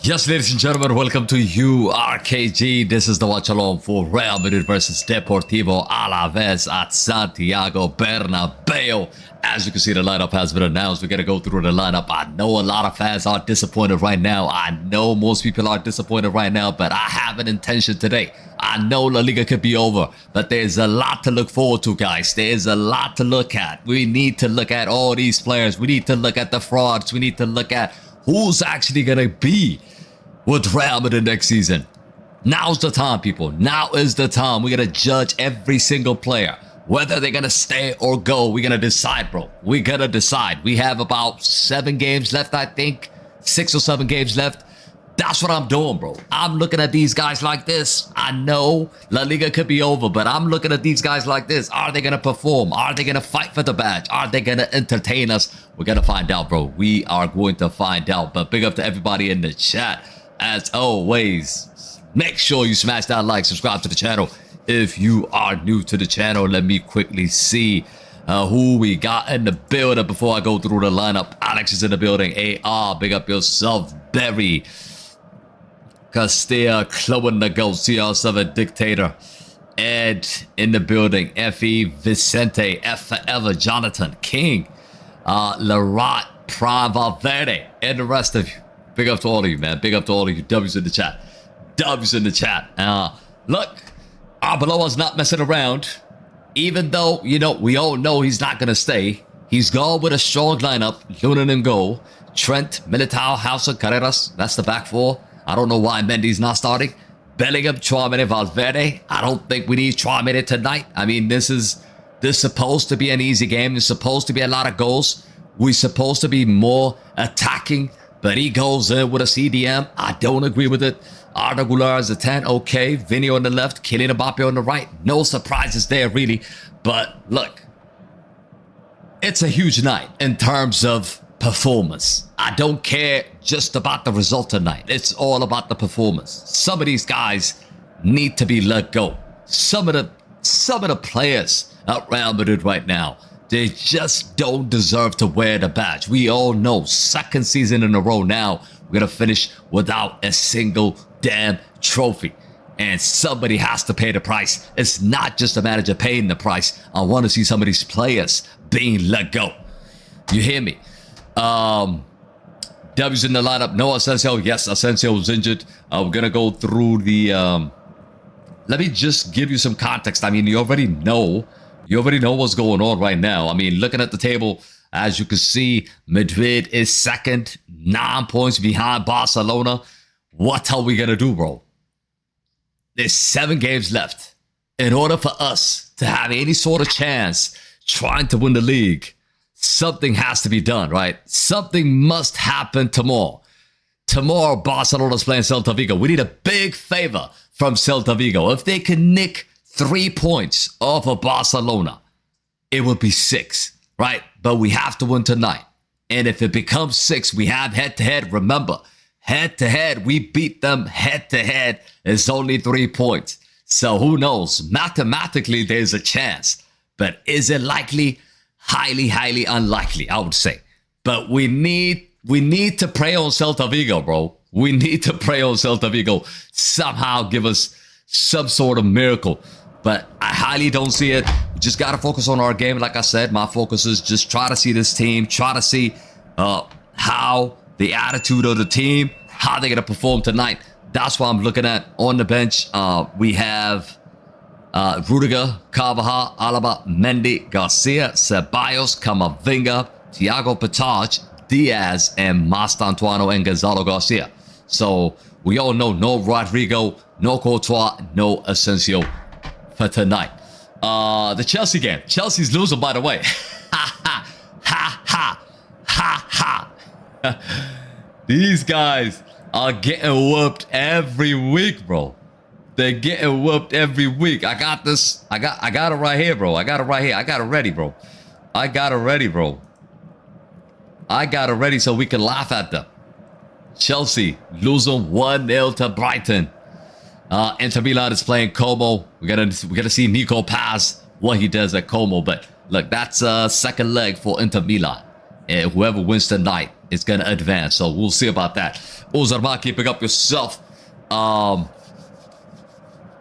Yes, ladies and gentlemen, welcome to URKG. This is the watch-along for Real Madrid versus Deportivo Alaves at Santiago Bernabeu. As you can see, the lineup has been announced. We're going to go through the lineup. I know a lot of fans are disappointed right now. I know most people are disappointed right now, but I have an intention today. I know LaLiga could be over, but there's a lot to look forward to, guys. There's a lot to look at. We need to look at all these players. We need to look at the frauds. We need to look at who's actually going to be with Real Madrid next season. Now's the time, people. Now is the time. We're going to judge every single player. Whether they're going to stay or go, we're going to decide, bro. We're going to decide. We have about 7 games left, I think. 6 or 7 games left. That's what I'm doing, bro. I'm looking at these guys like this. I know La Liga could be over, but I'm looking at these guys like this. Are they going to perform? Are they going to fight for the badge? Are they going to entertain us? We're going to find out, bro. We are going to find out. But big up to everybody in the chat. As always, make sure you smash that like, subscribe to the channel. If you are new to the channel, let me quickly see who we got in the building before I go through the lineup. Alex is in the building. AR, big up yourself. Berry, Castilla, Chloe Negocio, 7 Dictator. Ed in the building. FE, Vicente, F Forever, Jonathan, King, Larat, Prime Valverde, and the rest of you. Big up to all of you, man. Big up to all of you. W's in the chat. W's in the chat. Look, Arbeloa's not messing around. Even though, you know, we all know he's not going to stay. He's gone with a strong lineup. Lunin in goal. Trent, Militao, Hauser, Carreras. That's the back 4. I don't know why Mendy's not starting. Bellingham, Chouameni, Valverde. I don't think we need Chouameni tonight. I mean, this is supposed to be an easy game. There's supposed to be a lot of goals. We're supposed to be more attacking. But he goes in with a CDM. I don't agree with it. Arda Güler is a 10. Okay. Vinny on the left. Kylian Mbappe on the right. No surprises there, really. But look, it's a huge night in terms of performance. I don't care just about the result tonight. It's all about the performance. Some of these guys need to be let go. Some of the players at Real Madrid right now, they just don't deserve to wear the badge. We all know, 2nd season in a row now, we're going to finish without a single damn trophy. And somebody has to pay the price. It's not just the manager paying the price. I want to see some of these players being let go. You hear me? W's in the lineup. No Asensio. Yes, Asensio was injured. We're going to go through the... let me just give you some context. I mean, you already know what's going on right now. I mean, looking at the table, as you can see, Madrid is 2nd, 9 points behind Barcelona. What are we going to do, bro? There's 7 games left. In order for us to have any sort of chance trying to win the league, something has to be done, right? Something must happen tomorrow. Tomorrow, Barcelona's playing Celta Vigo. We need a big favor from Celta Vigo. If they can nick 3 points off of Barcelona, it would be 6, right? But we have to win tonight. And if it becomes 6, we have head-to-head. Remember, head-to-head, we beat them head-to-head. It's only 3 points. So who knows? Mathematically, there's a chance. But is it likely? Highly, highly unlikely, I would say. But we need to pray on Celta Vigo, bro. We need to pray on Celta Vigo. Somehow give us some sort of miracle. But I highly don't see it. We just got to focus on our game. Like I said, my focus is just try to see this team, try to see how the attitude of the team, how they're going to perform tonight. That's what I'm looking at. On the bench, we have Rudiger, Carvajal, Alaba, Mendy, Garcia, Ceballos, Camavinga, Thiago Pitage, Diaz, and Mastantuano and Gonzalo Garcia. So we all know no Rodrigo, no Courtois, no Asensio for tonight. The Chelsea game. Chelsea's losing, by the way. Ha ha ha ha ha ha. These guys are getting whooped every week, bro. They're getting whooped every week. I got this. I got it right here, bro. I got it right here. I got it ready, bro. I got it ready, bro. I got it ready so we can laugh at them. Chelsea losing 1-0 to Brighton. Inter Milan is playing Como. We're gonna see Nico Paz, what he does at Como. But look, that's a 2nd leg for Inter Milan. And whoever wins tonight is going to advance. So we'll see about that. Ozarma, keeping up yourself.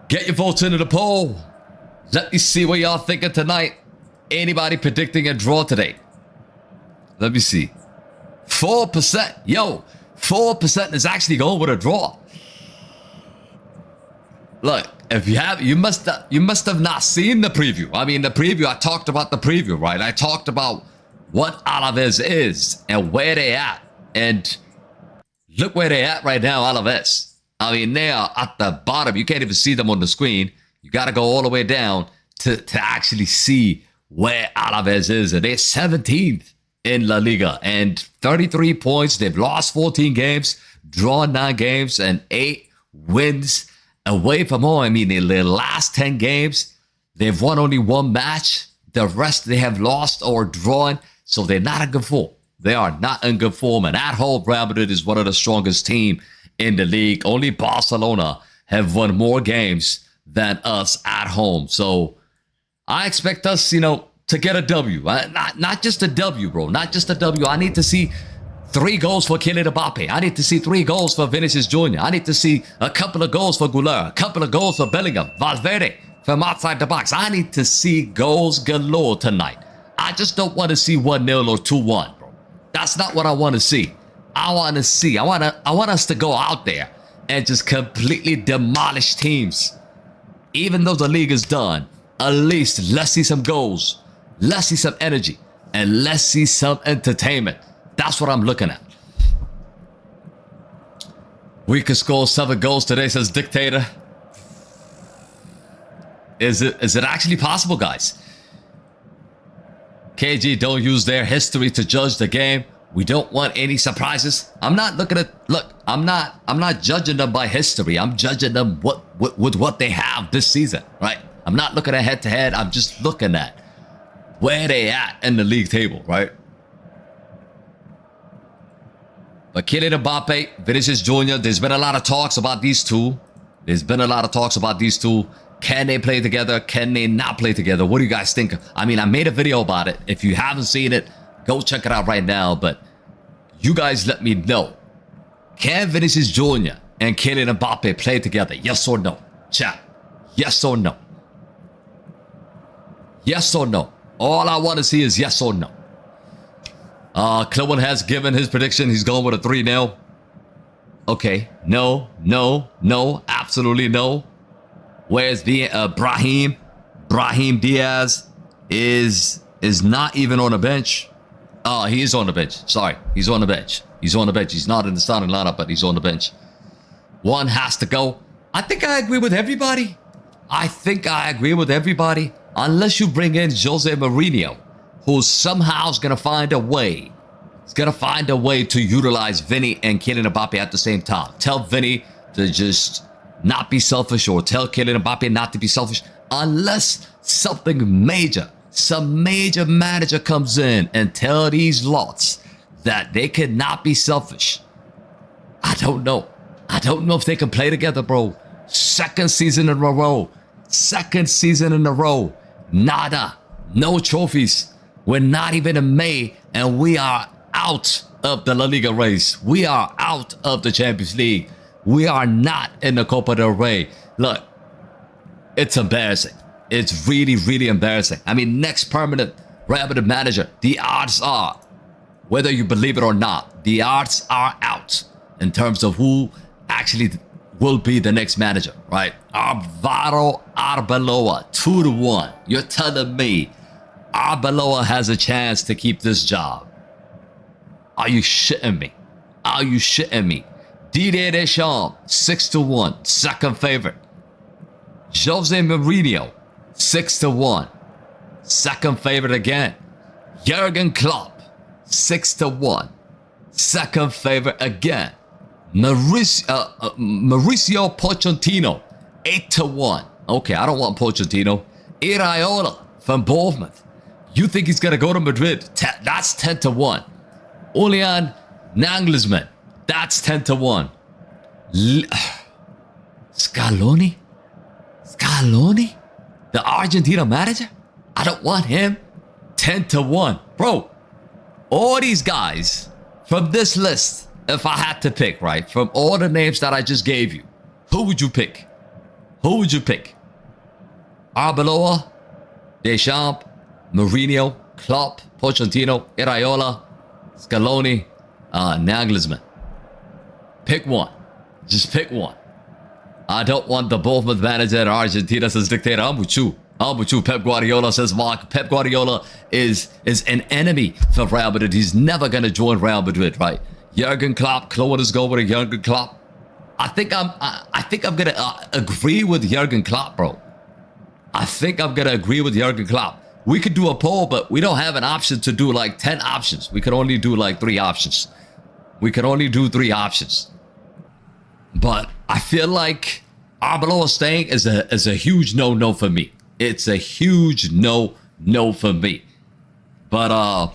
Get your votes into the poll. Let me see what y'all thinking tonight. Anybody predicting a draw today? Let me see. 4%. Yo, 4% is actually going with a draw. Look, if you must have not seen the preview. I mean, the preview, I talked about the preview, right? I talked about what Alaves is and where they at. And look where they at right now, Alaves. I mean, they are at the bottom. You can't even see them on the screen. You got to go all the way down to actually see where Alaves is. And they're 17th in La Liga and 33 points. They've lost 14 games, drawn 9 games, and 8 wins away from home. I mean, in their last 10 games, they've won only 1 match. The rest they have lost or drawn. So they're not in good form. They are not in good form. And at home, Real Madrid is one of the strongest teams in the league. Only Barcelona have won more games than us at home. So I expect us, to get a W. Not just a W, bro. Not just a W. I need to see 3 goals for Kylian Mbappe. I need to see 3 goals for Vinicius Jr. I need to see a couple of goals for Goulart, a couple of goals for Bellingham, Valverde from outside the box. I need to see goals galore tonight. I just don't want to see 1-0 or 2-1, bro. That's not what I want to see. I want us to go out there and just completely demolish teams. Even though the league is done, at least let's see some goals. Let's see some energy. And let's see some entertainment. That's what I'm looking at. We could score 7 goals today, says Dictator. Is it actually possible, guys? KG, don't use their history to judge the game. We don't want any surprises. I'm not looking at, I'm not judging them by history. I'm judging them with what they have this season, right? I'm not looking at head to head. I'm just looking at where they at in the league table, right? But Kylian Mbappe, Vinicius Jr., there's been a lot of talks about these two. Can they play together? Can they not play together? What do you guys think? I mean, I made a video about it. If you haven't seen it, go check it out right now. But you guys let me know. Can Vinicius Jr. and Kylian Mbappe play together? Yes or no? Chat. Yes or no? Yes or no? All I want to see is yes or no. Clewin has given his prediction. He's going with a 3-0. Okay. No. Absolutely no. Where's the Brahim? Brahim Diaz is not even on the bench. Oh, he is on the bench. Sorry. He's on the bench. He's not in the starting lineup, but he's on the bench. One has to go. I think I agree with everybody. Unless you bring in Jose Mourinho, who somehow is going to find a way. He's going to find a way to utilize Vinny and Kylian Mbappe at the same time. Tell Vinny to just not be selfish, or tell Kylian Mbappe not to be selfish. Unless something major, some major manager comes in and tell these lots that they cannot be selfish. I don't know. I don't know if they can play together, bro. Second season in a row. Nada. No trophies. We're not even in May, and we are out of the La Liga race. We are out of the Champions League. We are not in the Copa del Rey. Look, it's embarrassing. It's really, really embarrassing. I mean, next permanent Real Madrid manager, the odds are, whether you believe it or not, the odds are out in terms of who actually will be the next manager, right? Alvaro Arbeloa, 2-1. You're telling me Arbeloa has a chance to keep this job? Are you shitting me? Didier Deschamps, 6-1, second favorite. Jose Mourinho, 6-1, second favorite again. Jurgen Klopp, 6-1, second favorite again. Mauricio Pochettino, 8-1. Okay, I don't want Pochettino. Iraola from Bournemouth. You think he's gonna go to Madrid? That's 10-1. Julian Nagelsmann, that's 10-1. Scaloni, the Argentina manager. I don't want him. 10-1, bro. all these guys from this list, if I had to pick, right, from all the names that I just gave you, who would you pick? Who would you pick? Arbeloa, Deschamps, Mourinho, Klopp, Pochettino, Iraola, Scaloni, Nagelsmann. Pick one. Just pick one. I don't want the Bournemouth manager in Argentina says dictator. I'm with you. I'm with you. Pep Guardiola says Mark. Pep Guardiola is an enemy for Real Madrid. He's never going to join Real Madrid, right? Jurgen Klopp. Chloe is going with Jurgen Klopp. I think I'm going to agree with Jurgen Klopp, bro. I think I'm going to agree with Jurgen Klopp. We could do a poll, but we don't have an option to do like 10 options. We could only do like 3 options. We could only do 3 options. But I feel like Arbeloa staying is a huge no for me. It's a huge no for me. But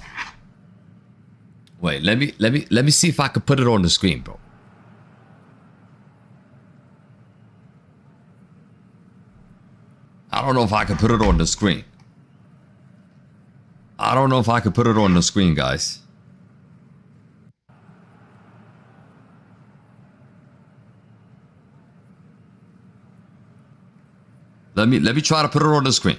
wait, let me see if I could put it on the screen, bro. I don't know if I can put it on the screen. I don't know if I could put it on the screen, guys. Let me try to put it on the screen.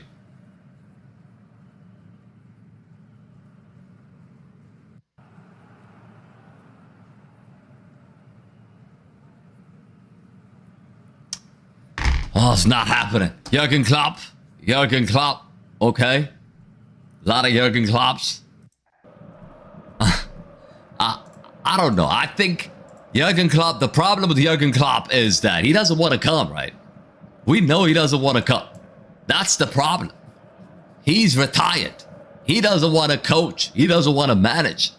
Oh, it's not happening. Jurgen Klopp. Jurgen Klopp. Okay. A lot of Jurgen Klopps. I don't know. I think Jurgen Klopp, the problem with Jurgen Klopp is that he doesn't want to come, right? We know he doesn't want to come. That's the problem. He's retired. He doesn't want to coach. He doesn't want to manage.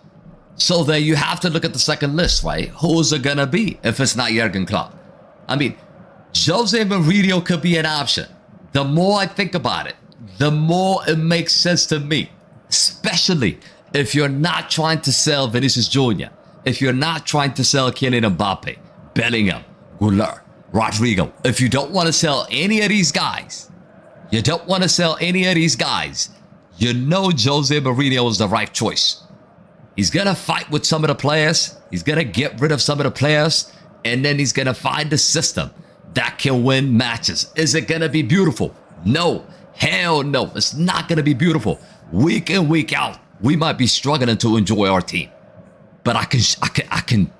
So then you have to look at the second list, right? Who's it going to be if it's not Jurgen Klopp? I mean, Jose Mourinho could be an option. The more I think about it, the more it makes sense to me. Especially if you're not trying to sell Vinicius Jr., if you're not trying to sell Kylian Mbappe, Bellingham, Goulart, Rodrigo. If you don't want to sell any of these guys, you know Jose Mourinho is the right choice. He's going to fight with some of the players. He's going to get rid of some of the players. And then he's going to find a system that can win matches. Is it going to be beautiful? No. Hell no. It's not going to be beautiful. Week in, week out, we might be struggling to enjoy our team. But I can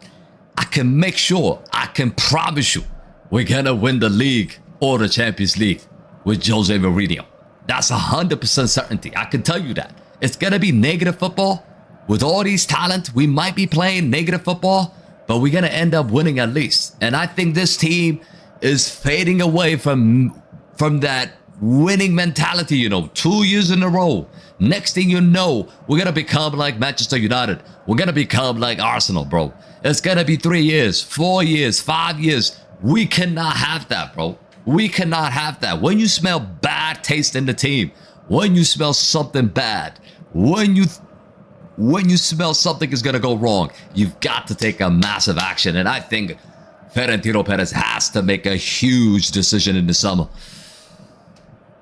make sure, I can promise you, we're going to win the league or the Champions League with Jose Mourinho. That's 100% certainty. I can tell you that. It's going to be negative football. With all these talent, we might be playing negative football, but we're going to end up winning at least. And I think this team is fading away from that winning mentality, 2 years in a row. Next thing you know, we're going to become like Manchester United. We're going to become like Arsenal, bro. It's going to be 3 years, 4 years, 5 years. We cannot have that, bro. We cannot have that. When you smell bad taste in the team, when you smell something bad, when you smell something is going to go wrong, you've got to take a massive action. And I think Florentino Perez has to make a huge decision in the summer.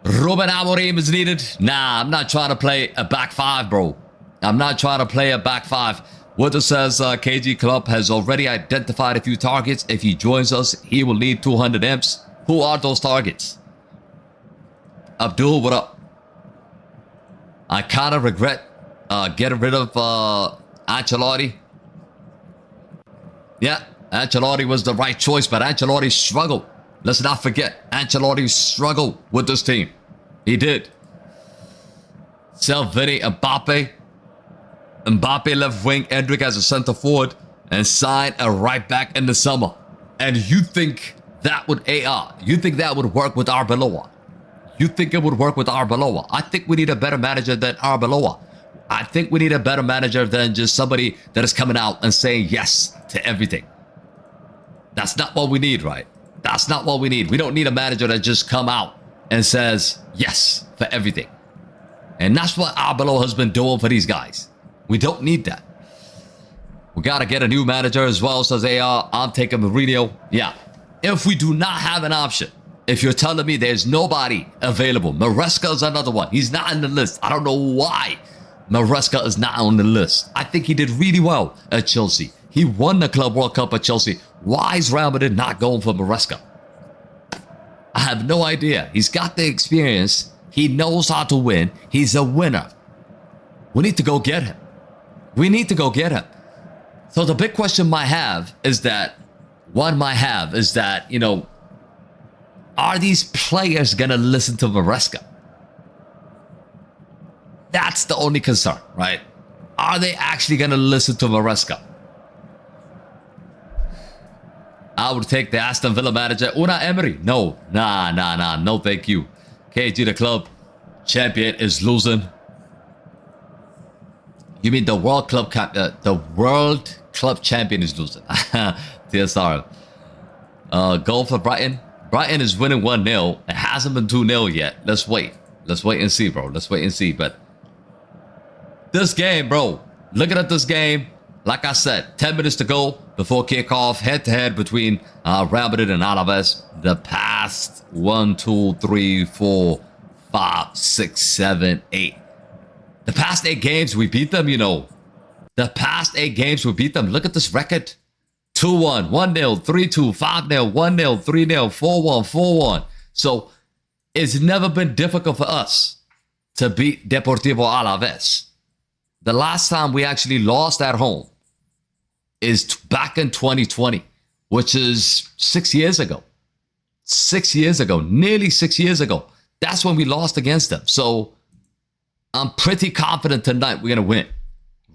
Ruben Amorim is needed. Nah, I'm not trying to play a back 5, bro. I'm not trying to play a back 5. Winter says KG Club has already identified a few targets. If he joins us, he will need 200 M's. Who are those targets? Abdul, what up? I kind of regret getting rid of Ancelotti. Yeah, Ancelotti was the right choice, but Ancelotti struggled. Let's not forget, Ancelotti struggled with this team. He did. Sell Vinny, Mbappe. Mbappe left wing, Endrick as a center forward, and sign a right back in the summer. And you think that would you think that would work with Arbeloa? You think it would work with Arbeloa? I think we need a better manager than Arbeloa. I think we need a better manager than just somebody that is coming out and saying yes to everything. That's not what we need, right? That's not what we need. We don't need a manager that just come out and says yes for everything. And that's what Arbeloa has been doing for these guys. We don't need that. We got to get a new manager as well, says AR. I'm taking Mourinho. Yeah. If we do not have an option, if you're telling me there's nobody available, Maresca is another one. He's not in the list. I don't know why. Maresca is not on the list. I think he did really well at Chelsea. He won the Club World Cup at Chelsea. Why is Real Madrid not going for Maresca? I have no idea. He's got the experience. He knows how to win. He's a winner. We need to go get him. We need to go get him. So the big question I have is that, you know, are these players going to listen to Maresca? That's the only concern, right? Are they actually going to listen to Maresca? I would take the Aston Villa manager, Unai Emery. No, no, thank you. KG, the club champion, is losing. You mean the World Club champion is losing? TSR. Goal for Brighton. Brighton is winning 1-0. It hasn't been 2-0 yet. Let's wait. Let's wait and see, bro. Let's wait and see. But this game, bro. Looking at this game, like I said, 10 minutes to go before kickoff, head-to-head between Real Madrid and Alaves. The past 1, 2, 3, 4, 5, 6, 7, 8. The past 8 games, we beat them, you know. The past 8 games, we beat them. Look at this record. 2-1, 1-0, 3-2, 5-0, 1-0, 3-0, 4-1, 4-1. So it's never been difficult for us to beat Deportivo Alaves. The last time we actually lost at home is back in 2020, which is 6 years ago. 6 years ago, nearly 6 years ago. That's when we lost against them. So I'm pretty confident tonight we're going to win.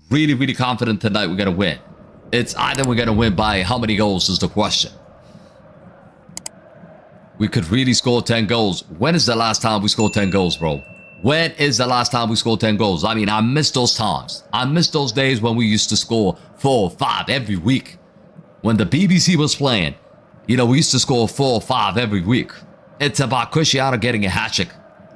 Really, really confident tonight we're going to win. It's either we're going to win by how many goals is the question. We could really score 10 goals. When is the last time we scored 10 goals, bro? When is the last time we scored 10 goals? I mean, I miss those times. I miss those days when we used to score 4 or 5 every week. When the BBC was playing, you know, we used to score 4 or 5 every week. It's about Cristiano getting a hat-trick.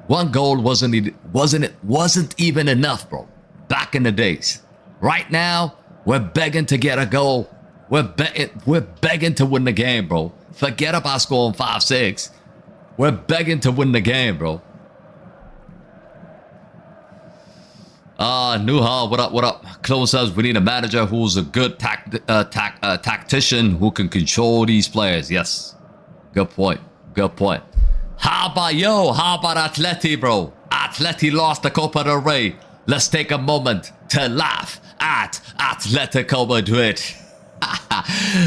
1 goal wasn't even enough, bro. Back in the days. Right now, we're begging to get a goal. We're begging to win the game, bro. Forget about scoring 5, 6. We're begging to win the game, bro. Nuha, what up, what up? Clone says we need a manager who's a good tactician who can control these players. Yes. Good point. Good point. How about Atleti, bro? Atleti lost the Copa del Rey. Let's take a moment to laugh at Atletico Madrid.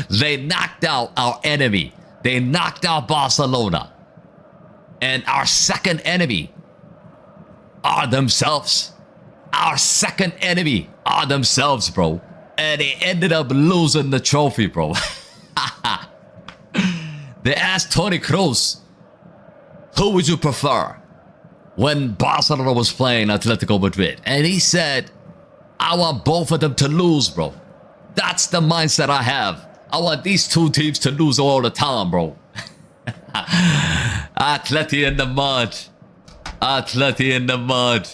They knocked out our enemy. They knocked out Barcelona. And our second enemy are themselves. Our second enemy are themselves, bro. And they ended up losing the trophy, bro. They asked Toni Kroos, who would you prefer when Barcelona was playing Atletico Madrid? And he said, I want both of them to lose, bro. That's the mindset I have. I want these two teams to lose all the time, bro. Atleti in the mud. Atleti in the mud.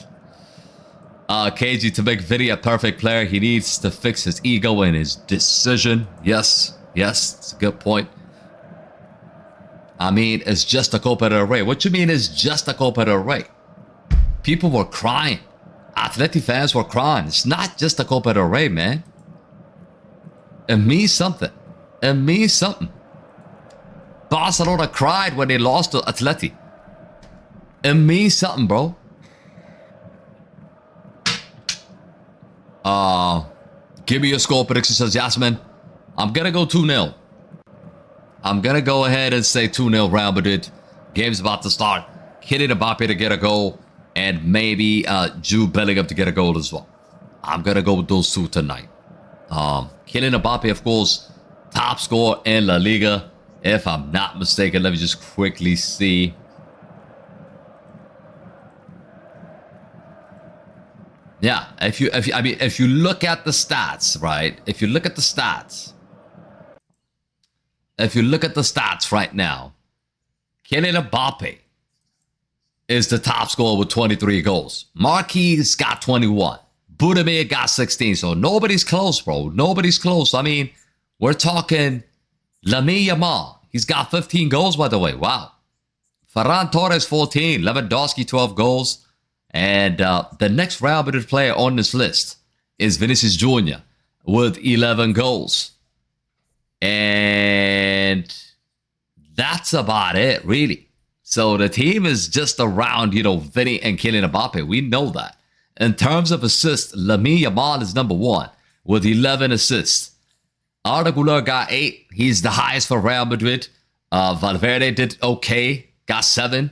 KG, to make Vinny a perfect player, he needs to fix his ego and his decision. Yes, it's a good point. I mean, it's just a Copa del Rey. What you mean it's just a Copa del Rey? People were crying. Atleti fans were crying. It's not just a Copa del Rey, man. It means something. It means something. Barcelona cried when they lost to Atleti. It means something, bro. Give me your score prediction, says Yasmin. I'm going to go 2-0. I'm going to go ahead and say 2-0 Real Madrid. Game's about to start. Kylian Mbappe to get a goal. And maybe Jude Bellingham to get a goal as well. I'm going to go with those two tonight. Kylian Mbappe, of course, top scorer in La Liga. If I'm not mistaken, let me just quickly see. Yeah, if you look at the stats, right? If you look at the stats right now, Kylian Mbappe is the top scorer with 23 goals. Marquis got 21. Budimir got 16. So nobody's close, bro. Nobody's close. I mean, we're talking Lamine Yamal. He's got 15 goals, by the way. Wow. Ferran Torres, 14. Lewandowski, 12 goals. And the next Real Madrid player on this list is Vinicius Jr. with 11 goals. And that's about it, really. So the team is just around, Vinny and Kylian Mbappe. We know that. In terms of assists, Lamine Yamal is number 1 with 11 assists. Arda Güler got 8. He's the highest for Real Madrid. Valverde did okay, got 7.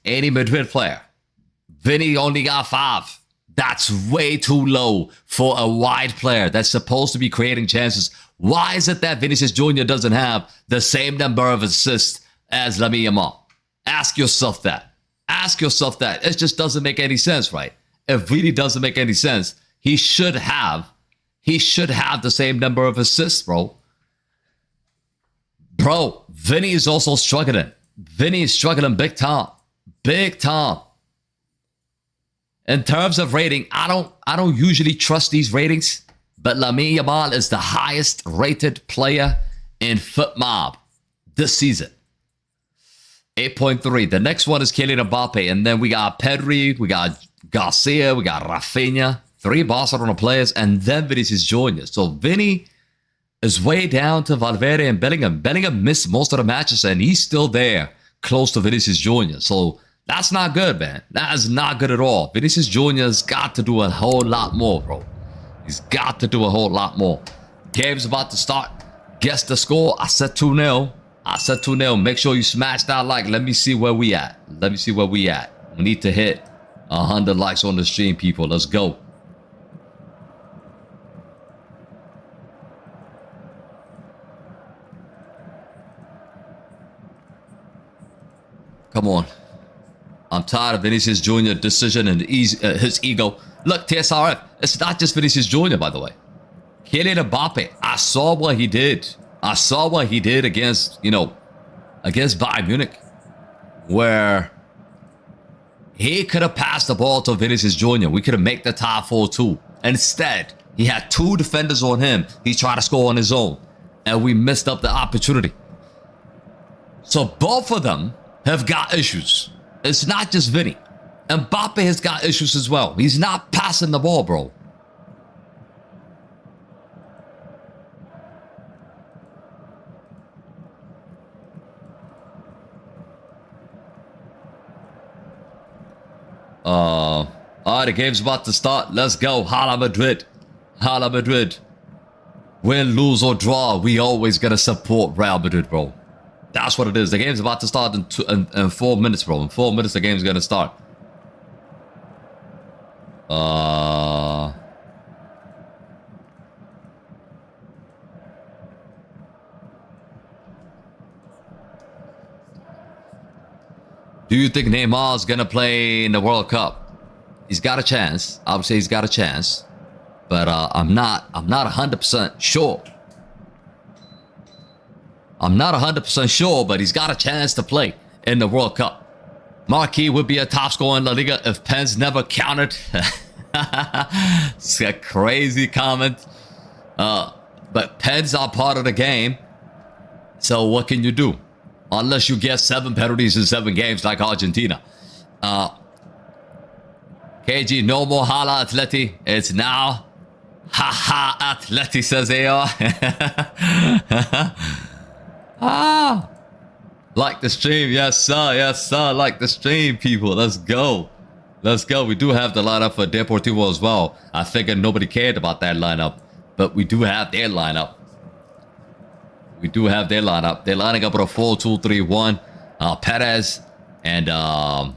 Any Madrid player. Vinny only got 5. That's way too low for a wide player that's supposed to be creating chances. Why is it that Vinicius Jr. doesn't have the same number of assists as Lamine Yamal? Ask yourself that. Ask yourself that. It just doesn't make any sense, right? It really doesn't make any sense. He should have the same number of assists, bro. Bro, Vinny is also struggling. Vinny is struggling big time. Big time. In terms of rating, I don't usually trust these ratings, but Lamine Yamal is the highest rated player in FootMob this season. 8.3. The next one is Kylian Mbappe, and then we got Pedri, we got Garcia, we got Rafinha, 3 Barcelona players, and then Vinicius Jr. So Vinny is way down to Valverde and Bellingham. Bellingham missed most of the matches, and he's still there, close to Vinicius Jr. So that's not good, man. That is not good at all. Vinicius Jr. has got to do a whole lot more, bro. He's got to do a whole lot more. Game's about to start. Guess the score. I said 2-0. I said 2-0. Make sure you smash that like. Let me see where we at. Let me see where we at. We need to hit 100 likes on the stream, people. Let's go. Come on. I'm tired of Vinicius Jr. decision and his ego. Look, TSRF, it's not just Vinicius Jr., by the way. Kylian Mbappe, I saw what he did. I saw what he did against, against Bayern Munich, where he could have passed the ball to Vinicius Jr. We could have made the tie 4-2. Instead, he had 2 defenders on him. He tried to score on his own, and we missed up the opportunity. So both of them have got issues. It's not just Vinny. Mbappe has got issues as well. He's not passing the ball, bro. Alright, the game's about to start. Let's go. Hala Madrid. Hala Madrid. Win, lose, or draw, we always gonna support Real Madrid, bro. That's what it is. The game's about to start in 4 minutes, bro. In 4 minutes, the game's gonna start. Do you think Neymar's gonna play in the World Cup? He's got a chance. I would say he's got a chance, but I'm not 100% sure. I'm not 100% sure, but he's got a chance to play in the World Cup. Marquis would be a top scorer in La Liga if pens never counted. It's a crazy comment. But pens are part of the game. So what can you do? Unless you get 7 penalties in 7 games like Argentina. KG, no more Hala Atleti. It's now Haha Atleti, says AR. Like the stream. Yes, sir. Yes, sir. Like the stream, people. Let's go. Let's go. We do have the lineup for Deportivo as well. I figured nobody cared about that lineup, but we do have their lineup. We do have their lineup. They're lining up with a 4-2-3-1. Perez and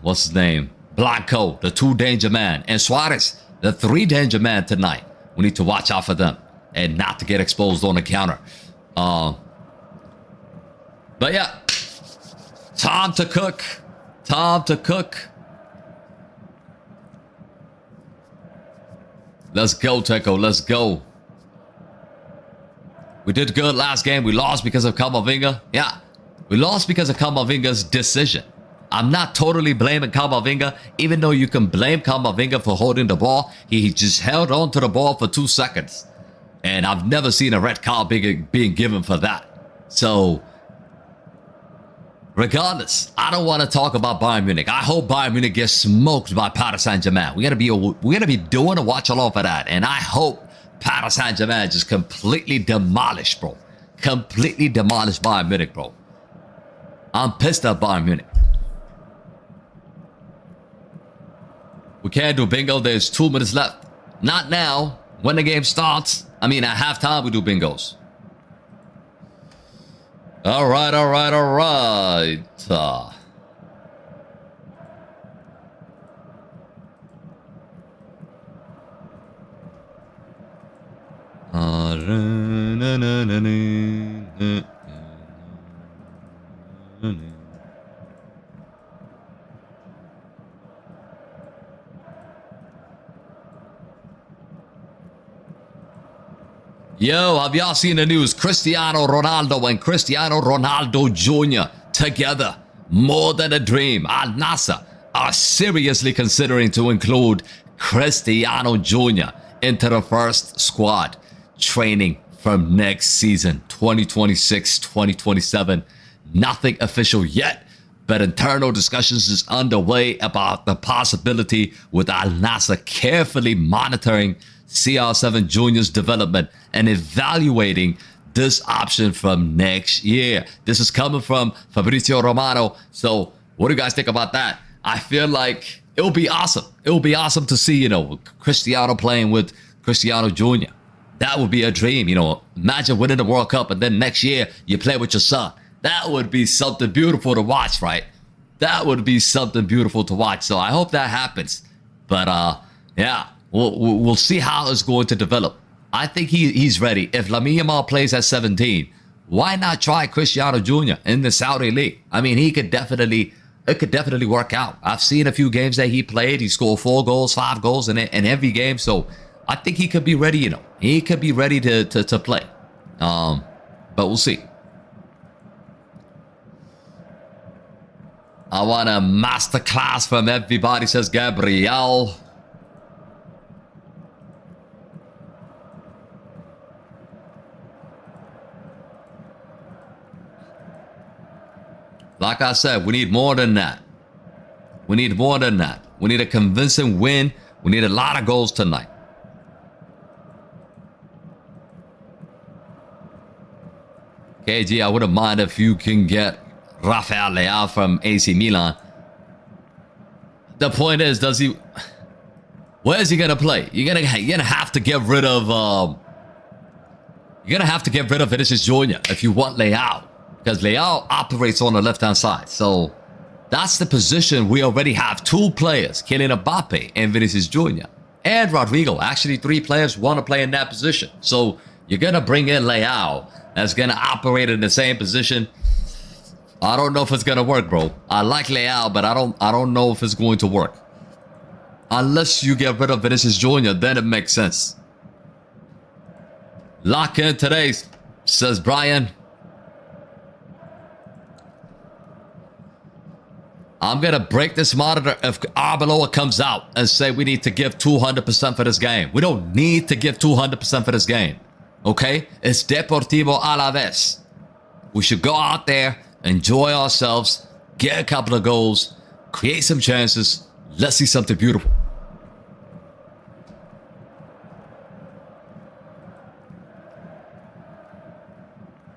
what's his name? Blanco, the 2 danger man, and Suarez, the 3 danger man tonight. We need to watch out for them and not to get exposed on the counter. But yeah, time to cook. Time to cook. Let's go, Teco. Let's go. We did good last game. We lost because of Camavinga. Yeah, we lost because of Camavinga's decision. I'm not totally blaming Camavinga, even though you can blame Camavinga for holding the ball. He just held on to the ball for 2 seconds. And I've never seen a red card being given for that. So Regardless, I don't want to talk about Bayern Munich. I hope Bayern Munich gets smoked by Paris Saint-Germain. We're gonna be doing a watch along for that, and I hope Paris Saint-Germain just completely demolished, bro. Completely demolished Bayern Munich, bro. I'm pissed at Bayern Munich. We can't do bingo. There's 2 minutes left. Not now. When the game starts. I mean, at halftime we do bingos. All right, all right, all right. Yo, have y'all seen the news? Cristiano Ronaldo and Cristiano Ronaldo Jr. together. More than a dream. Al Nassr are seriously considering to include Cristiano Jr. into the first squad training from next season, 2026-2027. Nothing official yet, but internal discussions is underway about the possibility, with Al Nassr carefully monitoring CR7 Jr.'s development and evaluating this option from next year. This is coming from Fabrizio Romano. So what do you guys think about that? I feel like it'll be awesome. It'll be awesome to see, Cristiano playing with Cristiano Jr. That would be a dream, Imagine winning the World Cup and then next year you play with your son. That would be something beautiful to watch, right? That would be something beautiful to watch. So I hope that happens. But yeah. We'll see how it's going to develop. I think he's ready. If Lamine Yamal plays at 17, why not try Cristiano Jr. in the Saudi League? I mean, it could definitely work out. I've seen a few games that he played. He scored 4 goals, 5 goals in every game. So I think he could be ready, He could be ready to play. But we'll see. I want a masterclass from everybody, says Gabriel. Like I said, we need more than that. We need more than that. We need a convincing win. We need a lot of goals tonight. KG, I wouldn't mind if you can get Rafael Leao from AC Milan. The point is, where is he gonna play? You're gonna have to get rid of Vinicius Jr. if you want Leao. Because Leao operates on the left-hand side. So that's the position. We already have 2 players, Kylian Mbappe and Vinicius Jr. And Rodrigo. Actually, 3 players want to play in that position. So you're going to bring in Leao that's going to operate in the same position. I don't know if it's going to work, bro. I like Leao, but I don't know if it's going to work. Unless you get rid of Vinicius Jr., then it makes sense. Lock in today, says Brian. I'm going to break this monitor if Arbeloa comes out and say we need to give 200% for this game. We don't need to give 200% for this game. Okay? It's Deportivo Alaves. We should go out there, enjoy ourselves, get a couple of goals, create some chances. Let's see something beautiful.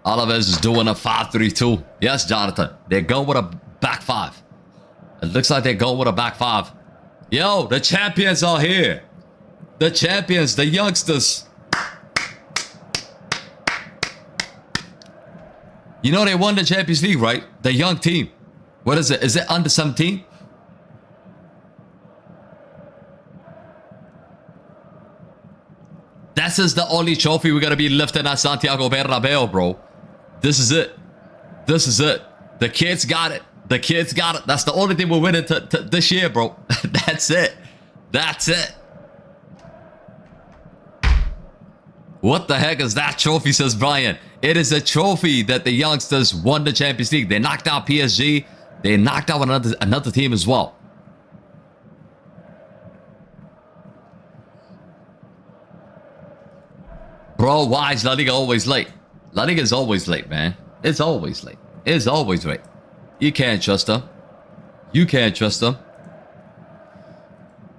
Alaves is doing a 5-3-2. Yes, Jonathan. They're going with a back 5. It looks like they're going with a back 5. Yo, the champions are here. The champions, the youngsters. You know they won the Champions League, right? The young team. What is it? Is it under 17? This is the only trophy we're going to be lifting at Santiago Bernabeu, bro. This is it. This is it. The kids got it. The kids got it. That's the only thing we're winning this year, bro. That's it. That's it. What the heck is that trophy, says Brian. It is a trophy that the youngsters won the Champions League. They knocked out PSG. They knocked out another team as well. Bro, why is La Liga always late? La Liga is always late, man. It's always late. It's always late. You can't trust them. You can't trust them.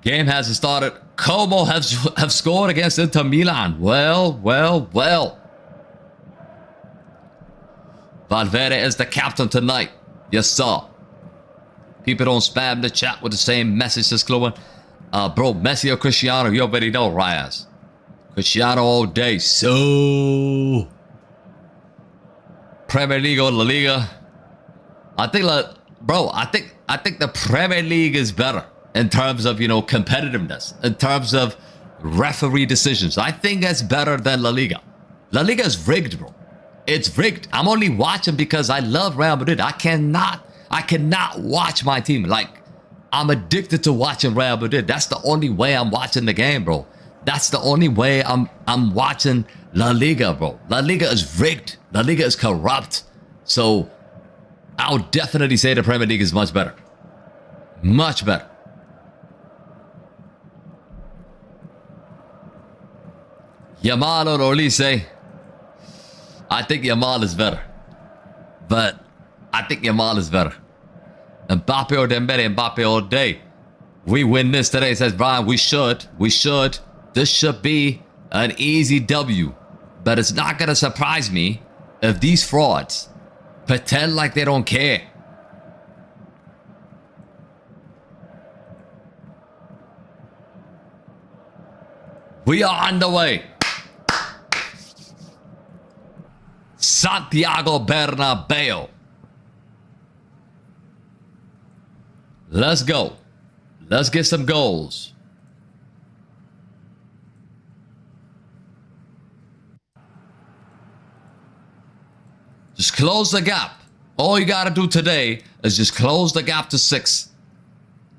Game hasn't started. Como have scored against Inter Milan. Well. Valverde is the captain tonight. Yes, sir. People don't spam the chat with the same messages, Chloe. Bro, Messi or Cristiano, you already know, Reyes. Cristiano all day. So, Premier League or La Liga. I think, I think the Premier League is better in terms of, competitiveness, in terms of referee decisions. I think that's better than La Liga. La Liga is rigged, bro. It's rigged. I'm only watching because I love Real Madrid. I cannot watch my team. Like, I'm addicted to watching Real Madrid. That's the only way I'm watching the game, bro. That's the only way I'm watching La Liga, bro. La Liga is rigged. La Liga is corrupt. So, I would definitely say the Premier League is much better. Much better. Yamal or Olise. I think Yamal is better. But I think Yamal is better. Mbappe or Dembele, Mbappe all day. We win this today, says Brian. We should. This should be an easy W. But it's not going to surprise me if these frauds pretend like they don't care. We are underway. Santiago Bernabeu. Let's go. Let's get some goals. Just close the gap. All you got to do today is just close the gap to 6.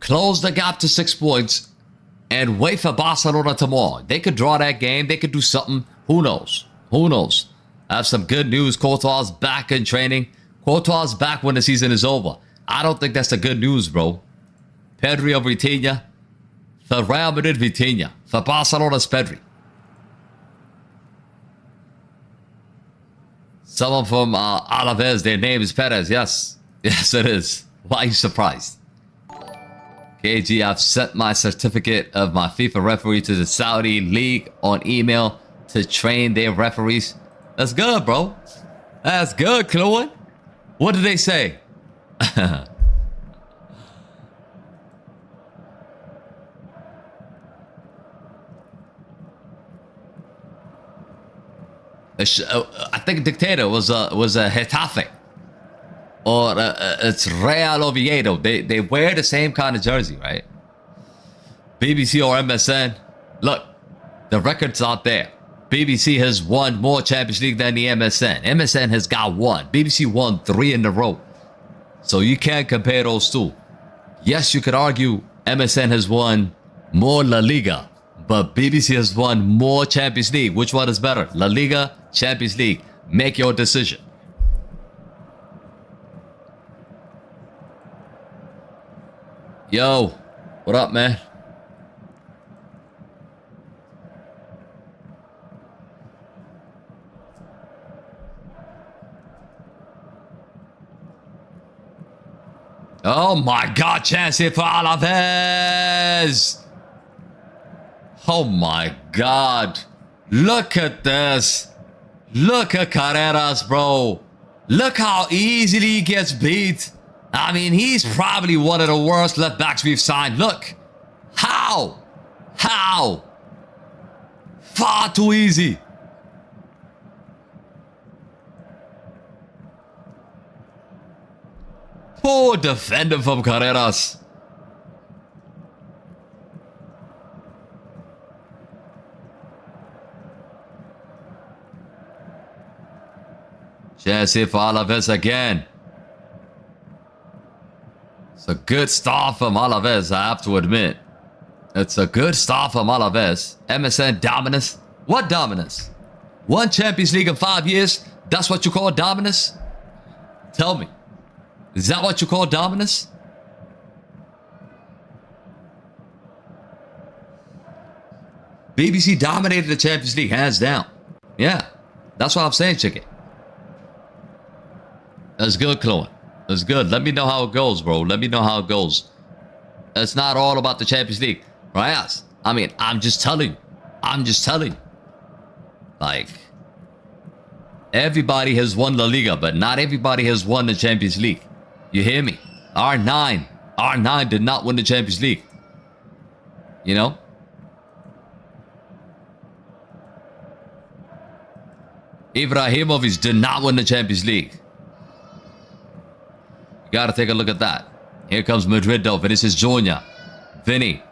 Close the gap to 6 points and wait for Barcelona tomorrow. They could draw that game. They could do something. Who knows? Who knows? I have some good news. Courtois back in training. Courtois back when the season is over. I don't think that's the good news, bro. Pedri or Vitinha. For Real Madrid, Vitinha. For Barcelona's Pedri. Someone from Alaves, their name is Perez. Yes. Yes, it is. Why are you surprised? KG, I've sent my certificate of my FIFA referee to the Saudi League on email to train their referees. That's good, bro. That's good, Chloe. What did they say? I think Dictator was a Getafe, or it's Real Oviedo. They wear the same kind of jersey, right? BBC or MSN. Look, the record's out there. BBC has won more Champions League than the MSN. MSN has got 1. BBC won 3 in a row. So you can't compare those two. Yes, you could argue MSN has won more La Liga, but BBC has won more Champions League. Which one is better? La Liga, Champions League. Make your decision. Yo, what up, man? Oh my God, chance here for Alaves. Oh my God. Look at this. Look at Carreras, bro. Look how easily he gets beat. I mean, he's probably one of the worst left backs we've signed. Look. How? How? Far too easy. Poor defender from Carreras. Chance here for Alaves again. It's a good start from Alaves, I have to admit. It's a good start from Alaves. MSN dominance. What dominance? 1 Champions League in 5 years? That's what you call dominance? Tell me. Is that what you call dominance? BBC dominated the Champions League, hands down. Yeah, that's what I'm saying, chicken. That's good, Chloe. That's good. Let me know how it goes, bro. Let me know how it goes. It's not all about the Champions League, right? I mean, I'm just telling you. I'm just telling you. Like, everybody has won LaLiga, but not everybody has won the Champions League. You hear me? R9 did not win the Champions League. You know? Ibrahimovic did not win the Champions League. You gotta take a look at that. Here comes Madrid though. Vinicius Jr. Vinny.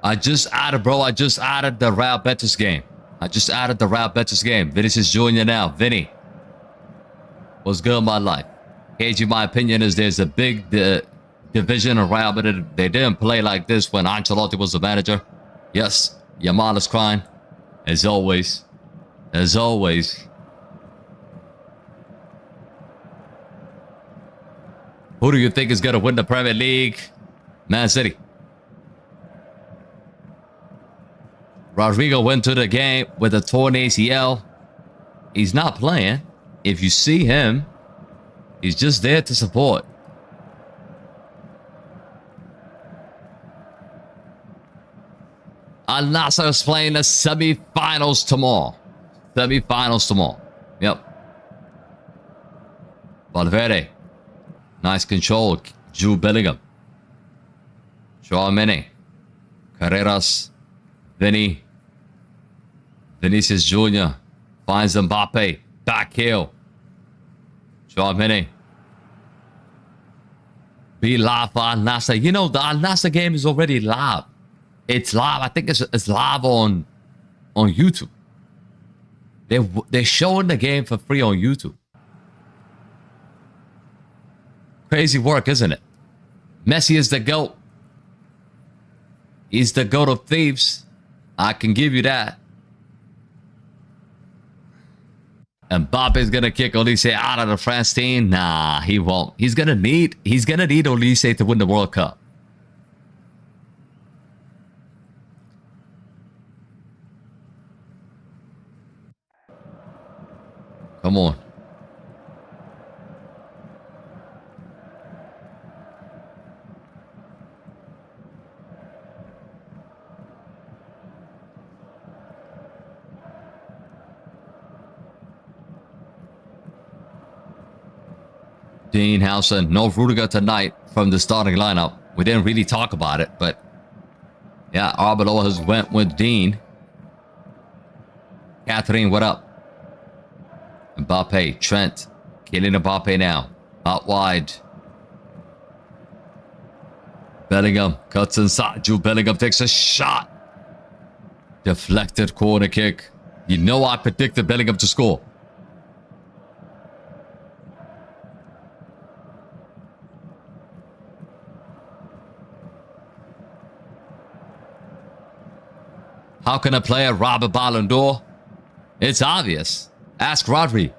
I just added the Real Betis game. Vinicius Jr. now. Vinny. What's good in my life? KG, my opinion is there's a big division of Real Madrid. They didn't play like this when Ancelotti was the manager. Yes, Yamal is crying. As always. As always. Who do you think is going to win the Premier League? Man City. Rodrigo went to the game with a torn ACL. He's not playing. If you see him, he's just there to support. Al Nassr is playing the semi-finals tomorrow. Yep. Valverde. Nice control. Jude Bellingham. Chouameni. Carreras. Vinny. Vinicius Jr. finds Mbappe. Back heel. Chouameni. Be live for Al Nassr. You know, the Al Nassr game is already live. It's live. I think it's live on YouTube. They're showing the game for free on YouTube. Crazy work, isn't it? Messi is the GOAT. He's the GOAT of thieves. I can give you that. And Mbappe's gonna kick Olise out of the France team. Nah, he won't. He's gonna need Olise to win the World Cup. Come on. Dean Howson, no Rudiger tonight from the starting lineup. We didn't really talk about it, but yeah, Arbeloa has went with Dean. Catherine, what up? Mbappe, Trent, killing Mbappe now. Out wide. Bellingham cuts inside. Jude Bellingham takes a shot. Deflected corner kick. You know I predicted Bellingham to score. How can a player rob a Ballon d'Or? It's obvious. Ask Rodri.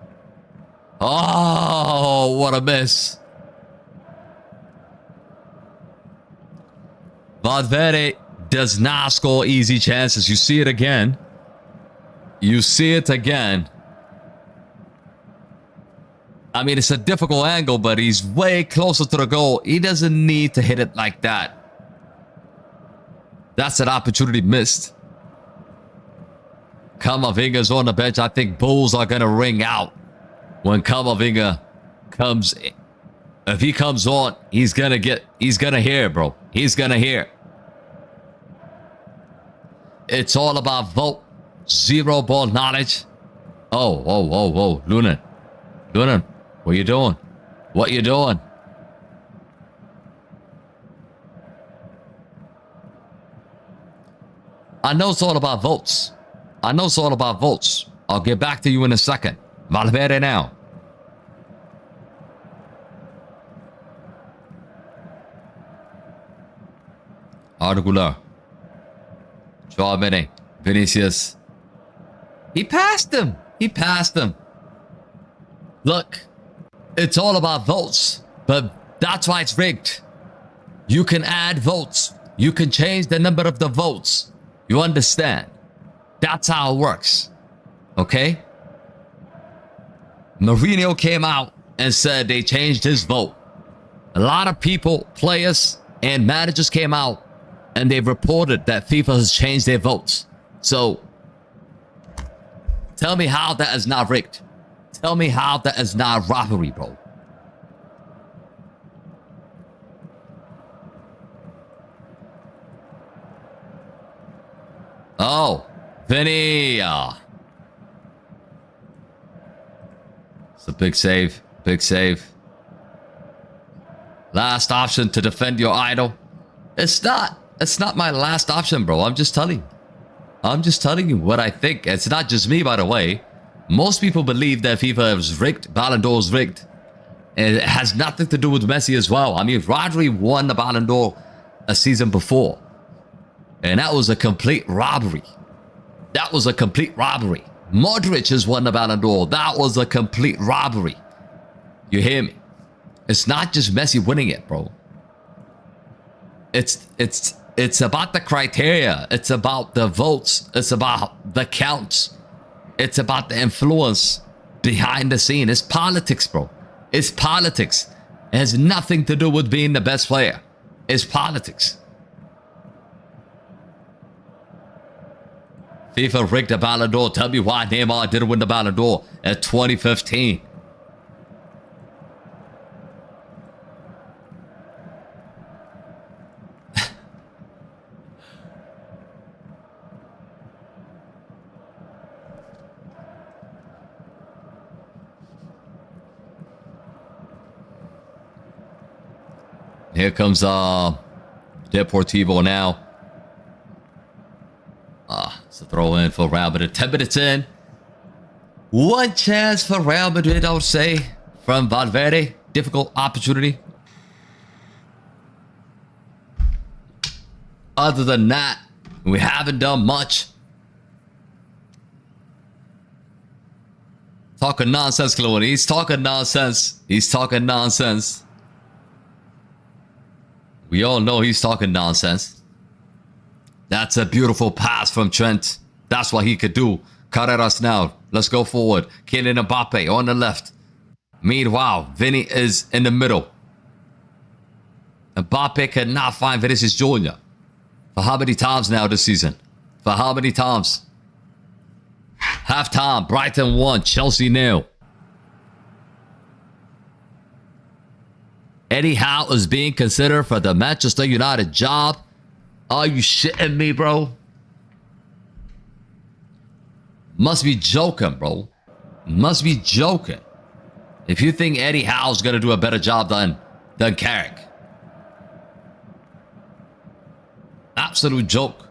Oh, what a miss. Valverde does not score easy chances. You see it again. You see it again. I mean, it's a difficult angle, but he's way closer to the goal. He doesn't need to hit it like that. That's an opportunity missed. Camavinga's on the bench. I think bulls are going to ring out when Camavinga comes in. If he comes on, he's going to hear, bro. He's going to hear. It's all about vote. Zero ball knowledge. Oh. Lunan. What you doing? I know it's all about votes. I know it's all about votes. I'll get back to you in a second. Valverde now. Argular. Chouameni. Vinicius. He passed him. He passed him. Look, it's all about votes, but that's why it's rigged. You can add votes. You can change the number of the votes. You understand? That's how it works. Okay? Mourinho came out and said they changed his vote. A lot of people, players, and managers came out and they've reported that FIFA has changed their votes. So, tell me how that is not rigged. Tell me how that is not robbery, bro. Oh, Vinny. It's a big save. Big save. Last option to defend your idol. It's not my last option, bro. I'm just telling you. I'm just telling you what I think. It's not just me, by the way. Most people believe that FIFA is rigged. Ballon d'Or is rigged. And it has nothing to do with Messi as well. I mean, Rodri won the Ballon d'Or a season before. And that was a complete robbery. That was a complete robbery. Modric has won the Ballon d'Or. That was a complete robbery. You hear me? It's not just Messi winning it, bro. It's about the criteria. It's about the votes. It's about the counts. It's about the influence behind the scene. It's politics, bro. It's politics. It has nothing to do with being the best player. It's politics. FIFA rigged the Ballon d'Or. Tell me why Neymar didn't win the Ballon d'Or at 2015. Here comes Deportivo now. It's a throw in for Real Madrid. 10 minutes in. One chance for Real Madrid, I would say, from Valverde. Difficult opportunity. Other than that, we haven't done much. Talking nonsense, Chloe. He's talking nonsense. He's talking nonsense. We all know he's talking nonsense. That's a beautiful pass from Trent. That's what he could do. Carreras now. Let's go forward. Kylian Mbappe on the left. Meanwhile, Vinny is in the middle. Mbappe cannot find Vinicius Jr. For how many times now this season? For how many times? Halftime. Brighton 1. Chelsea 0. Eddie Howe is being considered for the Manchester United job. Are you shitting me, bro? Must be joking, bro. Must be joking. If you think Eddie Howe's gonna do a better job than Carrick. Absolute joke.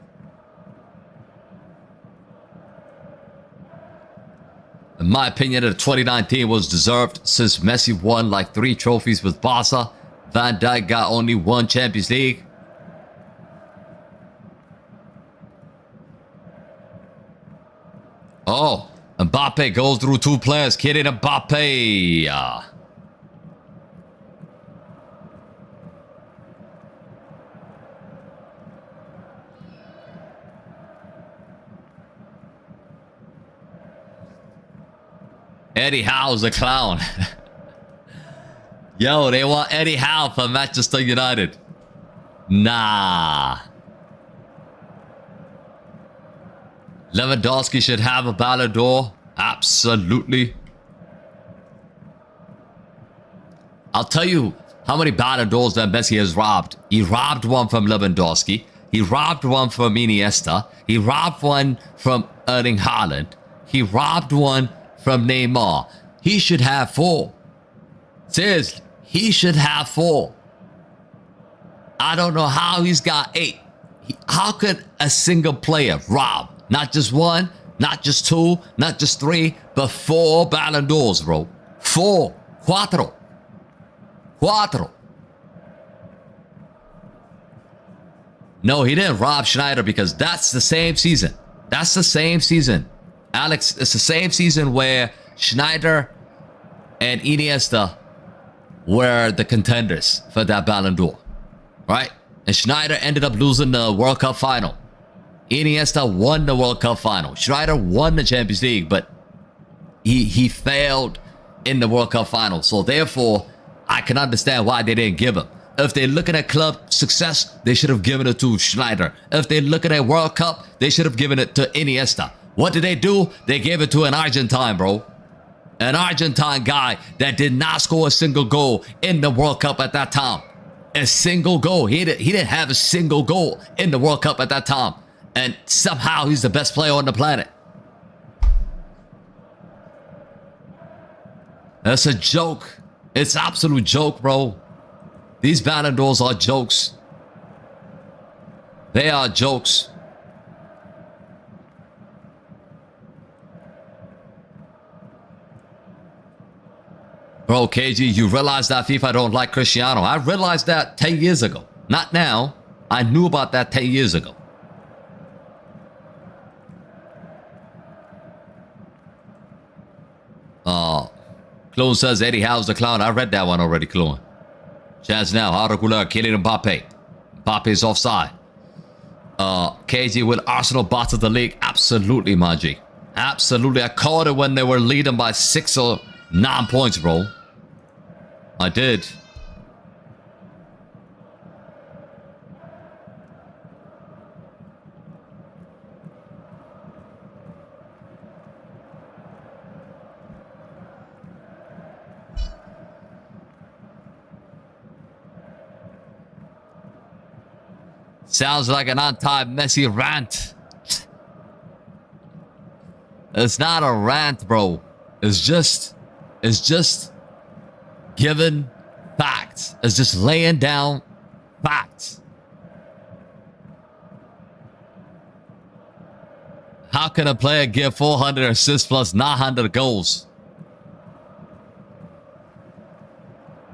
In my opinion, the 2019 was deserved since Messi won like 3 trophies with Barca. Van Dijk got only 1 Champions League. Oh, Mbappe goes through 2 players. Kylian Mbappe. Eddie Howe's a clown. Yo, they want Eddie Howe for Manchester United. Nah. Lewandowski should have a Ballon d'Or. Absolutely. I'll tell you how many Ballon d'Ors that Messi has robbed. He robbed one from Lewandowski. He robbed one from Iniesta. He robbed one from Erling Haaland. He robbed one from Neymar. He should have 4. Seriously, he should have 4. I don't know how he's got 8. How could a single player rob not just one, not just two, not just three, but 4 Ballon d'Ors, bro? 4, cuatro. No, he didn't rob Schneider because that's the same season. That's the same season. Alex, it's the same season where Schneider and Iniesta were the contenders for that Ballon d'Or, right? And Schneider ended up losing the World Cup final. Iniesta won the World Cup final. Schneider won the Champions League, but he failed in the World Cup final. So therefore, I can understand why they didn't give him. If they're looking at club success, they should have given it to Schneider. If they're looking at World Cup, they should have given it to Iniesta. What did they do? They gave it to an Argentine, bro. An Argentine guy that did not score a single goal in the World Cup at that time. A single goal. He didn't have a single goal in the World Cup at that time. And somehow he's the best player on the planet. That's a joke. It's absolute joke, bro. These Ballon d'Ors are jokes. They are jokes. Bro, KG, you realize that FIFA don't like Cristiano. I realized that 10 years ago. Not now. I knew about that 10 years ago. Clone says Eddie Howe's the clown. I read that one already, Clone. Chance now. Haragular killing Mbappe. Mbappe's offside. KG, will Arsenal bottle the league? Absolutely, Maji. Absolutely. I called it when they were leading by 6 or 9 points, bro. I did. Sounds like an anti-Messi rant. It's not a rant, bro. It's just giving facts. It's just laying down facts. How can a player give 400 assists plus 900 goals?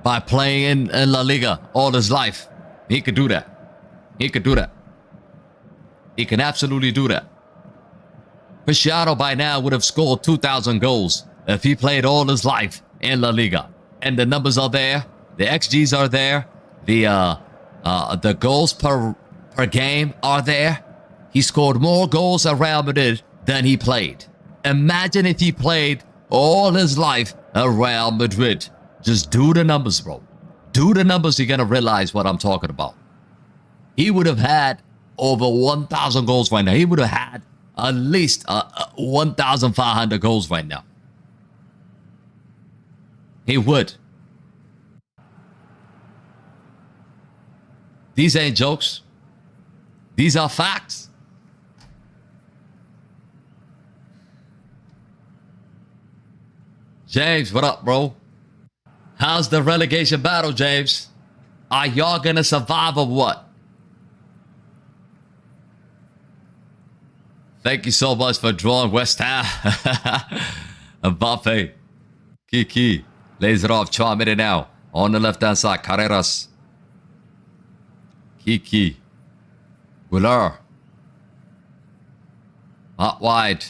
By playing in La Liga all his life. He could do that. He could do that. He can absolutely do that. Cristiano by now would have scored 2,000 goals if he played all his life in La Liga. And the numbers are there. The XGs are there. The goals per game are there. He scored more goals at Real Madrid than he played. Imagine if he played all his life at Real Madrid. Just do the numbers, bro. Do the numbers, you're going to realize what I'm talking about. He would have had over 1,000 goals right now. He would have had at least 1,500 goals right now. He would. These ain't jokes. These are facts. James, what up, bro? How's the relegation battle, James? Are y'all gonna survive or what? Thank you so much for drawing West Ham. Mbappe. Kiki. Laser off. Charm it now. On the left-hand side. Carreras. Kiki. Gular. Out wide.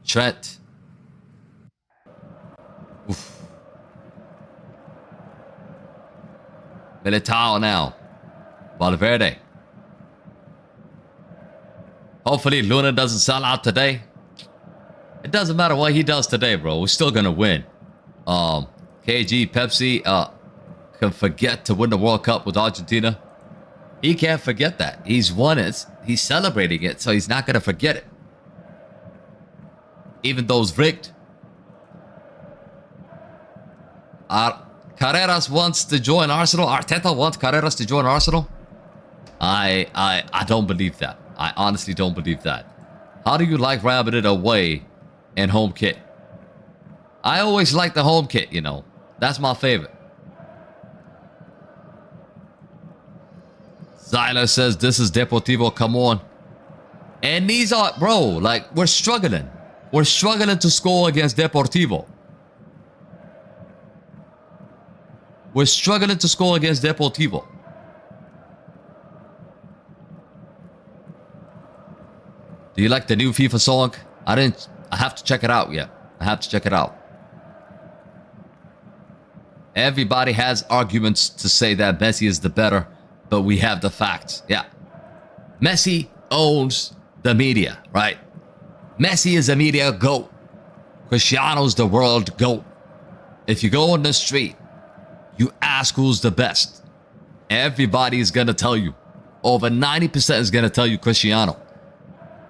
Trent. Oof. Militao now. Valverde. Hopefully Luna doesn't sell out today. It doesn't matter what he does today, bro. We're still gonna win. KG Pepsi can forget to win the World Cup with Argentina. He can't forget that. He's won it. He's celebrating it, so he's not gonna forget it. Even though it's rigged. Carreras wants to join Arsenal. Arteta wants Carreras to join Arsenal. I don't believe that. I honestly don't believe that. How do you like Real Madrid away and home kit? I always like the home kit, you know. That's my favorite. Zyler says, this is Deportivo, come on. And these are, bro, like, we're struggling. We're struggling to score against Deportivo. We're struggling to score against Deportivo. Do you like the new FIFA song? I have to check it out yet. I have to check it out. Everybody has arguments to say that Messi is the better, but we have the facts. Yeah. Messi owns the media, right? Messi is a media GOAT. Cristiano's the world GOAT. If you go on the street, you ask who's the best. Everybody's gonna tell you. Over 90% is gonna tell you Cristiano.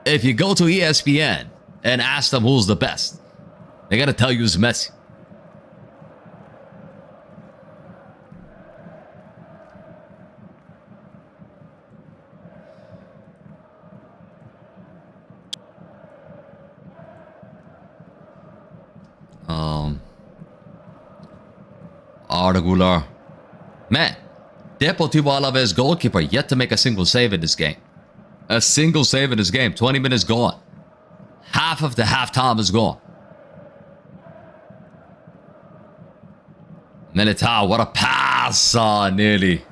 If you go to ESPN and ask them who's the best, they're gonna tell you it's Messi. Arda. Man, Deportivo Alaves goalkeeper yet to make a single save in this game. A single save in this game. 20 minutes gone. Half of the halftime is gone. Militao, what a pass! Nearly.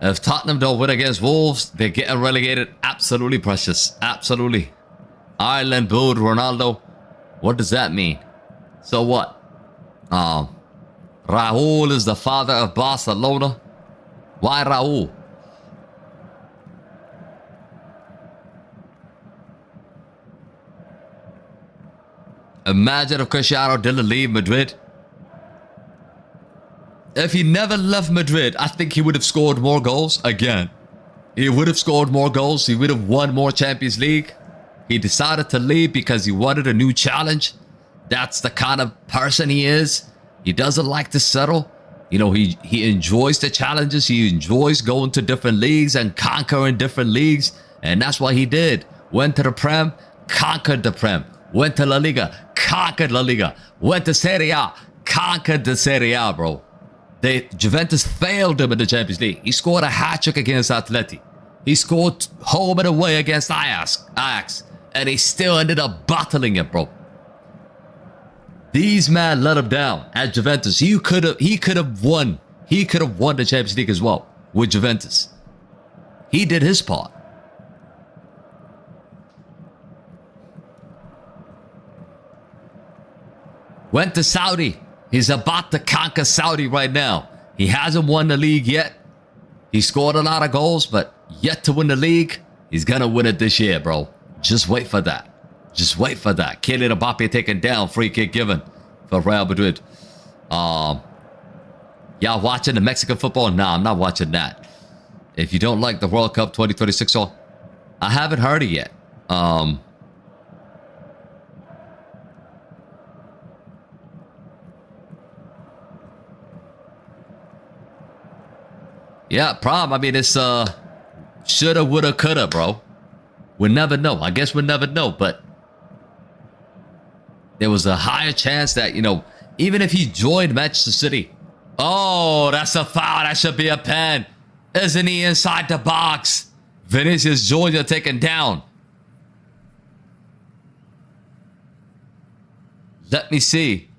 If Tottenham don't win against Wolves, they're getting relegated. Absolutely precious. Absolutely. Ireland booed Ronaldo. What does that mean? So what? Raul is the father of Barcelona. Why Raul? Imagine if Cristiano didn't leave Madrid. If he never left Madrid, I think he would have scored more goals again. He would have scored more goals. He would have won more Champions League. He decided to leave because he wanted a new challenge. That's the kind of person he is. He doesn't like to settle. You know, he enjoys the challenges. He enjoys going to different leagues and conquering different leagues. And that's what he did. Went to the Prem, conquered the Prem. Went to LaLiga, conquered LaLiga. Went to Serie A, conquered the Serie A, bro. Juventus failed him in the Champions League. He scored a hat-trick against Atleti. He scored home and away against Ajax. And he still ended up battling it, bro. These men let him down at Juventus. He could have won. He could have won the Champions League as well with Juventus. He did his part. Went to Saudi. He's about to conquer Saudi right now. He hasn't won the league yet. He scored a lot of goals, but yet to win the league. He's gonna win it this year, bro. Just wait for that. Just wait for that. Kylian Mbappe taken down. Free kick given for Real Madrid. Y'all watching the Mexican football? Nah, I'm not watching that. If you don't like the World Cup 2026, I haven't heard it yet. Yeah, problem. I mean, it's shoulda, woulda, coulda, bro. We'll never know. I guess we'll never know, but there was a higher chance that, you know, even if he joined Manchester City. Oh, that's a foul. That should be a pen. Isn't he inside the box? Vinicius Junior taken down. Let me see.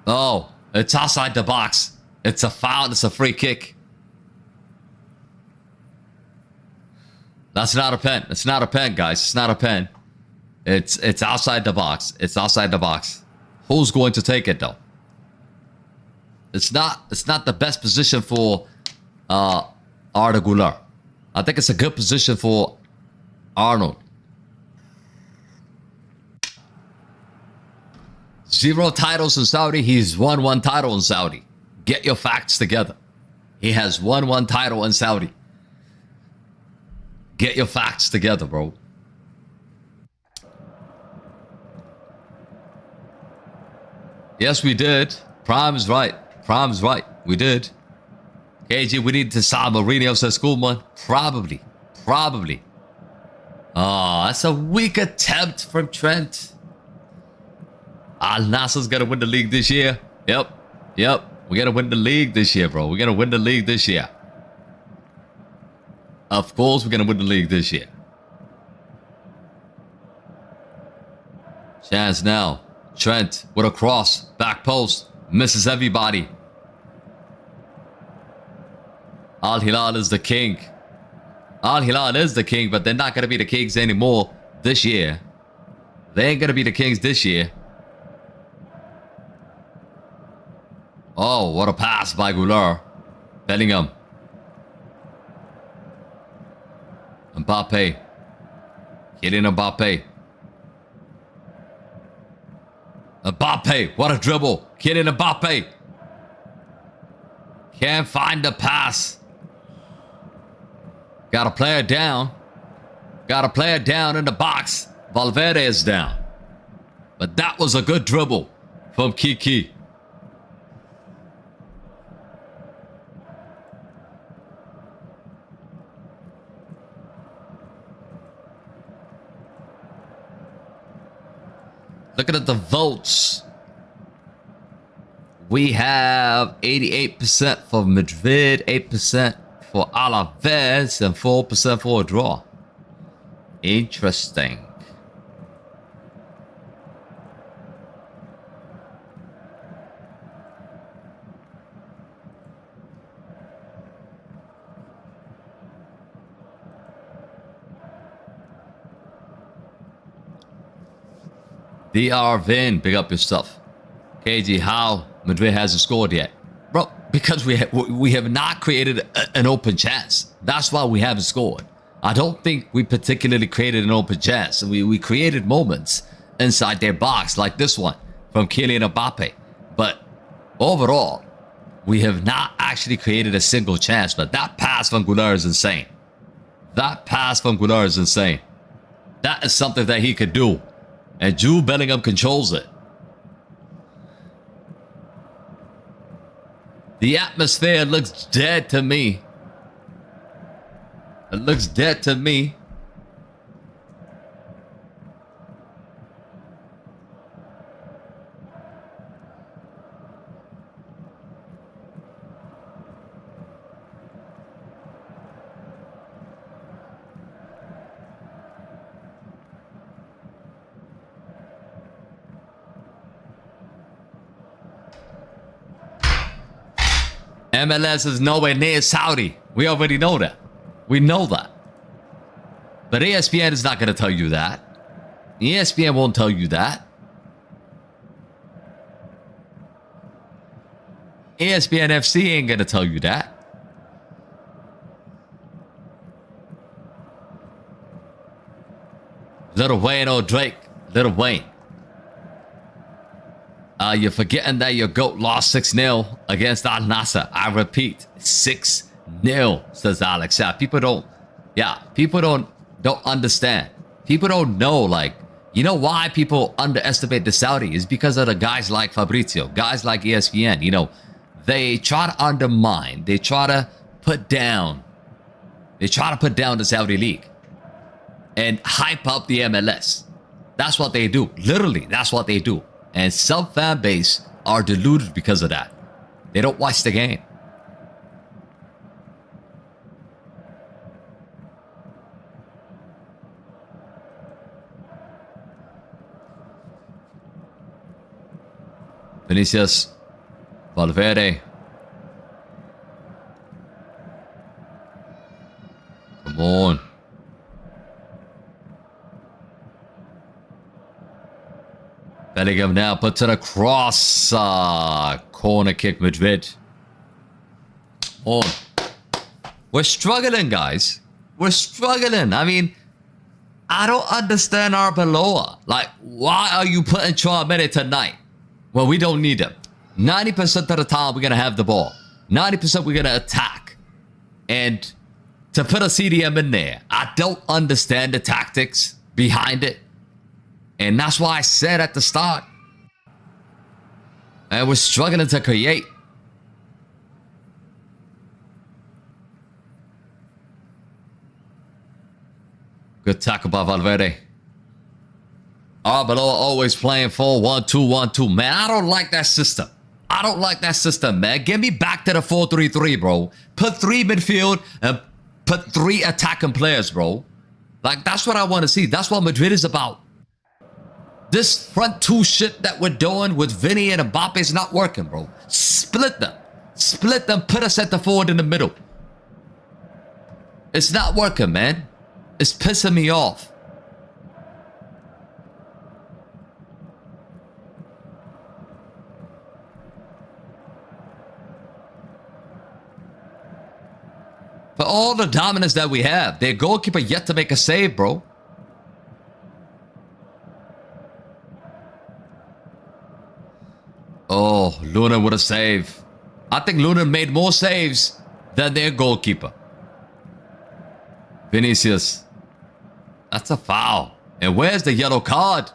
Oh, it's outside the box. It's a foul. It's a free kick. That's not a pen. It's not a pen, guys. It's not a pen. It's outside the box. It's outside the box. Who's going to take it though? It's not the best position for Arda Güler. I think it's a good position for Arnold. 0 titles in Saudi. He's won 1 title in Saudi. Get your facts together. He has won 1 title in Saudi. Get your facts together, bro. Yes, we did. Prime's right. Prime's right. We did. KG, we need to sign Mourinho, says Schoolman. Probably. Probably. Oh, that's a weak attempt from Trent. Al Nasser's going to win the league this year. Yep. Yep. We're gonna win the league this year, bro. We're gonna win the league this year. Of course, we're gonna win the league this year. Chance now. Trent with a cross. Back post. Misses everybody. Al Hilal is the king. Al Hilal is the king, but they're not gonna be the kings anymore this year. They ain't gonna be the kings this year. Oh, what a pass by Goulart. Bellingham. Mbappe. Kylian Mbappe. Mbappe, what a dribble. Kylian Mbappe. Can't find the pass. Got a player down. Got a player down in the box. Valverde is down. But that was a good dribble from Kiki. Looking at the votes. We have 88% for Madrid, 8% for Alaves, and 4% for a draw. Interesting. DR Vin, big up your stuff. KG, how Madrid hasn't scored yet? Bro, because we have not created an open chance. That's why we haven't scored. I don't think we particularly created an open chance. We created moments inside their box like this one from Kylian Mbappe. But overall, we have not actually created a single chance. But that pass from Goulart is insane. That pass from Goulart is insane. That is something that he could do. And Jude Bellingham controls it. The atmosphere looks dead to me. It looks dead to me. MLS is nowhere near Saudi. We already know that. We know that. But ESPN is not going to tell you that. ESPN won't tell you that. ESPN FC ain't going to tell you that. Lil Wayne or Drake. Lil Wayne. You're forgetting that your GOAT lost 6-0 against Al Nassr. I repeat, 6-0, says Alex. Yeah, people don't understand. People don't know, like, you know why people underestimate the Saudi is because of the guys like Fabrizio, guys like ESPN. You know, they try to undermine, they try to put down the Saudi League and hype up the MLS. That's what they do. Literally, that's what they do. And some fan base are deluded because of that. They don't watch the game. Vinicius, Valverde. Come on. Bellingham now puts it across. Corner kick, Madrid. On. We're struggling, guys. We're struggling. I mean, I don't understand Arbeloa. Like, why are you putting Chouameni tonight? Well, we don't need him. 90% of the time, we're going to have the ball. 90% we're going to attack. And to put a CDM in there, I don't understand the tactics behind it. And that's why I said at the start, and we're struggling to create. Good tackle by Valverde. Arbeloa always playing 4-1-2-1-2. Man, I don't like that system. I don't like that system, man. Get me back to the 4-3-3, bro. Put 3 midfield and put 3 attacking players, bro. Like, that's what I want to see. That's what Madrid is about. This front 2 shit that we're doing with Vinny and Mbappe is not working, bro. Split them. Split them. Put a center forward in the middle. It's not working, man. It's pissing me off. For all the dominance that we have, their goalkeeper yet to make a save, bro. Oh, Luna with a save. I think Luna made more saves than their goalkeeper. Vinicius. That's a foul. And where's the yellow card?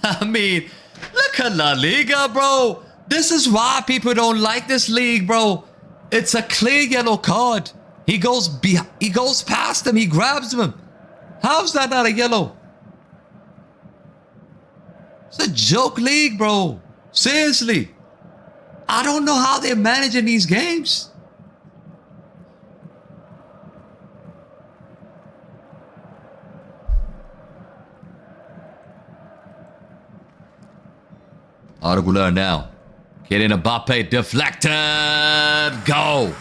I mean, look at La Liga, bro. This is why people don't like this league, bro. It's a clear yellow card. He goes past him. He grabs him. How's that not a yellow? It's a joke league, bro. Seriously. I don't know how they're managing these games. Argular now. Getting Mbappe deflected. Go.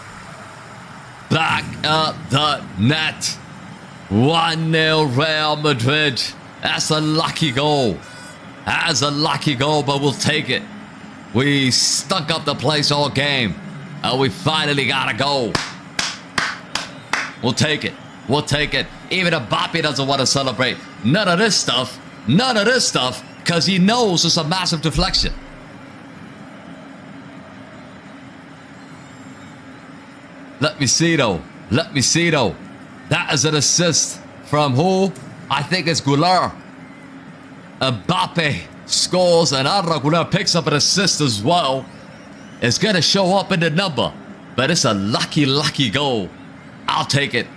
Back up the net. 1-0 Real Madrid. That's a lucky goal. That's a lucky goal, but we'll take it. We stunk up the place all game. And we finally got a goal. We'll take it. We'll take it. Even Mbappe doesn't want to celebrate. None of this stuff. None of this stuff. Because he knows it's a massive deflection. Let me see though. Let me see though. That is an assist from who? I think it's Goulart. Mbappe scores and Arda Goulart picks up an assist as well. It's going to show up in the number. But it's a lucky, lucky goal. I'll take it.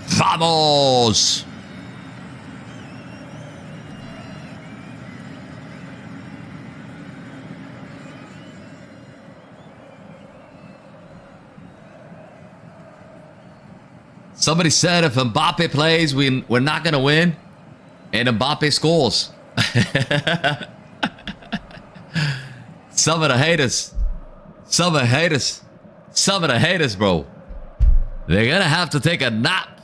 Vamos! Somebody said if Mbappe plays, we're not going to win. And Mbappe scores. Some of the haters. Some of the haters. Some of the haters, bro. They're going to have to take a nap.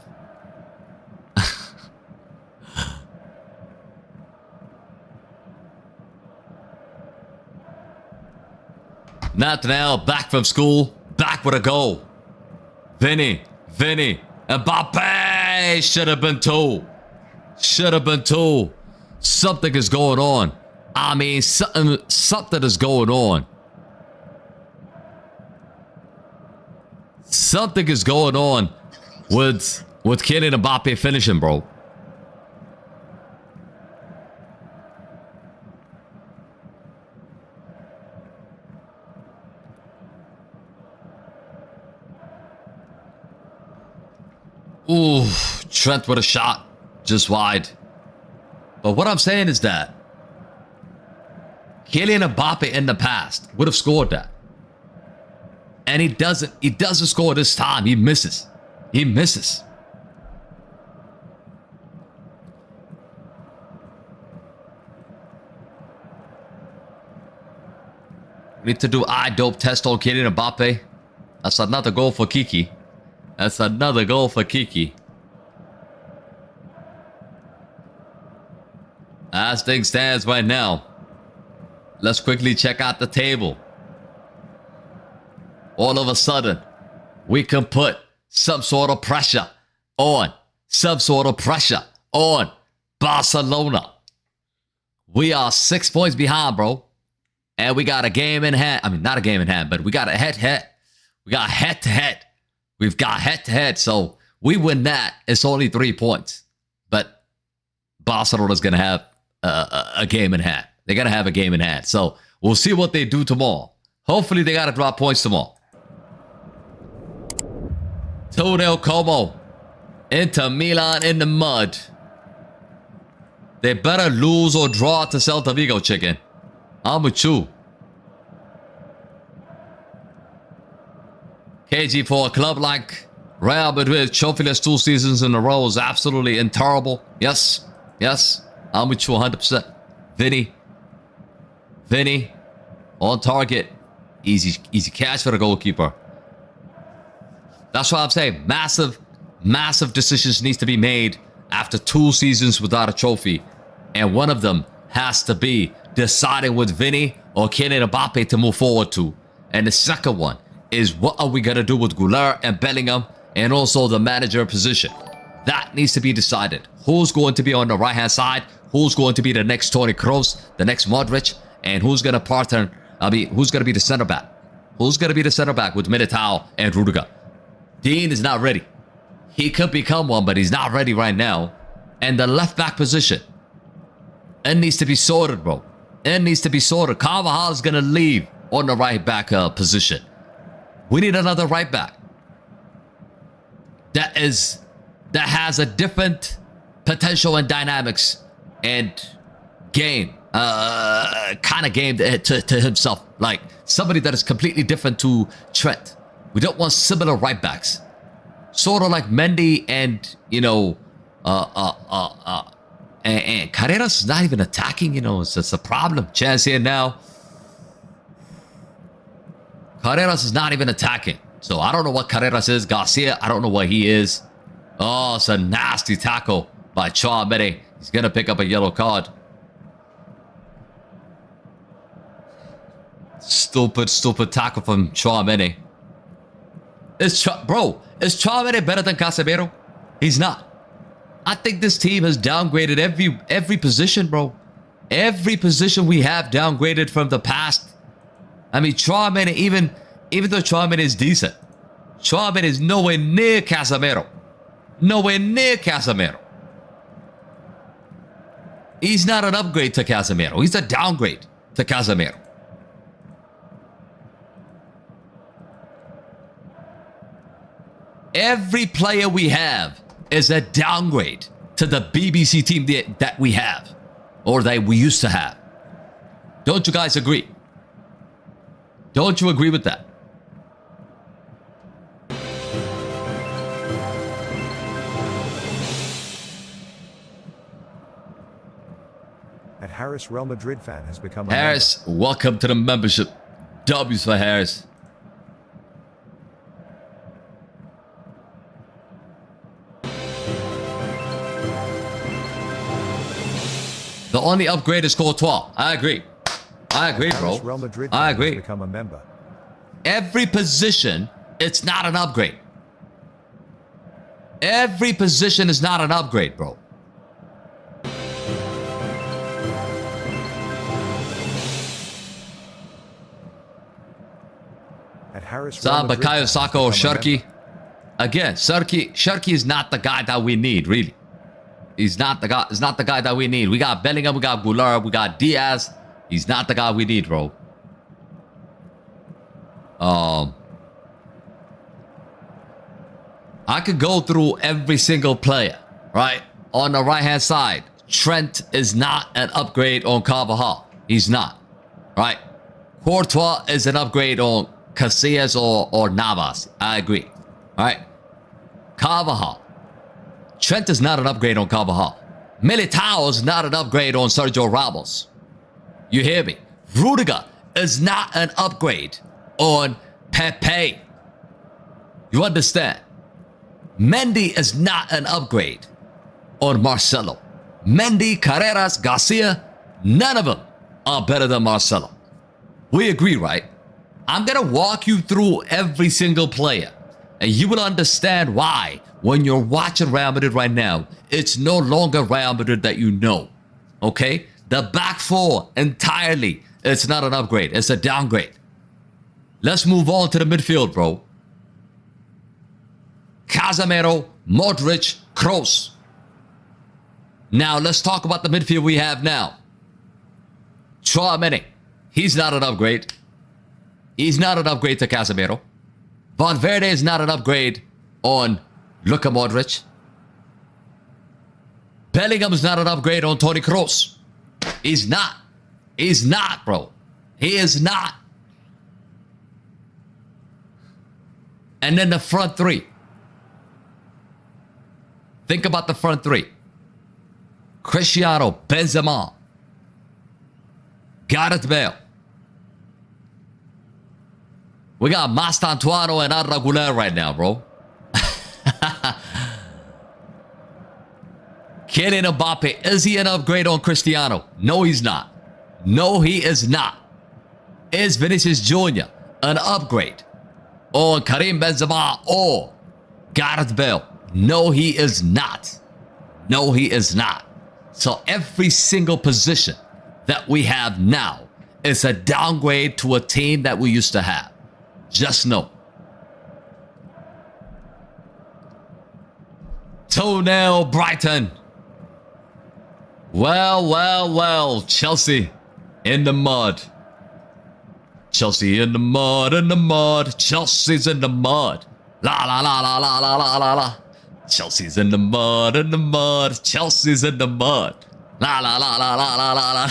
Nathaniel back from school. Back with a goal. Vinny. Mbappe should have been 2. Should have been 2. Something is going on. I mean, something is going on. Something is going on with Kylian Mbappe finishing, bro. Ooh, Trent with a shot. Just wide. But what I'm saying is that Kylian Mbappe in the past would have scored that. And he doesn't score this time. He misses. He misses. We need to do eye dope test on Kylian Mbappe. That's another goal for Kiki. That's another goal for Kiki. As things stands right now, let's quickly check out the table. All of a sudden, we can put some sort of pressure on. Barcelona. We are 6 points behind, bro. And we got a game in hand. I mean, not a game in hand, but we got a head-to-head. We got head-to-head. We've got head-to-head, so we win that. It's only 3 points. But Barcelona's going to have a game in hand. They're going to have a game in hand. So we'll see what they do tomorrow. Hopefully they got to drop points tomorrow. 2-0 Como. Inter Milan in the mud. They better lose or draw to Celta Vigo, chicken. I'm with you. KG, for a club like Real Madrid, trophyless 2 seasons in a row is absolutely intolerable. Yes, yes, I'm with you 100%. Vinny, on target. Easy catch for the goalkeeper. That's why I'm saying massive decisions needs to be made after 2 seasons without a trophy. And one of them has to be deciding with Vinny or Kylian Mbappe to move forward to. And the second one is, what are we going to do with Goulart and Bellingham and also the manager position? That needs to be decided. Who's going to be on the right-hand side? Who's going to be the next Toni Kroos, the next Modric? And who's going to partner? Who's going to be the center back? Who's going to be the center back with Militao and Rudiger? Dean is not ready. He could become one, but he's not ready right now. And the left back position, it needs to be sorted, bro. It needs to be sorted. Carvajal is going to leave on the right back position. We need another right back that has a different potential and dynamics and game, kind of game to himself. Like somebody that is completely different to Trent. We don't want similar right backs. Sort of like Mendy and, you know, and Carreras is not even attacking, you know, it's a problem. Chance here now. Carreras is not even attacking. So I don't know what Carreras is. Garcia, I don't know what he is. Oh, it's a nasty tackle by Chouameni. He's going to pick up a yellow card. Stupid tackle from Chouameni. Is Chouameni better than Casemiro? He's not. I think this team has downgraded every position, bro. Every position we have downgraded from the past. I mean, Chouameni, even though Chouameni is decent, Chouameni is nowhere near Casemiro. Nowhere near Casemiro. He's not an upgrade to Casemiro. He's a downgrade to Casemiro. Every player we have is a downgrade to the BBC team that we have, or that we used to have. Don't you guys agree? Don't you agree with that? At Harris, Real Madrid fan has become a Harris, member. Welcome to the membership. W's for Harris. The only upgrade is Courtois. I agree. I agree, bro. Real Madrid I agree. Become a member. Every position, it's not an upgrade. Every position is not an upgrade, bro. At Harris, Sam Bakayo, Sako, or Sharky. Again, Sharky is not the guy that we need, really. He's not the guy. He's not the guy that we need. We got Bellingham, we got Goulart, we got Diaz. He's not the guy we need, bro. I could go through every single player, right? On the right-hand side, Trent is not an upgrade on Carvajal. He's not, right? Courtois is an upgrade on Casillas or Navas. I agree, all right? Carvajal. Trent is not an upgrade on Carvajal. Militao is not an upgrade on Sergio Ramos. You hear me? Rudiger is not an upgrade on Pepe. You understand? Mendy is not an upgrade on Marcelo. Mendy, Carreras, Garcia, none of them are better than Marcelo. We agree, right? I'm going to walk you through every single player, and you will understand why when you're watching Real Madrid right now, it's no longer Real Madrid that you know. Okay? The back four entirely, it's not an upgrade. It's a downgrade. Let's move on to the midfield, bro. Casemiro, Modric, Kroos. Now, let's talk about the midfield we have now. Chouameni. He's not an upgrade. He's not an upgrade to Casemiro. Valverde is not an upgrade on Luka Modric. Bellingham is not an upgrade on Toni Kroos. He's not. He's not, bro. He is not. And then the front three. Think about the front three. Cristiano, Benzema, Gareth Bale. We got Mastantuano and Arda Güler right now, bro. Kylian Mbappe, is he an upgrade on Cristiano? No, he's not. No, he is not. Is Vinicius Jr. an upgrade on Karim Benzema or Gareth Bale? No, he is not. No, he is not. So every single position that we have now is a downgrade to a team that we used to have. Just know. 2-0 Brighton. Well, Chelsea in the mud. Chelsea in the mud, Chelsea's in the mud. La la la la la la la la la. Chelsea's in the mud, Chelsea's in the mud. La la la la la la la la.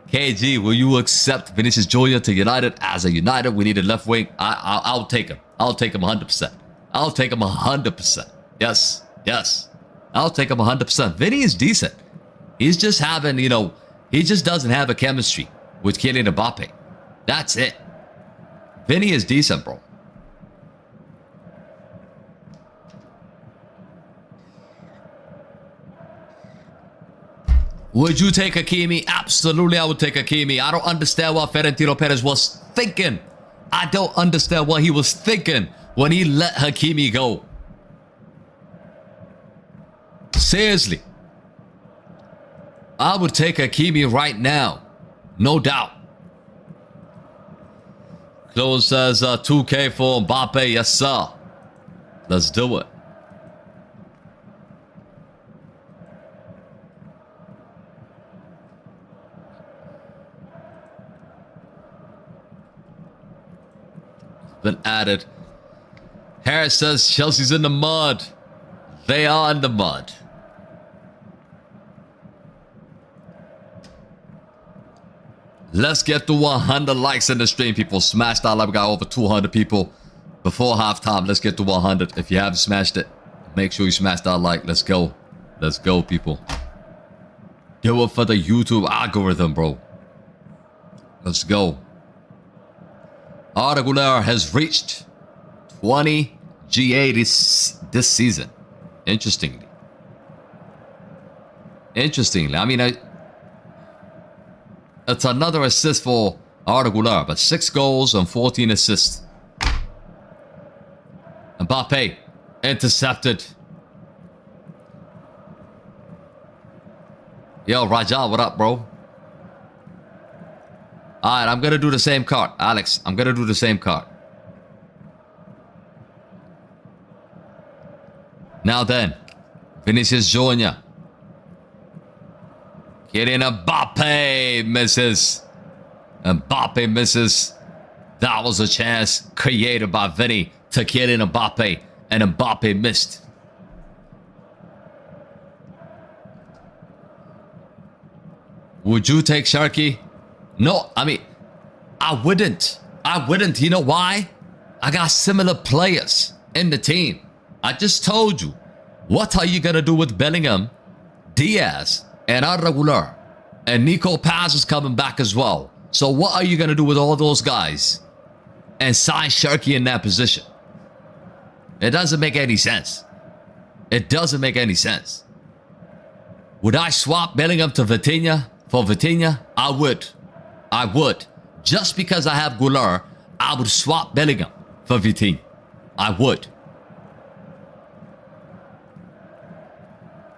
KG, will you accept Vinicius Jr. to United? As a United, we need a left wing. I'll take him. I'll take him 100%. I'll take him 100%. Yes. I'll take him 100%. Vinny is decent. He's just having, he just doesn't have a chemistry with Kylian Mbappe. That's it. Vinny is decent, bro. Would you take Hakimi? Absolutely, I would take Hakimi. I don't understand what Florentino Perez was thinking. I don't understand what he was thinking when he let Hakimi go. Seriously. I would take Hakimi right now. No doubt. Close says 2K for Mbappe. Yes, sir. Let's do it. Been added. Harris says Chelsea's in the mud. They are in the mud. Let's get to 100 likes in the stream, people. Smash that like. We got over 200 people before halftime. Let's get to 100. If you haven't smashed it, make sure you smash that like. Let's go. Let's go, people. Do it for the YouTube algorithm, bro. Let's go. Arda Güler has reached 20 GA this season. Interestingly. I mean, it's another assist for Arda Güler, but 6 goals and 14 assists. Mbappe intercepted. Yo, Raja, what up, bro? Alright, I'm gonna do the same card. Alex, I'm gonna do the same card. Now then, Vinicius Jr. Kylian Mbappe misses. Mbappe misses. That was a chance created by Vinny to Kylian Mbappe, and Mbappe missed. Would you take Sharky? No, I mean, I wouldn't. You know why? I got similar players in the team. I just told you. What are you going to do with Bellingham, Diaz, and Arda Güler? And Nico Paz is coming back as well. So what are you going to do with all those guys? And sign Sharky in that position? It doesn't make any sense. It doesn't make any sense. Would I swap Bellingham to Vitinha for Vitinha? I would. Just because I have Güler, I would swap Bellingham for Vitinha. I would.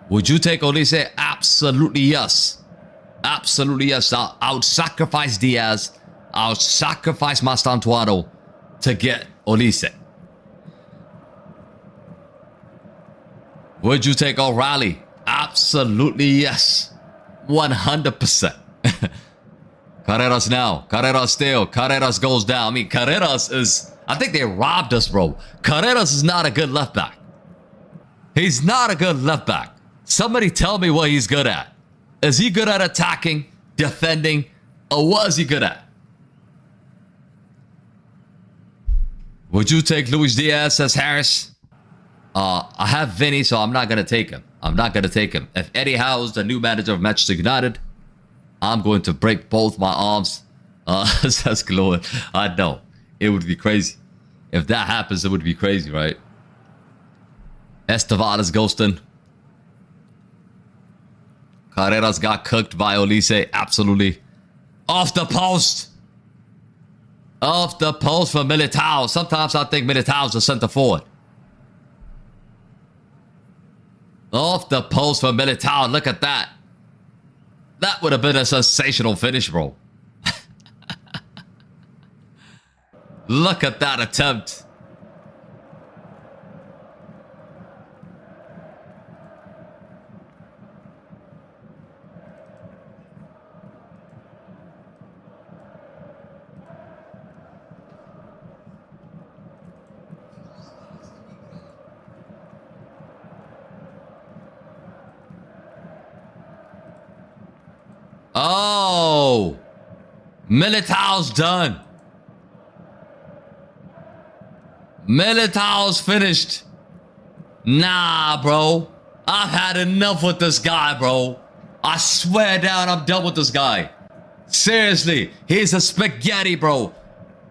Would you take Olise? Absolutely yes. Absolutely yes. I would sacrifice Diaz. I would sacrifice Mastantuano to get Olise. Would you take O'Reilly? Absolutely yes. 100%. Carreras now. Carreras still. Carreras goes down. I mean, Carreras is... I think they robbed us, bro. Carreras is not a good left back. He's not a good left back. Somebody tell me what he's good at. Is he good at attacking, defending, or what is he good at? Would you take Luis Diaz, says Harris? I have Vinny, so I'm not going to take him. I'm not going to take him. If Eddie Howe is the new manager of Manchester United, I'm going to break both my arms. Says Glow. I know. It would be crazy. If that happens, it would be crazy, right? Estevan is ghosting. Carreras got cooked by Olise. Absolutely. Off the post. Off the post for Militao. Sometimes I think Militao's a center forward. Off the post for Militao. Look at that. That would have been a sensational finish, bro. Look at that attempt. Oh, Militao's done. Militao's finished. Nah, bro. I've had enough with this guy, bro. I swear down, I'm done with this guy. Seriously, he's a spaghetti, bro.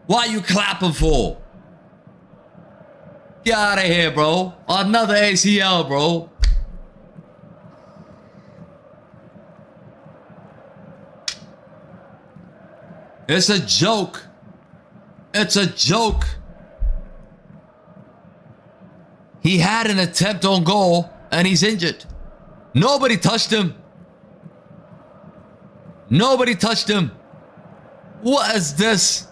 What are you clapping for? Get out of here, bro. Another ACL, bro. It's a joke. It's a joke. He had an attempt on goal and he's injured. Nobody touched him. Nobody touched him. What is this?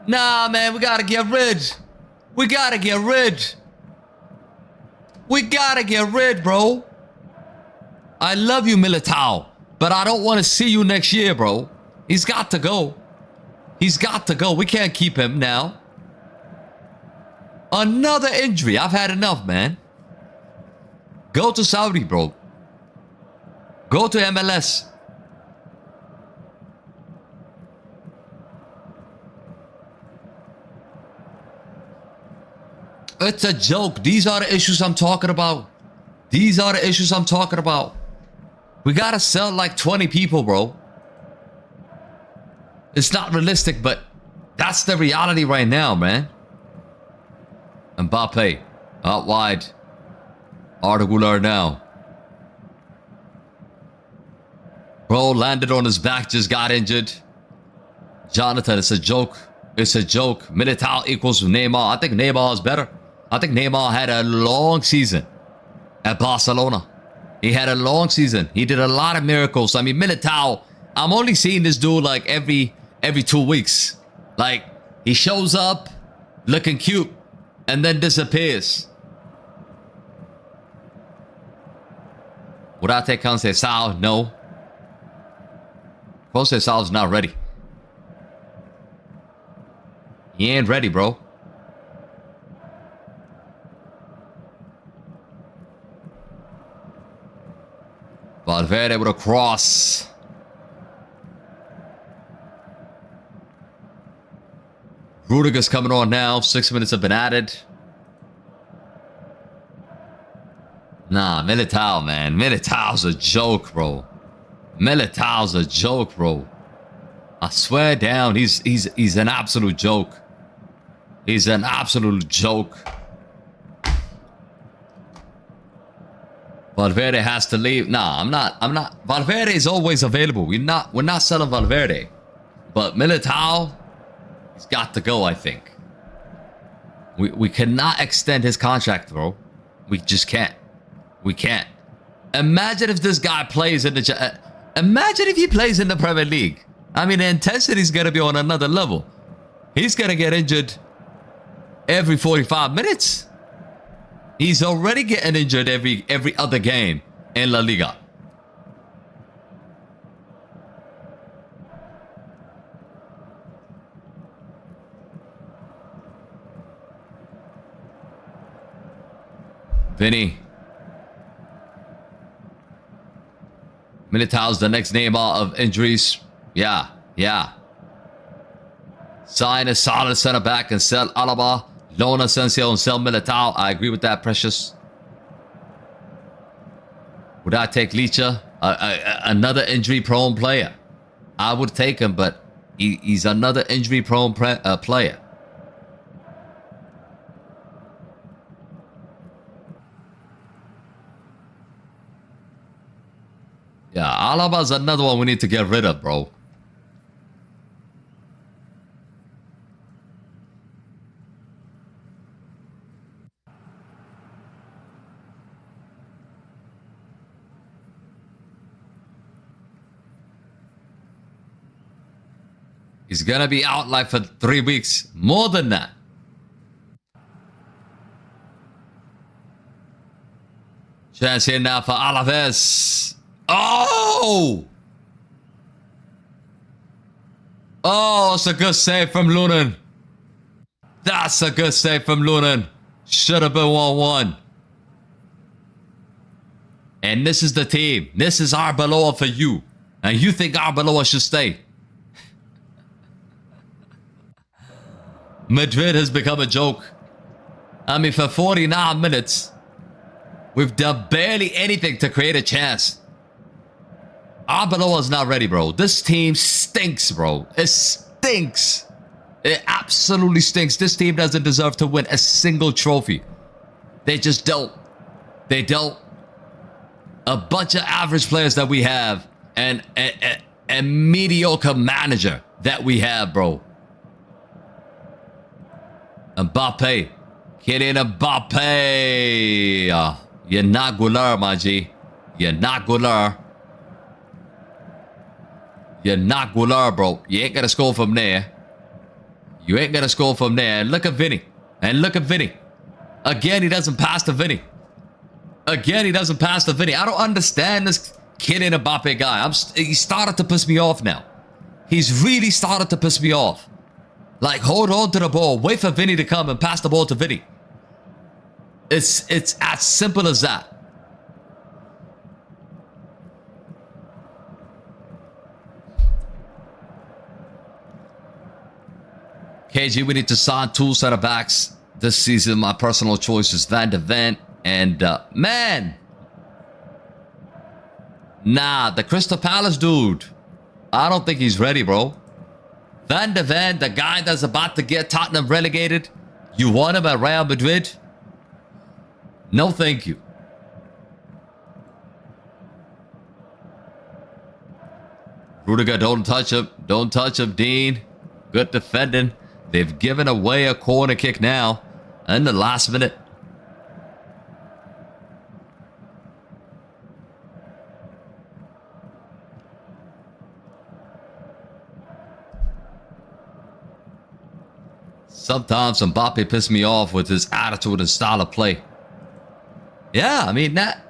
Nah, man, we gotta get rid. We gotta get rid. We gotta get rid, bro. I love you, Militao, but I don't want to see you next year, bro. He's got to go. He's got to go. We can't keep him now. Another injury. I've had enough, man. Go to Saudi, bro. Go to MLS. It's a joke. These are the issues I'm talking about. These are the issues I'm talking about. We gotta sell like 20 people, bro. It's not realistic, but that's the reality right now, man. Mbappe, out wide. Arda Güler now. Bro landed on his back, just got injured. Jonathan, it's a joke. It's a joke. Militao equals Neymar. I think Neymar is better. I think Neymar had a long season at Barcelona. He had a long season. He did a lot of miracles. I mean, Militao, I'm only seeing this dude like every 2 weeks. Like, he shows up looking cute and then disappears. Would I take Conceição? No. Conceição's not ready. He ain't ready, bro. Valverde with a cross. Rudiger's coming on now. 6 minutes have been added. Nah, Militao, man. Militao's a joke, bro. Militao's a joke, bro. I swear down, he's an absolute joke. He's an absolute joke. Valverde has to leave. Nah, I'm not. Valverde is always available. We're not selling Valverde. But Militao, he's got to go, I think. We cannot extend his contract, bro. We just can't. We can't. Imagine if this guy plays in the... Imagine if he plays in the Premier League. I mean, the intensity's going to be on another level. He's going to get injured every 45 minutes. He's already getting injured every other game in LaLiga. Vinny. Militao's the next Neymar of injuries. Yeah. Sign a solid center back and sell Alaba, loan Asensio and sell Militao. I agree with that, Precious. Would I take Licha? Another injury-prone player. I would take him, but he's another injury-prone player. Yeah, Alaba's another one we need to get rid of, bro. He's gonna be out like for 3 weeks. More than that. Chance here now for Alaves. Oh! Oh, it's a good save from Lunan. That's a good save from Lunan. Should have been 1-1. And this is the team. This is Arbeloa for you. And you think Arbeloa should stay. Madrid has become a joke. I mean, for 49 minutes, we've done barely anything to create a chance. Arbeloa's not ready, bro. This team stinks, bro. It stinks. It absolutely stinks. This team doesn't deserve to win a single trophy. They just don't. They don't. A bunch of average players that we have and a mediocre manager that we have, bro. Mbappe. Kylian Mbappe. You're not Goulart, my G. You're not Goulart. You're not Goulart, bro. You ain't gonna score from there. You ain't gonna score from there. And look at Vinny. And look at Vinny. Again, he doesn't pass to Vinny. Again, he doesn't pass to Vinny. I don't understand this Kylian Mbappe guy. He started to piss me off now. He's really started to piss me off. Like, hold on to the ball. Wait for Vinny to come and pass the ball to Vinny. It's as simple as that. KG, we need to sign 2 center backs this season. My personal choice is Van de Ven and man. Nah, the Crystal Palace dude. I don't think he's ready, bro. Van de Ven, the guy that's about to get Tottenham relegated. You want him at Real Madrid? No, thank you. Rudiger, don't touch him. Don't touch him, Dean. Good defending. They've given away a corner kick now in the last minute. Sometimes Mbappe pisses me off with his attitude and style of play. Yeah, I mean, that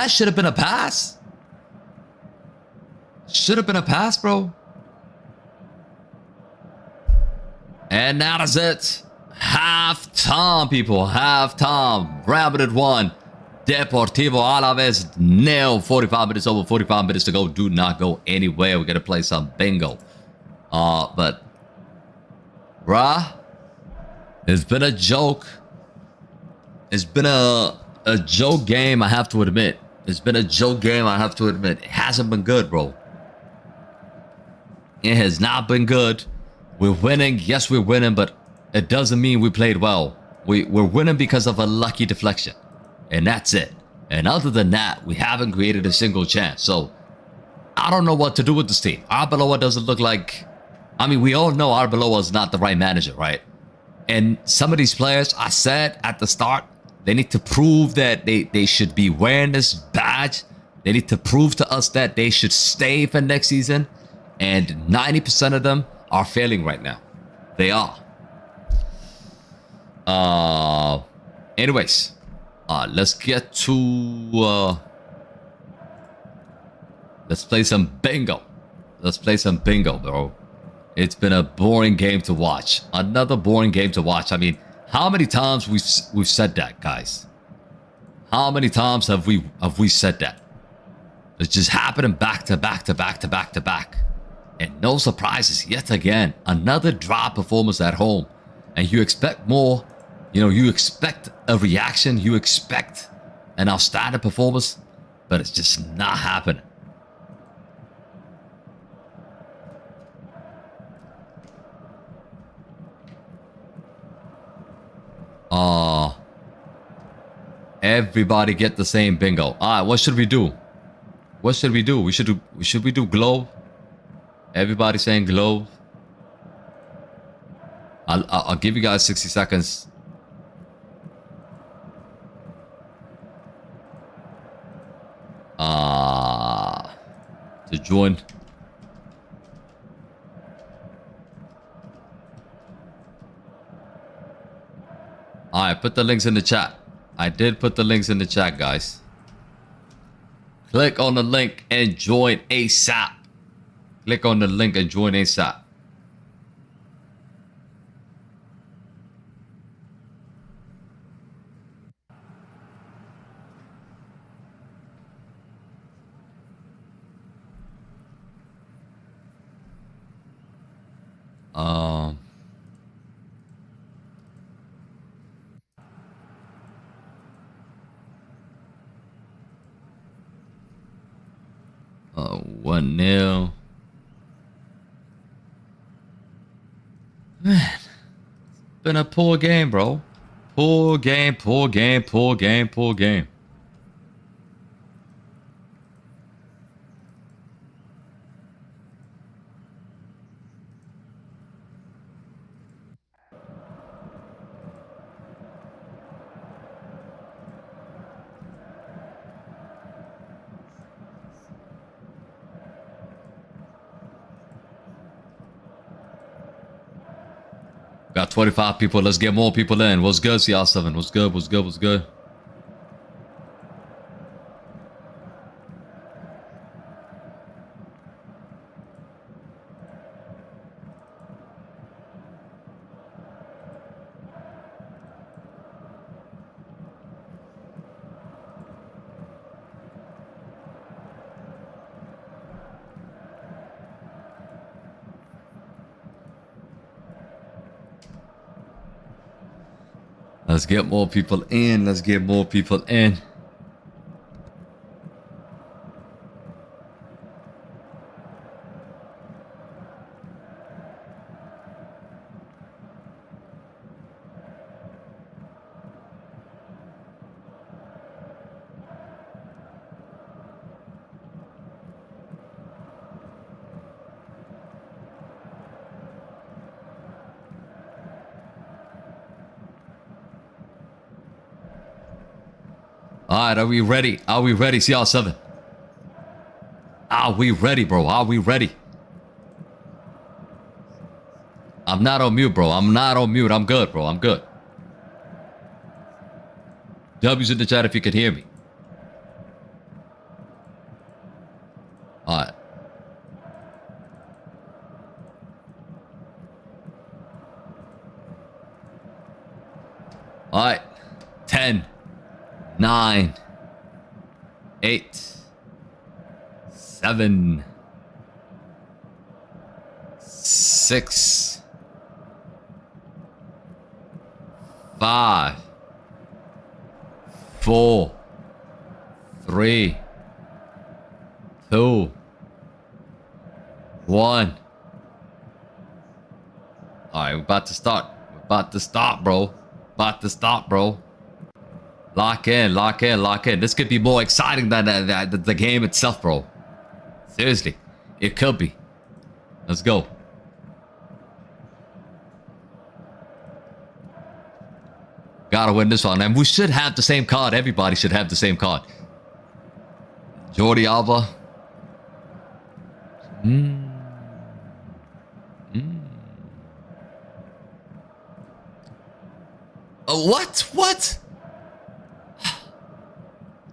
should have been a pass. Should have been a pass, bro. And now that's it. Half-time, people. Half-time. Real Madrid 1. Deportivo Alaves 0. 45 minutes over. 45 minutes to go. Do not go anywhere. We're going to play some bingo. But, bruh, it's been a joke. It's been a joke game, I have to admit. It's been a joke game, I have to admit. It hasn't been good, bro. It has not been good. We're winning. Yes, we're winning, but it doesn't mean we played well. We're winning because of a lucky deflection. And that's it. And other than that, we haven't created a single chance. So, I don't know what to do with this team. Arbeloa doesn't look like... I mean, we all know Arbeloa is not the right manager, right? And some of these players, I said at the start, they need to prove that they should be wearing this badge. They need to prove to us that they should stay for next season. And 90% of them are failing right now. They are. Anyways, let's get to... let's play some bingo. Let's play some bingo, bro. It's been a boring game to watch. Another boring game to watch. I mean, how many times we've said that, guys? How many times have we said that? It's just happening back to back to back to back to back. And no surprises yet again. Another drop performance at home. And you expect more. You know, you expect a reaction. You expect an outstanding performance. But it's just not happening. Everybody get the same bingo. Alright, what should we do? What should we do? Should we do globe? Everybody saying globe. I'll give you guys 60 seconds. To join. Alright, put the links in the chat. I did put the links in the chat, guys. Click on the link and join ASAP. Click on the link and join ASAP. Uh, 1-0. Man, it's been a poor game, bro. Poor game, poor game, poor game, poor game. Got 25 people. Let's get more people in. What's good, CR7? What's good? What's good? What's good? Let's get more people in. Let's get more people in. Alright, are we ready? Are we ready, CR7? Are we ready, bro? Are we ready? I'm not on mute, bro. I'm not on mute. I'm good, bro. I'm good. W's in the chat if you can hear me. Alright. Alright. 10. 9, 8, 7, 6, 5, 4, 3, 2, 1. Alright, we're about to start. We're about to start, bro. About to start, bro. Lock in, lock in, lock in. This could be more exciting than the game itself, bro. Seriously. It could be. Let's go. Gotta win this one. And we should have the same card. Everybody should have the same card. Jordi Alba. What? What?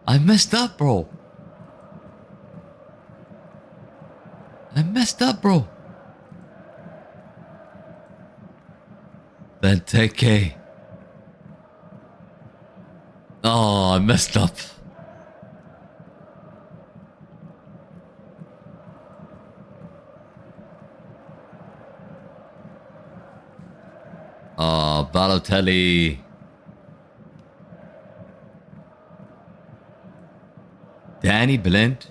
I messed up, bro. I messed up, bro. Benteke. Oh, I messed up. Balotelli. Danny Blind.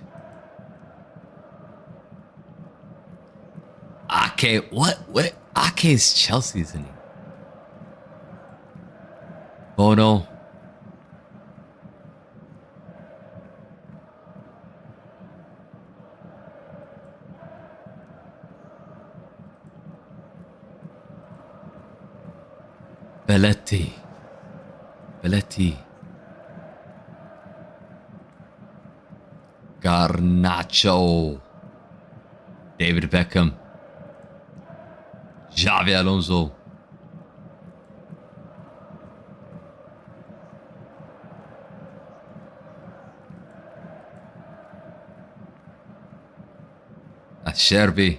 Ake, what? Ake is Chelsea, isn't he? Bono. Belletti. Garnacho. David Beckham. Xavi Alonso. Acerbi.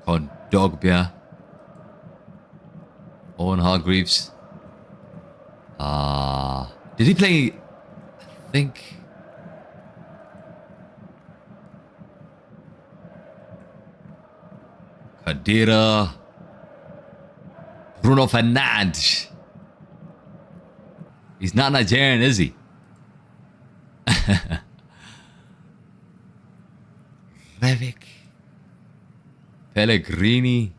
Kondogbia. Owen Hargreaves. Did he play? I think. Kadira. Bruno Fernandes. He's not Nigerian, is he? Revic. Pellegrini.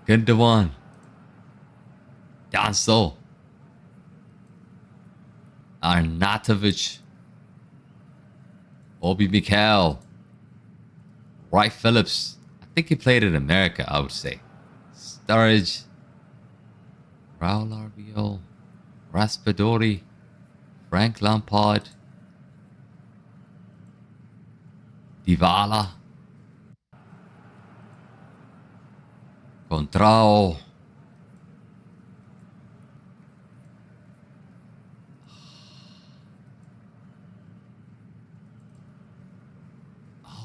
Gundogan. Danso. Arnautovic. Obi Mikel. Wright Phillips. I think he played in America, I would say. Sturridge. Raul Arbiol. Raspadori. Frank Lampard. Dybala. Contrao.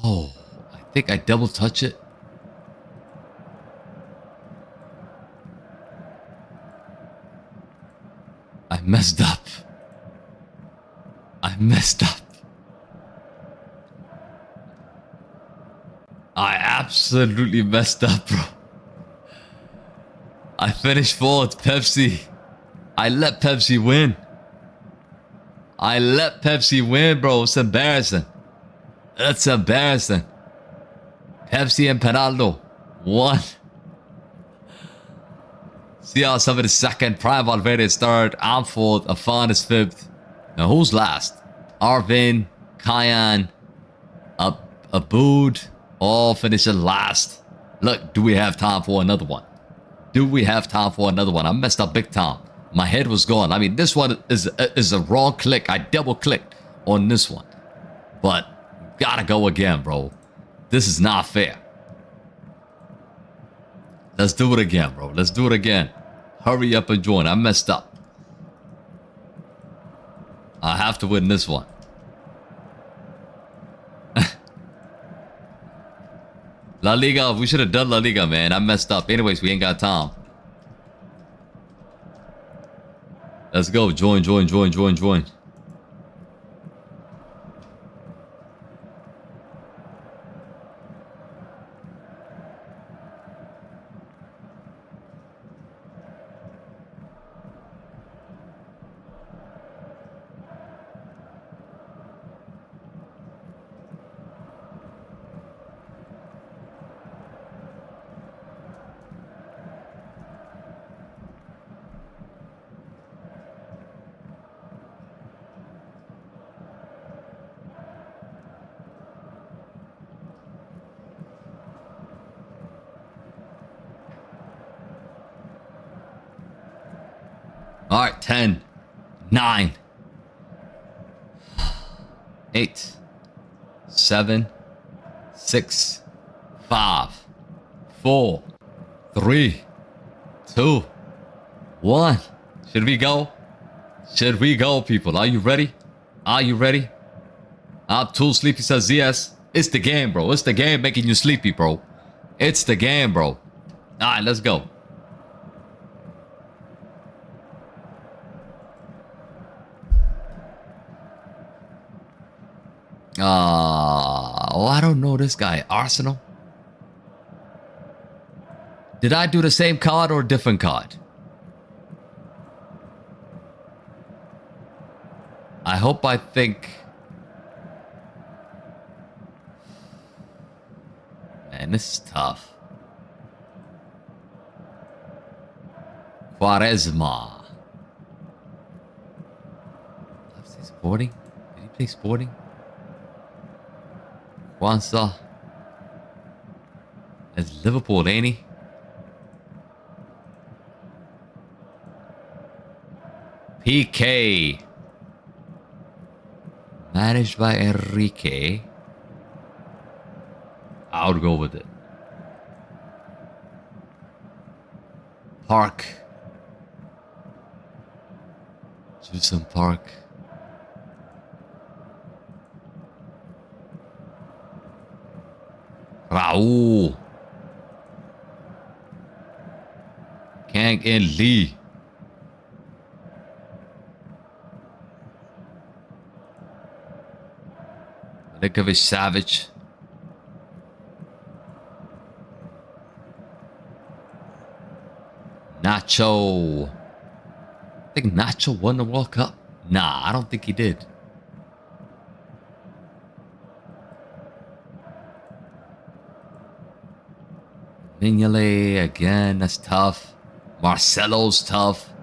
Oh, I think I double touch it. I messed up. I absolutely messed up, bro. I finished fourth, Pepsi. I let Pepsi win. Bro. It's embarrassing. It's embarrassing. Pepsi and Penaldo. 1. CR7 is second. Prime Valverde is third. I'm fourth. Afan is fifth. Now who's last? Arvin, Kyan, Abood, all finishing last. Look, do we have time for another one? I messed up big time. My head was gone. I mean, this one is a wrong click. I double clicked on this one. But gotta go again, bro. This is not fair. Let's do it again, bro. Let's do it again. Hurry up and join. I messed up. I have to win this one. La Liga. We should have done La Liga, man. I messed up. Anyways, we ain't got time. Let's go. Join. All right, 10, 9, 8, 7, 6, 5, 4, 3, 2, 1. Should we go? People? Are you ready? I'm too sleepy, says yes. It's the game, bro. It's the game making you sleepy, bro. It's the game, bro. All right, let's go. Oh, I don't know this guy. Arsenal? Did I do the same card or different card? I hope I think... Man, this is tough. Quaresma. Did I say Sporting? Did he play Sporting? Kwanzaa. That's Liverpool, ain't he? PK. Managed by Enrique. I would go with it. Park. Judson Park. Raul. Kang and Lee. Milinkovic Savage. Nacho. I think Nacho won the World Cup. Nah, I don't think he did. Mignolet again, that's tough. Marcelo's tough.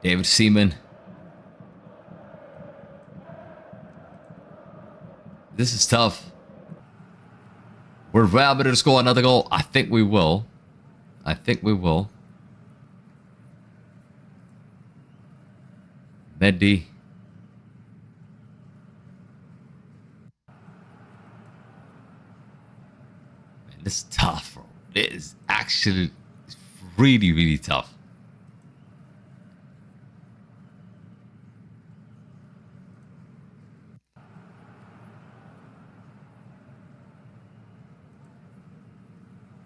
David Seaman. This is tough. We're Real Madrid to score another goal. I think we will. I think we will. Mendy. Man, this is tough, bro. It is actually really, really tough.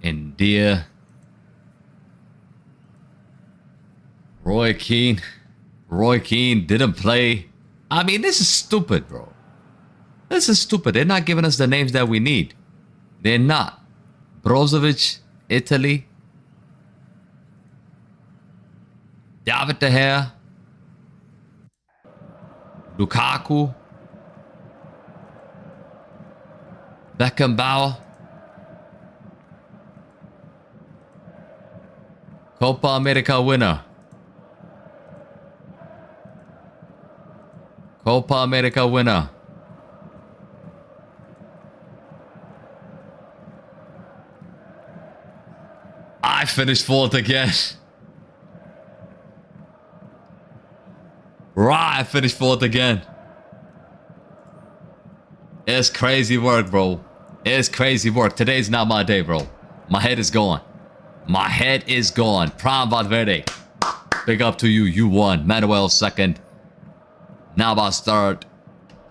India. Roy Keane. Roy Keane didn't play. I mean, this is stupid, bro. This is stupid. They're not giving us the names that we need. They're not. Brozovic, Italy. David De Gea. Lukaku. Beckenbauer. Copa America winner. Copa America winner. I finished fourth again. Right, I finished fourth again. It's crazy work, bro. It's crazy work. Today's not my day, bro. My head is gone. My head is gone. Prime Valverde. Big up to you. You won. Manuel second. Navas third.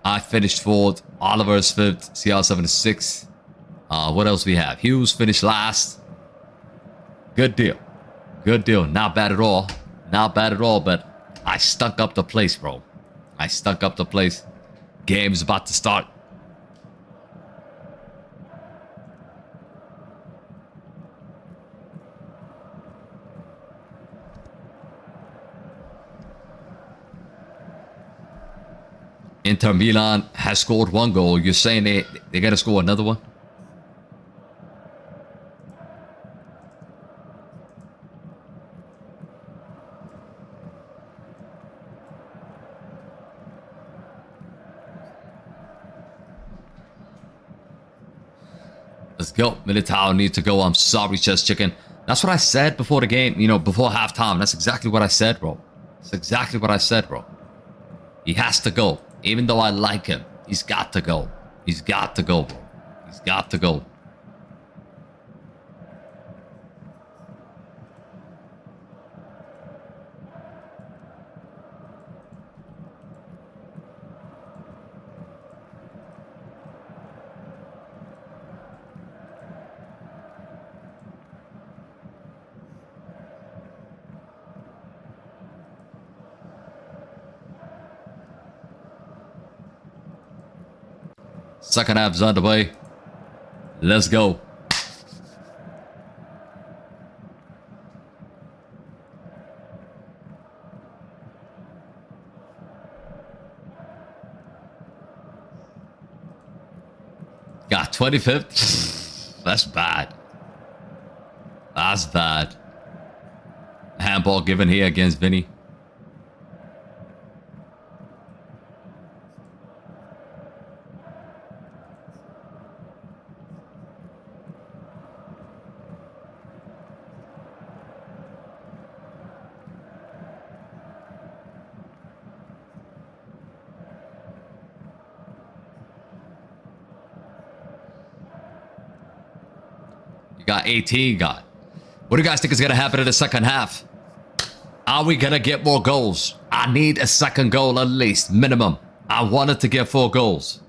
I finished fourth. Oliver's fifth. CR76. What else we have? Hughes finished last. Good deal. Good deal. Not bad at all. Not bad at all, but I stunk up the place, bro. I stunk up the place. Game's about to start. Inter Milan has scored one goal. You're saying they got to score another one? Let's go. Militao needs to go. I'm sorry, Chess Chicken. That's what I said before the game, you know, before halftime. That's exactly what I said, bro. That's exactly what I said, bro. He has to go. Even though I like him, he's got to go. He's got to go, bro. He's got to go. Second half's underway. Let's go. Got 25th. That's bad. That's bad. Handball given here against Vinny. You got 18, God. What do you guys think is going to happen in the second half? Are we going to get more goals? I need a second goal at least, minimum. I wanted to get 4 goals.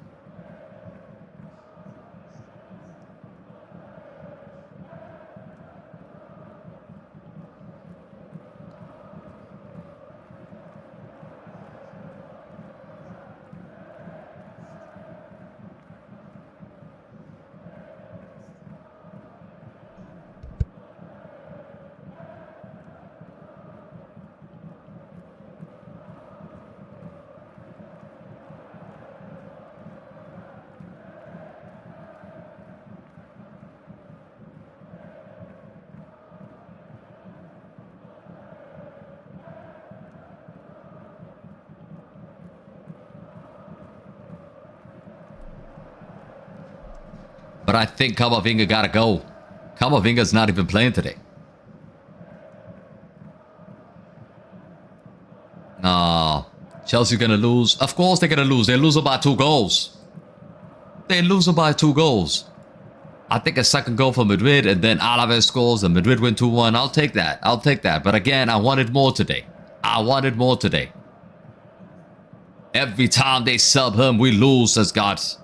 But I think Camavinga gotta go. Camavinga's not even playing today. Chelsea gonna lose. Of course they're gonna lose. They're losing by 2 goals. They're losing by 2 goals. I think a second goal for Madrid and then Alaves scores and Madrid win 2-1. I'll take that. I'll take that. But again, I wanted more today. I wanted more today. Every time they sub him, we lose as gods.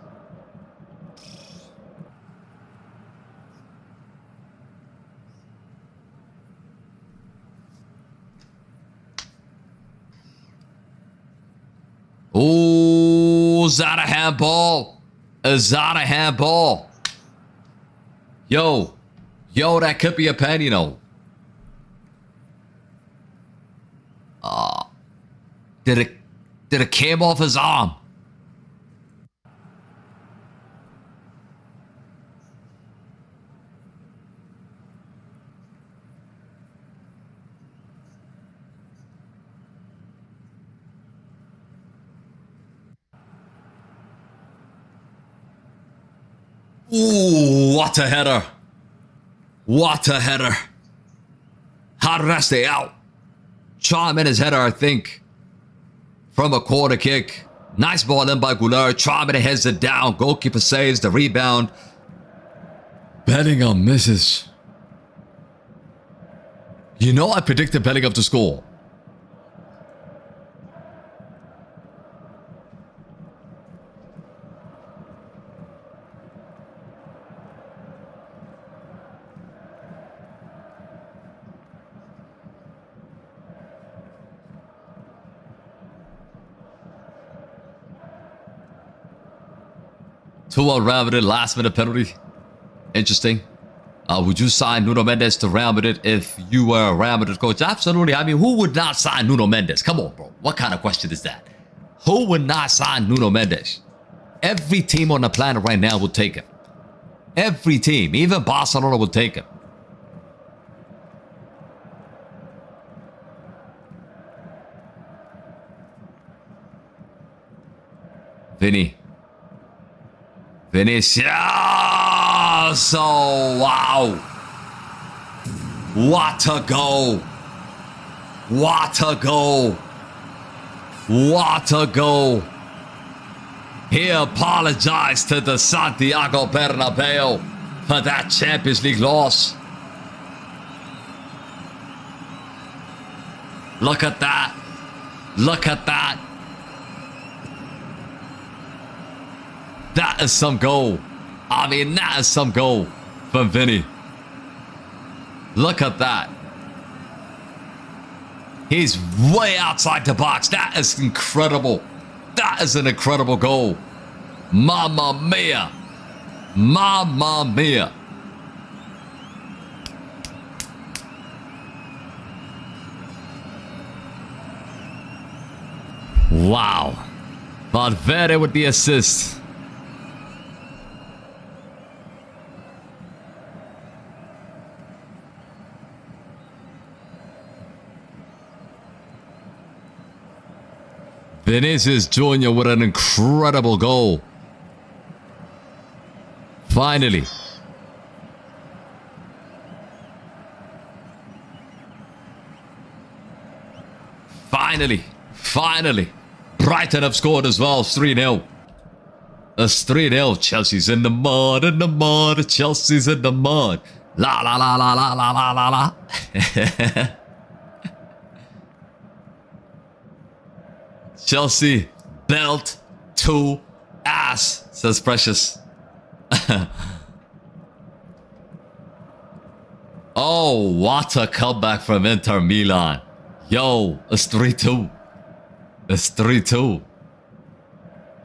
Ooh, is that a handball? Is that a handball? Yo, that could be a pen, you know. Did it came off his arm? Ooh, what a header. What a header. How did I stay out? Charm in his header, I think. From a corner kick. Nice ball in by Goulart. Charm heads it down. Goalkeeper saves the rebound. Bellingham misses. You know I predicted Bellingham to score. Two Real Madrid last minute penalty. Interesting. Would you sign Nuno Mendes to Real Madrid if you were a Real Madrid coach? Absolutely. I mean, who would not sign Nuno Mendes? Come on, bro. What kind of question is that? Who would not sign Nuno Mendes? Every team on the planet right now would take him. Every team. Even Barcelona would take him. Vinicius. Oh, wow. What a goal. What a goal. What a goal. He apologized to the Santiago Bernabeu for that Champions League loss. Look at that. Look at that. That is some goal. I mean, that is some goal from Vinny. Look at that. He's way outside the box. That is incredible. That is an incredible goal. Mamma mia! Mamma mia! Wow. Valverde with the assist. Vinicius Jr. with an incredible goal. Finally. Finally. Brighton have scored as well. It's 3-0. It's 3-0. Chelsea's in the mud, Chelsea's in the mud. La la la la la la la la la. Chelsea belt to ass, says Precious. Oh, what a comeback from Inter Milan. Yo, it's 3-2. It's 3-2.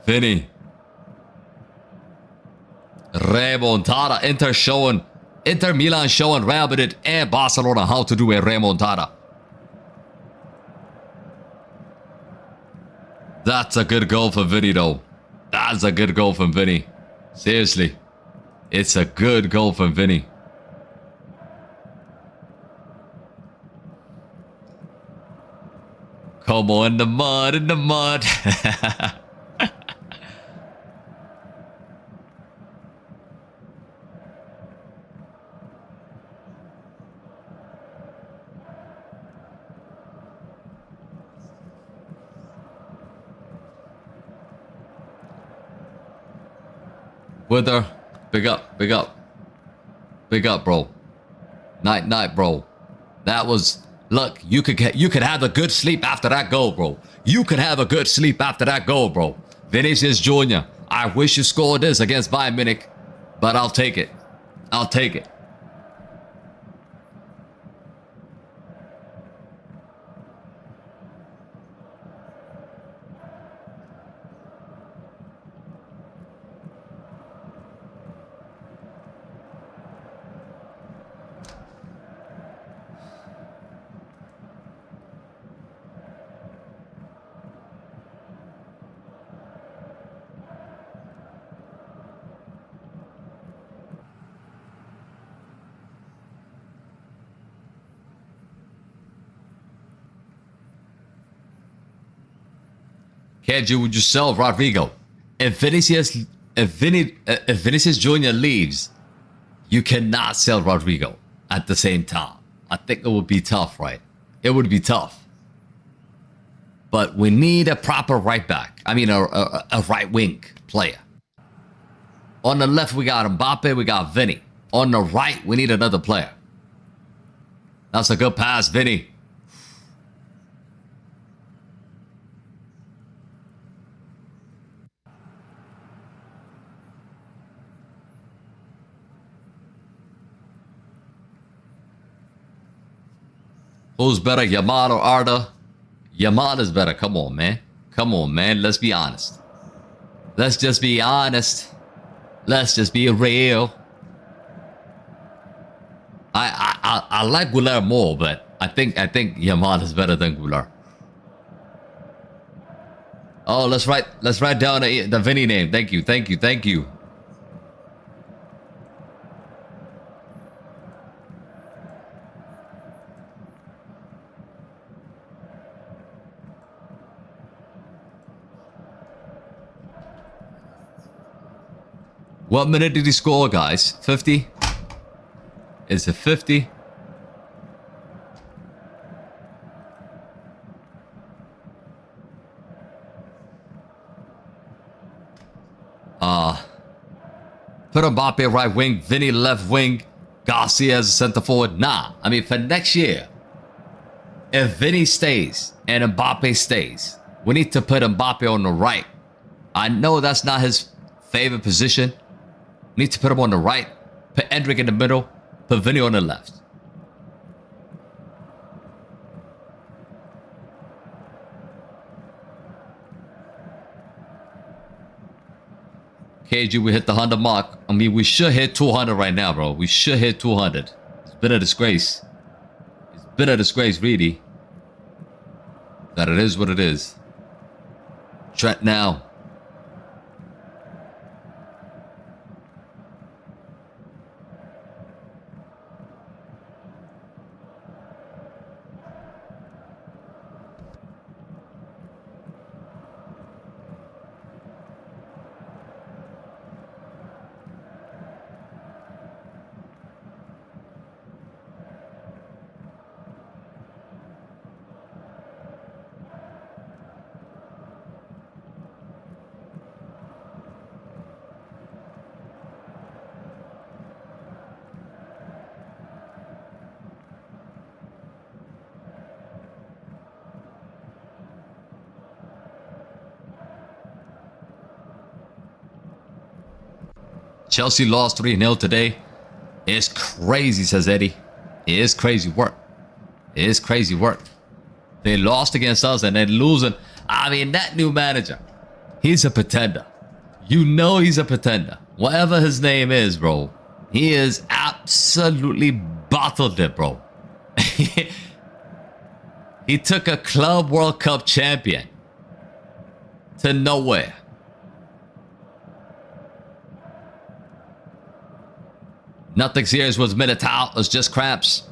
Vinny. Remontada. Inter Milan showing Real Madrid and Barcelona how to do a remontada. That's a good goal for Vinny though. That's a good goal from Vinny. Seriously. It's a good goal from Vinny. Come on, in the mud. Wither, big up, bro. Night, bro. That was. Look, you could have a good sleep after that goal, bro. You could have a good sleep after that goal, bro. Vinicius Jr. I wish you scored this against Bayern Munich, but I'll take it. I'll take it. Can't you would you sell Rodrigo? If Vinicius Jr. leaves, you cannot sell Rodrigo at the same time. I think it would be tough, right? It would be tough. But we need a proper right back. I mean, a right wing player. On the left, we got Mbappe, we got Vinny. On the right, we need another player. That's a good pass, Vinny. Who's better, Yamal or Arda? Yamal is better. Come on, man. Come on, man. Let's be honest. Let's just be honest. Let's just be real. I like Goulart more, but I think Yamal is better than Goulart. Oh, let's write down the Vinny name. Thank you. What minute did he score, guys? 50? Is it 50? Put Mbappe right wing, Vinny left wing, Garcia as a center forward. Nah, I mean for next year, if Vinny stays and Mbappe stays, we need to put Mbappe on the right. I know that's not his favorite position. We need to put him on the right, put Endrick in the middle, put Vinny on the left. KG, we hit the 100 mark. I mean, we should hit 200 right now, bro. We should hit 200. It's been a disgrace. It's been a disgrace, really. That it is what it is. Trent now. Chelsea lost 3-0 today. It's crazy, says Eddie. It is crazy work. It is crazy work. They lost against us and then losing. I mean, that new manager, he's a pretender. You know he's a pretender. Whatever his name is, bro. He is absolutely bottled it, bro. He took a Club World Cup champion to nowhere. Nothing serious was Militao. It's just cramps.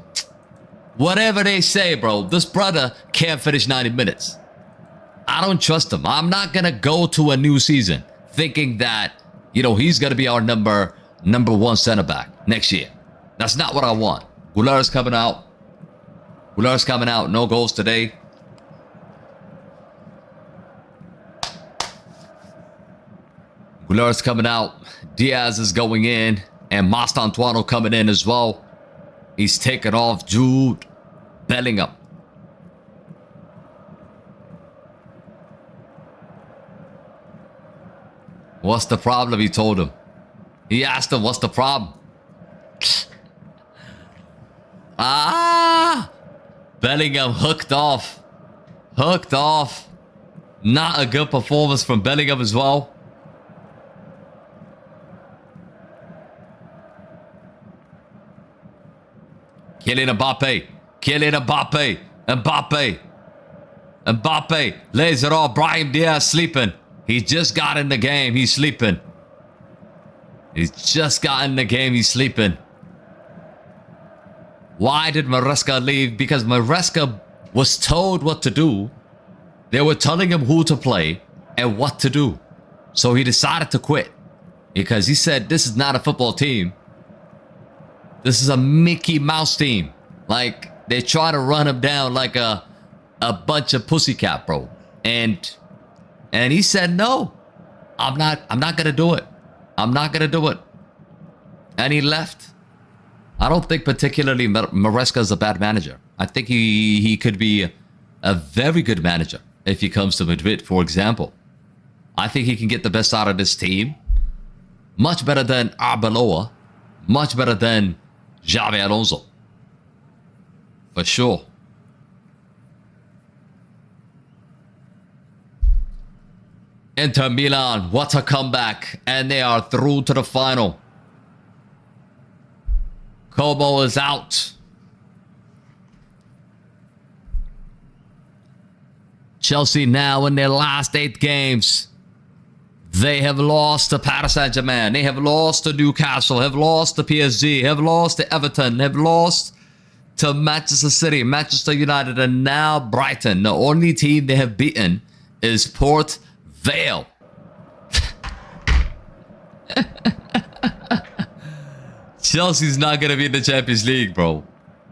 Whatever they say, bro. This brother can't finish 90 minutes. I don't trust him. I'm not going to go to a new season thinking that, you know, he's going to be our number one center back next year. That's not what I want. Goulart's coming out. Goulart's coming out. No goals today. Goulart's coming out. Diaz is going in. And Mastantuano coming in as well. He's taken off Jude Bellingham. What's the problem? He told him. He asked him, what's the problem? Bellingham hooked off. Hooked off. Not a good performance from Bellingham as well. Kylian Mbappe. Kylian Mbappe. Mbappe. Mbappe. Lays it off. Brahim Diaz sleeping. He just got in the game. He's sleeping. He's just got in the game. He's sleeping. Why did Maresca leave? Because Maresca was told what to do. They were telling him who to play and what to do. So he decided to quit. Because he said, this is not a football team. This is a Mickey Mouse team. Like, they try to run him down like a bunch of pussycat, bro. And he said, no, I'm not gonna do it. I'm not gonna do it. And he left. I don't think particularly Maresca is a bad manager. I think he could be a very good manager if he comes to Madrid, for example. I think he can get the best out of this team. Much better than Arbeloa. Much better than Xabi Alonso. For sure. Inter Milan, what a comeback. And they are through to the final. Como is out. Chelsea now in their last 8 games. They have lost to Paris Saint-Germain. They have lost to Newcastle. Have lost to PSG. Have lost to Everton. Have lost to Manchester City, Manchester United, and now Brighton. The only team they have beaten is Port Vale. Chelsea's not going to be in the Champions League, bro.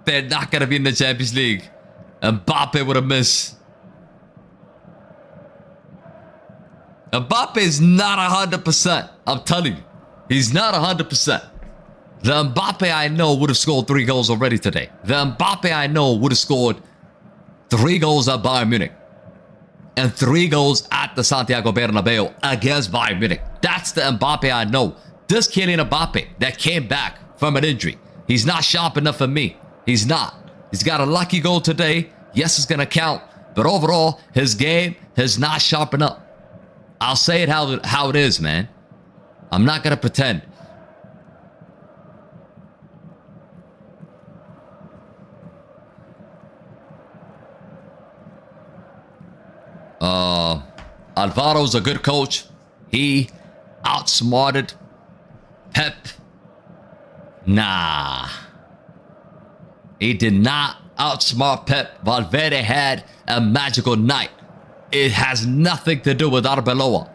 They're not going to be in the Champions League. Mbappe would have missed. Mbappe is not 100%. I'm telling you. He's not 100%. The Mbappe I know would have scored 3 goals already today. The Mbappe I know would have scored 3 goals at Bayern Munich. And 3 goals at the Santiago Bernabeu against Bayern Munich. That's the Mbappe I know. This Kylian Mbappe that came back from an injury. He's not sharp enough for me. He's not. He's got a lucky goal today. Yes, it's going to count. But overall, his game has not sharpened up. I'll say it how it is, man. I'm not gonna pretend. Alvaro's a good coach. He outsmarted Pep. Nah. He did not outsmart Pep. Valverde had a magical night. It has nothing to do with Arbeloa.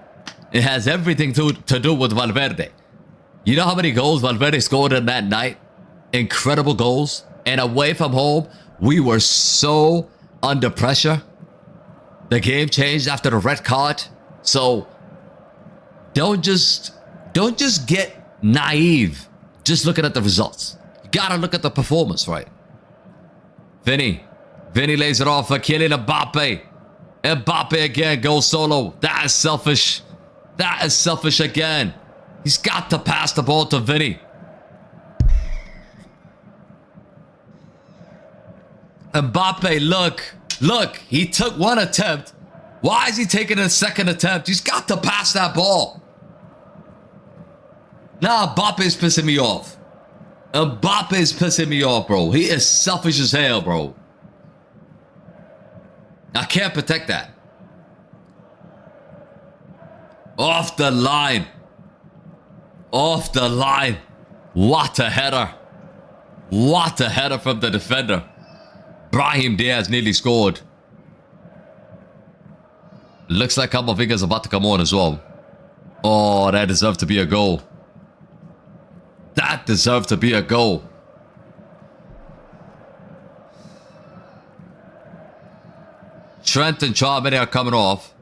It has everything to do with Valverde. You know how many goals Valverde scored in that night? Incredible goals. And away from home, we were so under pressure. The game changed after the red card. So don't just get naive just looking at the results. You gotta look at the performance, right? Vinny lays it off for Kylian Mbappe. Mbappe again goes solo. That is selfish. That is selfish again. He's got to pass the ball to Vinny. Mbappe, look, he took one attempt. Why is he taking a second attempt? He's got to pass that ball. Nah, Mbappe is pissing me off. Mbappe is pissing me off, bro. He is selfish as hell, bro. I can't protect that. Off the line. Off the line. What a header. What a header from the defender. Brahim Diaz nearly scored. Looks like Camavinga's about to come on as well. Oh, that deserved to be a goal. That deserved to be a goal. Trent and Chouameni are coming off.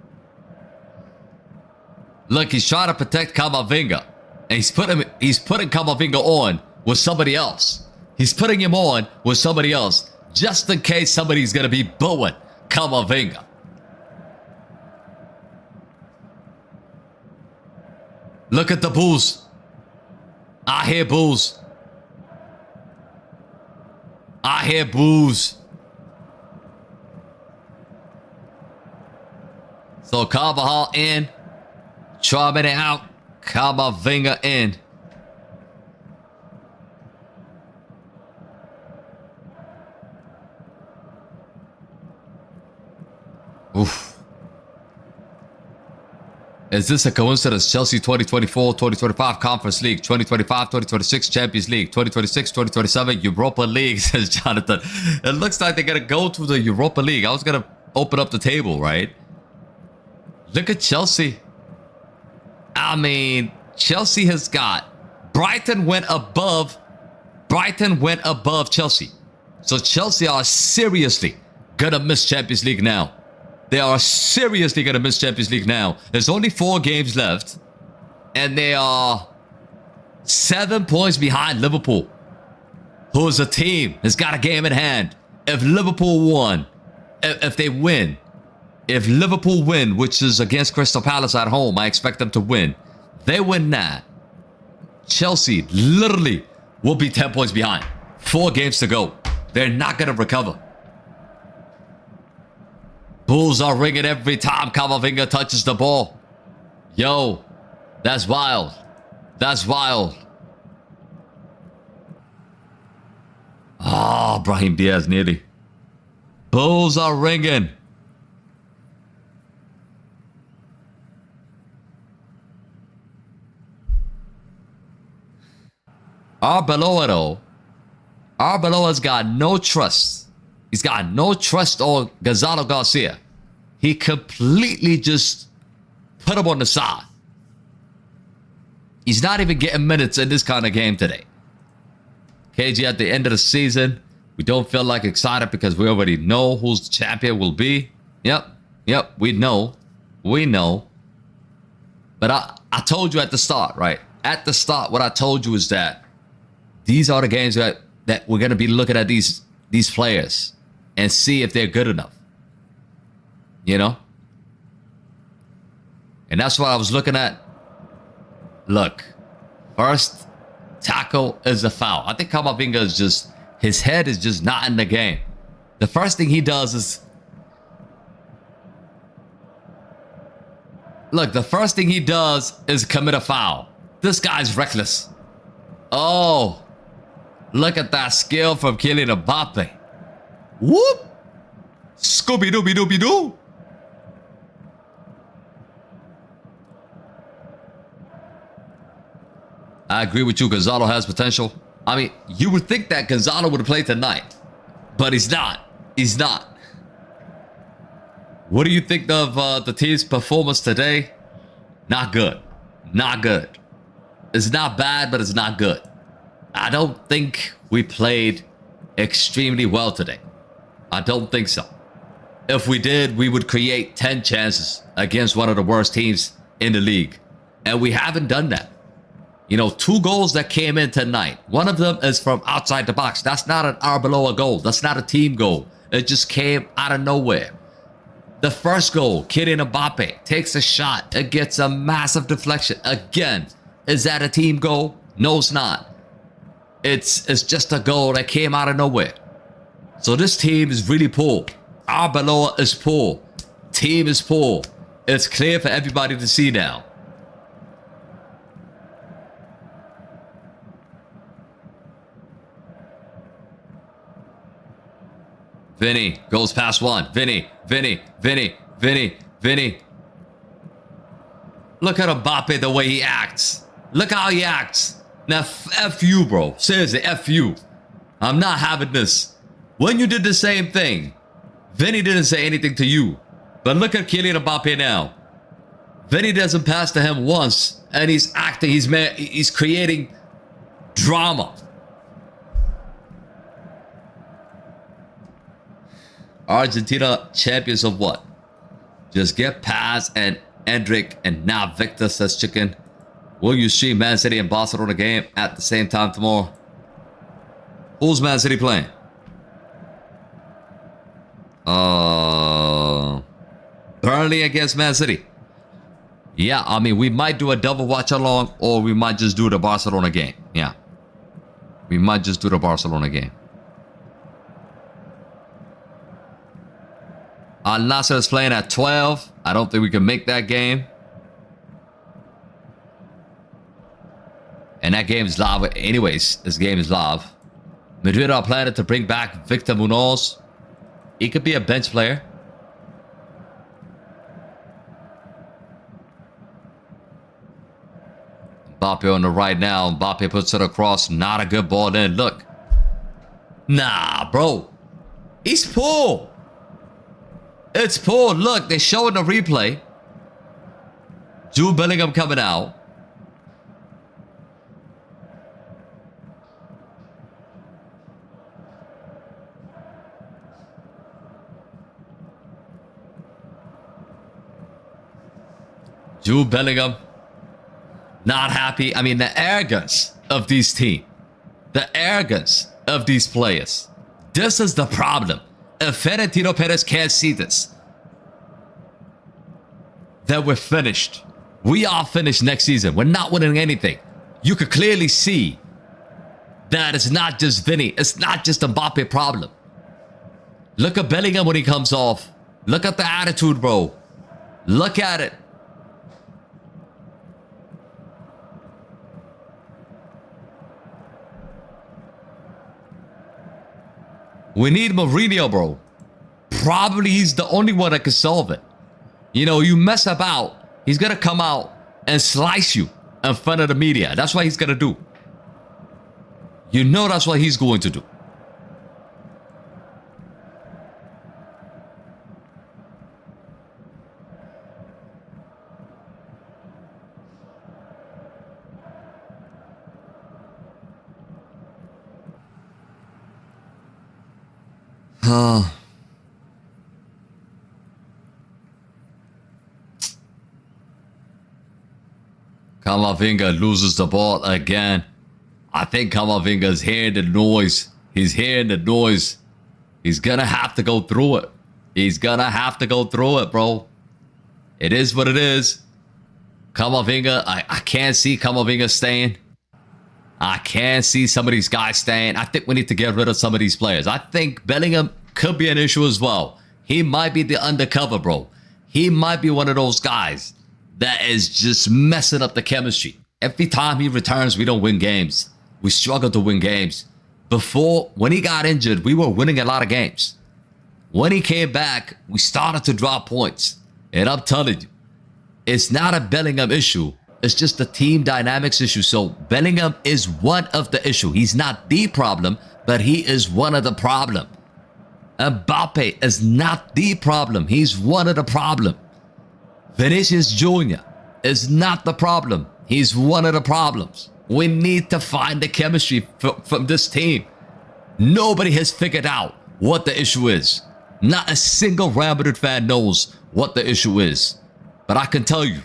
Look, he's trying to protect Camavinga. And he's putting Camavinga on with somebody else. He's putting him on with somebody else. Just in case somebody's going to be booing Camavinga. Look at the boos. I hear boos. I hear boos. So Carvajal in. Chouameni out. Camavinga in. Oof. Is this a coincidence? Chelsea 2024-2025 Conference League, 2025-2026 Champions League, 2026-2027 Europa League, says Jonathan. It looks like they're going to go to the Europa League. I was going to open up the table, right? Look at Chelsea. I mean, Chelsea has got... Brighton went above Chelsea. So Chelsea are seriously going to miss Champions League now. They are seriously going to miss Champions League now. There's only 4 games left. And they are 7 points behind Liverpool, who's a team that's got a game in hand. If Liverpool won, if they win, if Liverpool win, which is against Crystal Palace at home, I expect them to win. They win that. Chelsea literally will be 10 points behind. 4 games to go. They're not going to recover. Bulls are ringing every time Camavinga touches the ball. Yo, that's wild. That's wild. Ah, Brahim Diaz nearly. Bulls are ringing. Arbeloa has got no trust. He's got no trust on Gonzalo Garcia. He completely just put him on the side. He's not even getting minutes in this kind of game today. KG, at the end of the season, we don't feel like excited because we already know who's the champion will be. Yep, we know. We know. But I told you at the start, right? At the start, what I told you is that these are the games that we're going to be looking at these players and see if they're good enough. You know? And that's what I was looking at. Look, first tackle is a foul. I think Camavinga is just, his head is just not in the game. The first thing he does is, look, the first thing he does is commit a foul. This guy's reckless. Oh, look at that skill from Kylian Mbappe. Whoop! Scooby-Dooby-Dooby-Doo! I agree with you. Gonzalo has potential. I mean, you would think that Gonzalo would play tonight, but he's not. He's not. What do you think of the team's performance today? Not good. Not good. It's not bad, but it's not good. I don't think we played extremely well today. I don't think so. If we did, we would create 10 chances against one of the worst teams in the league. And we haven't done that. You know, 2 goals that came in tonight. One of them is from outside the box. That's not an Arbeloa goal. That's not a team goal. It just came out of nowhere. The first goal, Kylian Mbappe takes a shot. It gets a massive deflection. Again, is that a team goal? No, it's not. It's just a goal that came out of nowhere. So this team is really poor. Arbeloa is poor. Team is poor. It's clear for everybody to see now. Vinny goes past one. Vinny. Look at Mbappe, the way he acts. Look how he acts. Now, F you, bro. Seriously, F you. I'm not having this. When you did the same thing, Vinny didn't say anything to you. But look at Kylian Mbappe now. Vinny doesn't pass to him once, and he's acting. He's creating drama. Argentina champions of what? Just get past and Endrick and now Victor says chicken. Will you stream Man City and Barcelona game at the same time tomorrow? Who's Man City playing? Burnley against Man City. Yeah, I mean, we might do a double watch along or we might just do the Barcelona game. Yeah. We might just do the Barcelona game. Al Nassr is playing at 12. I don't think we can make that game. And that game is live. Anyways, this game is live. Madrid are planning to bring back Victor Munoz. He could be a bench player. Mbappe on the right now. Mbappe puts it across. Not a good ball in. Look. Nah, bro. He's poor. It's poor. Look, they're showing the replay. Jude Bellingham coming out. Jude Bellingham. Not happy. I mean, the arrogance of this team. The arrogance of these players. This is the problem. If Florentino Perez can't see this, then we're finished. We are finished next season. We're not winning anything. You could clearly see that it's not just Vinny. It's not just a Mbappe problem. Look at Bellingham when he comes off. Look at the attitude, bro. Look at it. We need Mourinho, bro. Probably he's the only one that can solve it. You know, you mess about, he's going to come out and slice you in front of the media. That's what he's going to do. You know that's what he's going to do. Camavinga loses the ball again. I think Camavinga is hearing the noise. He's hearing the noise. He's gonna have to go through it. He's gonna have to go through it, bro. It is what it is. Camavinga, I can't see Camavinga staying. I can't see some of these guys staying. I think we need to get rid of some of these players. I think Bellingham could be an issue as well. He might be the undercover, bro. He might be one of those guys that is just messing up the chemistry. Every time he returns, we don't win games. We struggle to win games. Before, when he got injured, we were winning a lot of games. When he came back, we started to drop points. And I'm telling you, it's not a Bellingham issue. It's just a team dynamics issue. So Bellingham is one of the issue. He's not the problem, but he is one of the problem. Mbappe is not the problem. He's one of the problem. Vinicius Jr. is not the problem. He's one of the problems. We need to find the chemistry from this team. Nobody has figured out what the issue is. Not a single Real Madrid fan knows what the issue is. But I can tell you,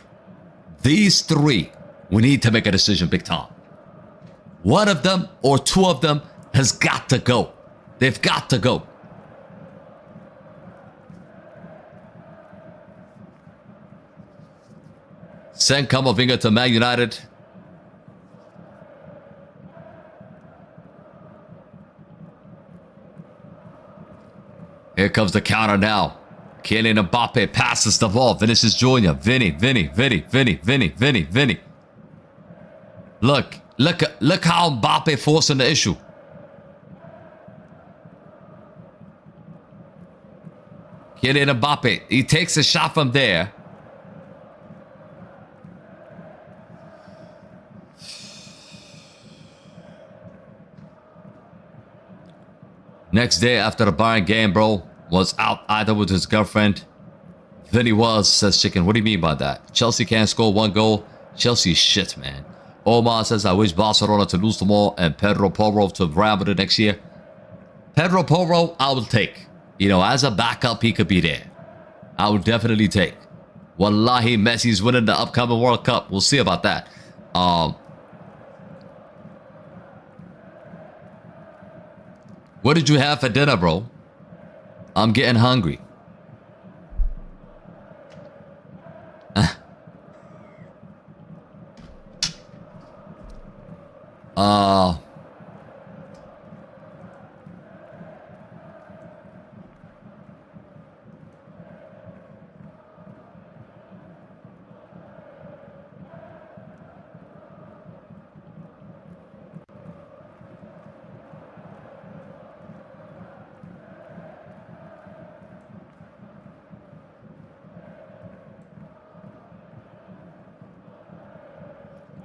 these three, we need to make a decision big time. One of them or two of them has got to go. They've got to go. Send Camavinga to Man United. Here comes the counter now. Kylian Mbappe passes the ball. Vinicius Jr. Vinny. Look how Mbappe forcing the issue. Kylian Mbappe, he takes a shot from there. Next day after the Bayern game, bro, was out either with his girlfriend. Vinny was, says Chicken. What do you mean by that? Chelsea can't score one goal. Chelsea shit, man. Omar says, I wish Barcelona to lose them all and Pedro Porro to Real Madrid next year. Pedro Porro, I will take. You know, as a backup, he could be there. I would definitely take. Wallahi, Messi's winning the upcoming World Cup. We'll see about that. What did you have for dinner, bro? I'm getting hungry.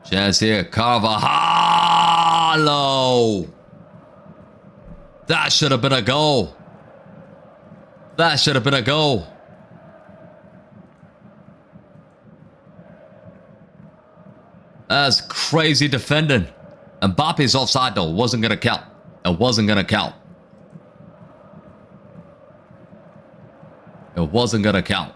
Chance here, Carvajal. That should have been a goal. That should have been a goal. That's crazy defending. Mbappe's offside though. It wasn't gonna count. It wasn't gonna count. It wasn't gonna count.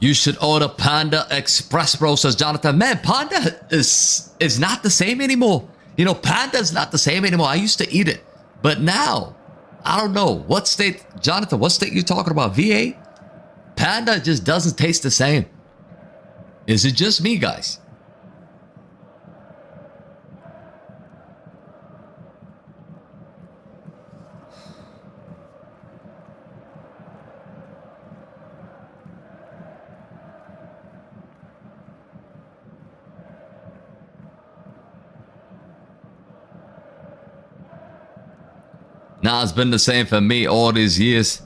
You should order Panda Express, bro, says Jonathan. Man, Panda is not the same anymore. You know, Panda's not the same anymore. I used to eat it. But now, I don't know. What state, Jonathan, what state you talking about? VA? Panda just doesn't taste the same. Is it just me, guys? Nah, it's been the same for me all these years.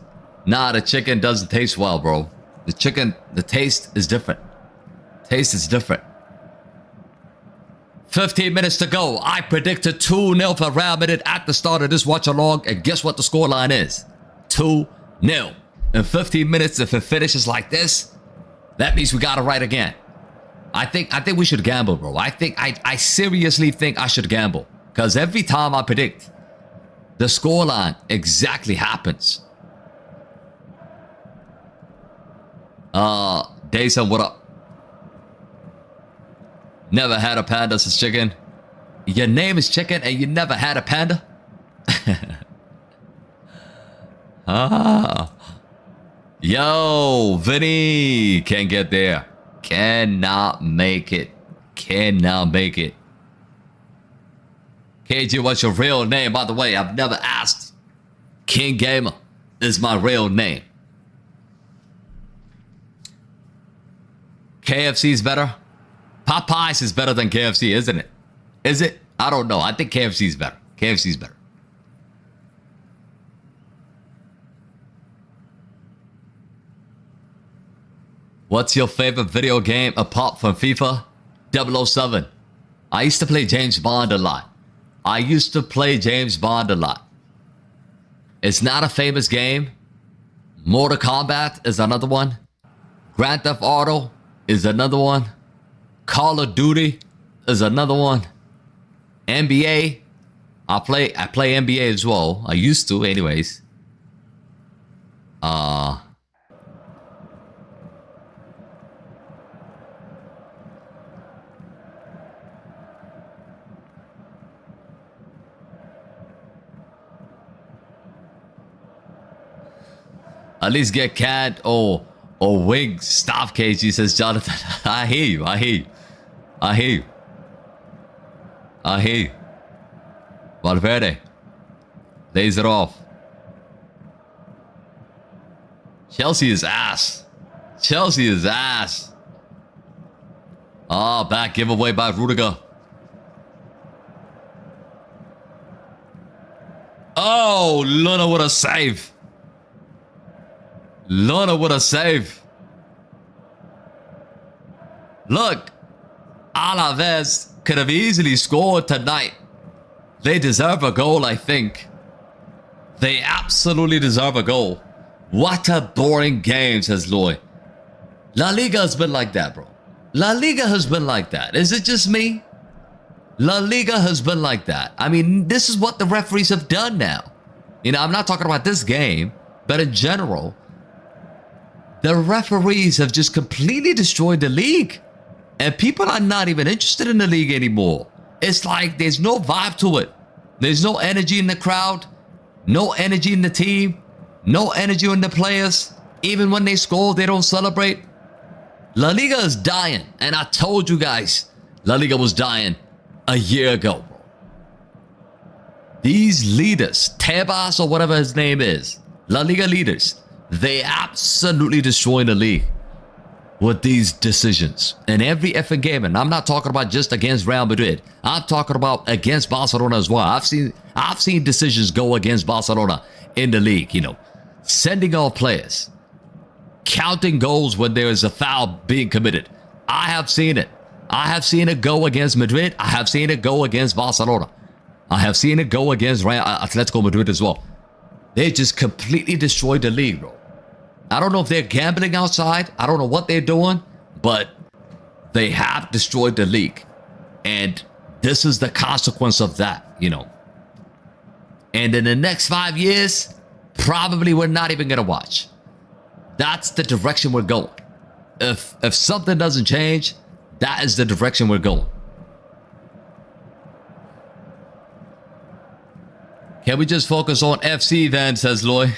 Nah, the chicken doesn't taste well, bro. The chicken, the taste is different. Taste is different. 15 minutes to go. I predicted 2-0 for Real Madrid at the start of this watch along. And guess what the scoreline is? 2-0. In 15 minutes, if it finishes like this, that means we got it right again. I think we should gamble, bro. I seriously think I should gamble. Because every time I predict, the scoreline exactly happens. Dayson, what up? Never had a panda, says Chicken. Your name is Chicken and you never had a panda? Yo, Vinny can't get there. Cannot make it. Cannot make it. KG, what's your real name? By the way, I've never asked. King Gamer is my real name. KFC's better. Popeyes is better than KFC, isn't it? Is it? I don't know. I think KFC's better. KFC's better. What's your favorite video game apart from FIFA? 007. I used to play James Bond a lot. It's not a famous game. Mortal Kombat is another one. Grand Theft Auto is another one. Call of Duty is another one. NBA. I play NBA as well. I used to anyways. At least get cat or wing staff KG, says Jonathan. I hear you. Valverde. Lays it off. Chelsea is ass. Back giveaway by Rudiger. Oh, Luna with a save. Look, Alaves could have easily scored tonight. They deserve a goal, I think. They absolutely deserve a goal. What a boring game, says Loy. La Liga has been like that, bro. La Liga has been like that. Is it just me? La Liga has been like that. I mean, this is what the referees have done now. You know, I'm not talking about this game, but in general, the referees have just completely destroyed the league. And people are not even interested in the league anymore. It's like there's no vibe to it. There's no energy in the crowd. No energy in the team. No energy in the players. Even when they score, they don't celebrate. La Liga is dying. And I told you guys, La Liga was dying a year ago. These leaders, Tebas or whatever his name is, La Liga leaders, they absolutely destroy the league with these decisions in every effing game. And I'm not talking about just against Real Madrid. I'm talking about against Barcelona as well. I've seen decisions go against Barcelona in the league. You know, sending off players, counting goals when there is a foul being committed. I have seen it. I have seen it go against Madrid. I have seen it go against Barcelona. I have seen it go against Atletico Madrid as well. They just completely destroyed the league, bro. I don't know if they're gambling outside. I don't know what they're doing, but they have destroyed the league. And this is the consequence of that, you know. And in the next 5 years, probably we're not even going to watch. That's the direction we're going. If something doesn't change, that is the direction we're going. Can we just focus on FC then, says Loy?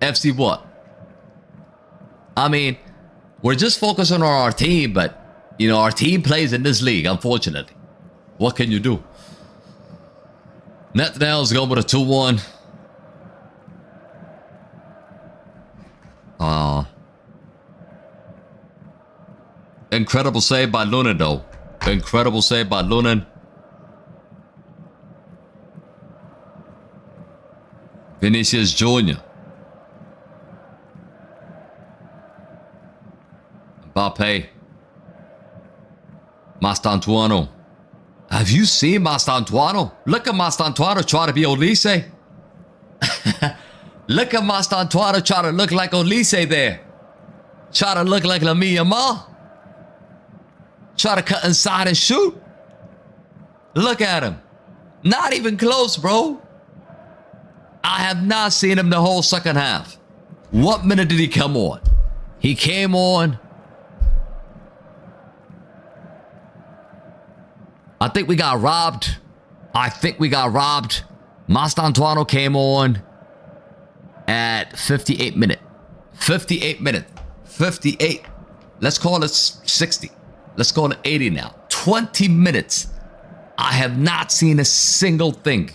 FC what? I mean, we're just focusing on our team, but, you know, our team plays in this league, unfortunately. What can you do? Netanyahu's going with a 2-1. Incredible save by Lunan, though. Incredible save by Lunan. Vinicius Jr. Mbappe. Mastantuano. Have you seen Mastantuano? Look at Mastantuano try to be Olise. Look at Mastantuano try to look like Olise there. Try to look like Lamine Yamal. Try to cut inside and shoot. Look at him. Not even close, bro. I have not seen him the whole second half. What minute did he come on? He came on. I think we got robbed. Mastantuano came on at 58 minute. 58 minute. 58. Let's call it 60. Let's call it 80 now. 20 minutes. I have not seen a single thing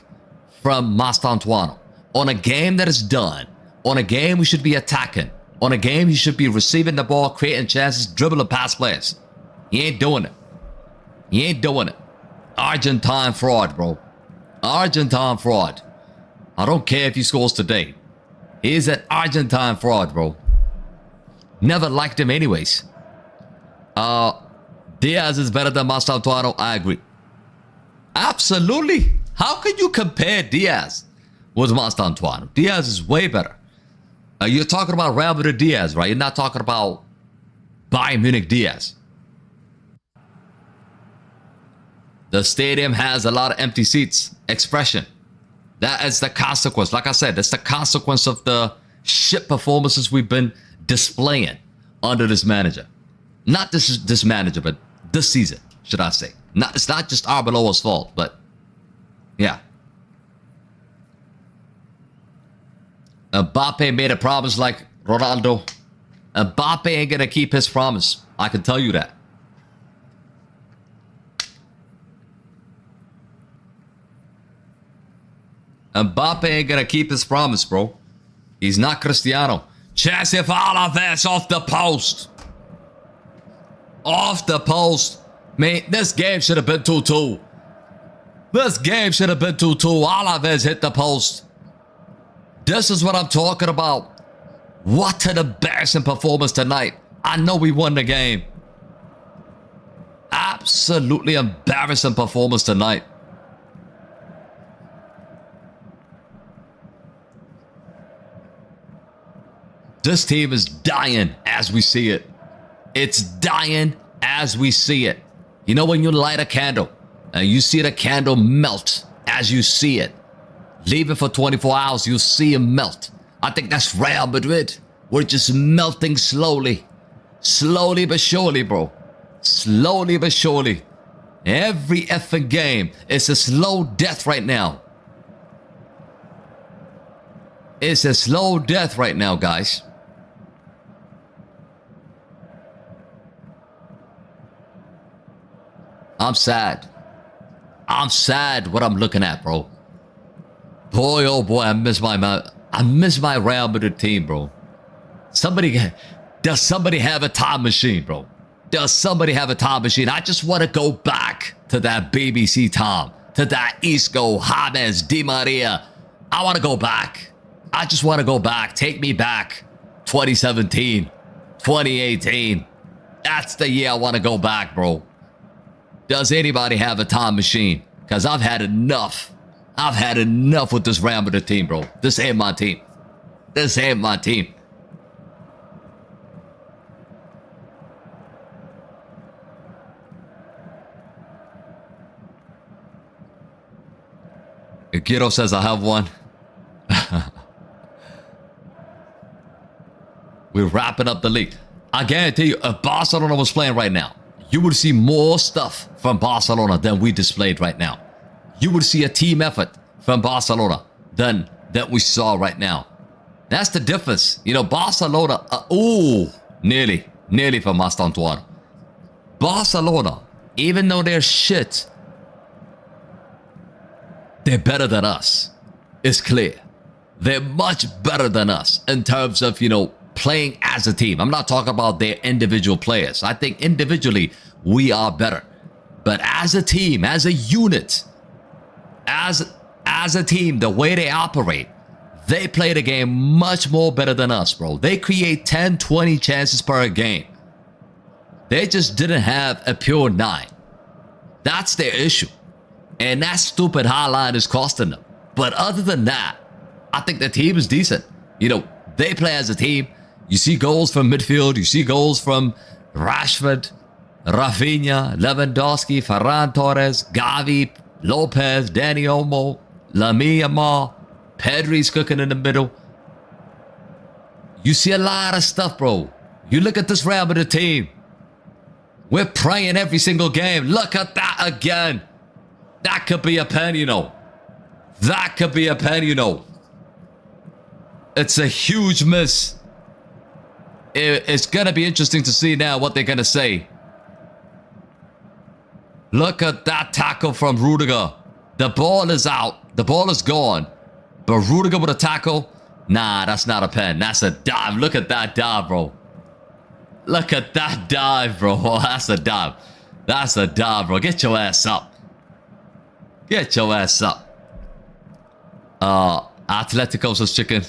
from Mastantuano. On a game that is done. On a game we should be attacking. On a game he should be receiving the ball, creating chances, dribbling past players. He ain't doing it. He ain't doing it. Argentine fraud, bro. Argentine fraud. I don't care if he scores today. He's an Argentine fraud, bro. Never liked him anyways. Diaz is better than Mastantuano. I agree. Absolutely. How can you compare Diaz with Mastantuano? Diaz is way better. You're talking about Real Madrid Diaz, right? You're not talking about Bayern Munich Diaz. The stadium has a lot of empty seats. Expression. That is the consequence. Like I said, that's the consequence of the shit performances we've been displaying under this manager. Not this manager, but this season, should I say. It's not just Arbeloa's fault, but yeah. Mbappe made a promise like Ronaldo. Mbappe ain't gonna keep his promise. I can tell you that. Mbappe ain't gonna keep his promise, bro. He's not Cristiano. Chance for Alaves off the post. Off the post. Man, this game should have been 2-2. This game should have been 2-2. Alaves hit the post. This is what I'm talking about. What an embarrassing performance tonight. I know we won the game. Absolutely embarrassing performance tonight. This team is dying as we see it. It's dying as we see it. You know when you light a candle and you see the candle melt as you see it. Leave it for 24 hours, you'll see it melt. I think that's Real Madrid. We're just melting slowly. Slowly but surely, bro. Slowly but surely. Every effing game is a slow death right now. It's a slow death right now, guys. I'm sad. I'm sad what I'm looking at, bro. Boy, oh boy, I miss my Real Madrid team, bro. Does somebody have a time machine, bro? Does somebody have a time machine? I just want to go back to that BBC time, to that Isco, James, Di Maria. I want to go back. I just want to go back. Take me back. 2017, 2018. That's the year I want to go back, bro. Does anybody have a time machine? Because I've had enough. I've had enough with this Real Madrid team, bro. This ain't my team. This ain't my team. Guido says I have one. We're wrapping up the league. I guarantee you, if Barcelona was playing right now, you would see more stuff from Barcelona than we displayed right now. You would see a team effort from Barcelona than that we saw right now. That's the difference. You know, Barcelona, nearly for Mastantuano. Barcelona, even though they're shit, they're better than us. It's clear. They're much better than us in terms of, you know, playing as a team. I'm not talking about their individual players. I think individually we are better. But as a team, as a unit, as a team, the way they operate, they play the game much more better than us, bro. They create 10, 20 chances per game. They just didn't have a pure 9. That's their issue. And that stupid high line is costing them. But other than that, I think the team is decent. You know, they play as a team. You see goals from midfield. You see goals from Rashford, Rafinha, Lewandowski, Ferran Torres, Gavi, Lopez, Dani Olmo, Lamine Yamal, Pedri's cooking in the middle. You see a lot of stuff, bro. You look at this Real Madrid team. We're praying every single game. Look at that again. That could be a pen, you know. That could be a pen, you know. It's a huge miss. It's going to be interesting to see now what they're going to say. Look at that tackle from Rudiger. The ball is out. The ball is gone. But Rudiger with a tackle? Nah, that's not a pen. That's a dive. Look at that dive, bro. Look at that dive, bro. That's a dive. That's a dive, bro. Get your ass up. Get your ass up. Atletico's chicken.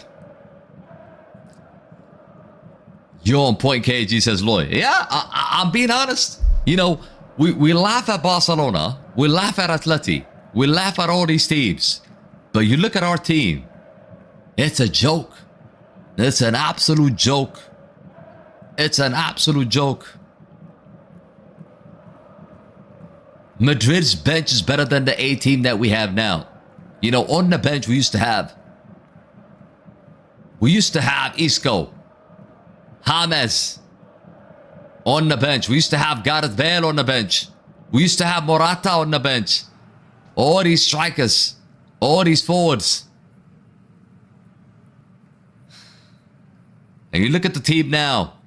You're on point, KG, says Lloyd. Yeah, I'm being honest. You know, we laugh at Barcelona. We laugh at Atleti. We laugh at all these teams. But you look at our team. It's a joke. It's an absolute joke. It's an absolute joke. Madrid's bench is better than the A team that we have now. You know, on the bench we used to have Isco, James on the bench. We used to have Gareth Bale on the bench. We used to have Morata on the bench. All these strikers, all these forwards. And you look at the team now.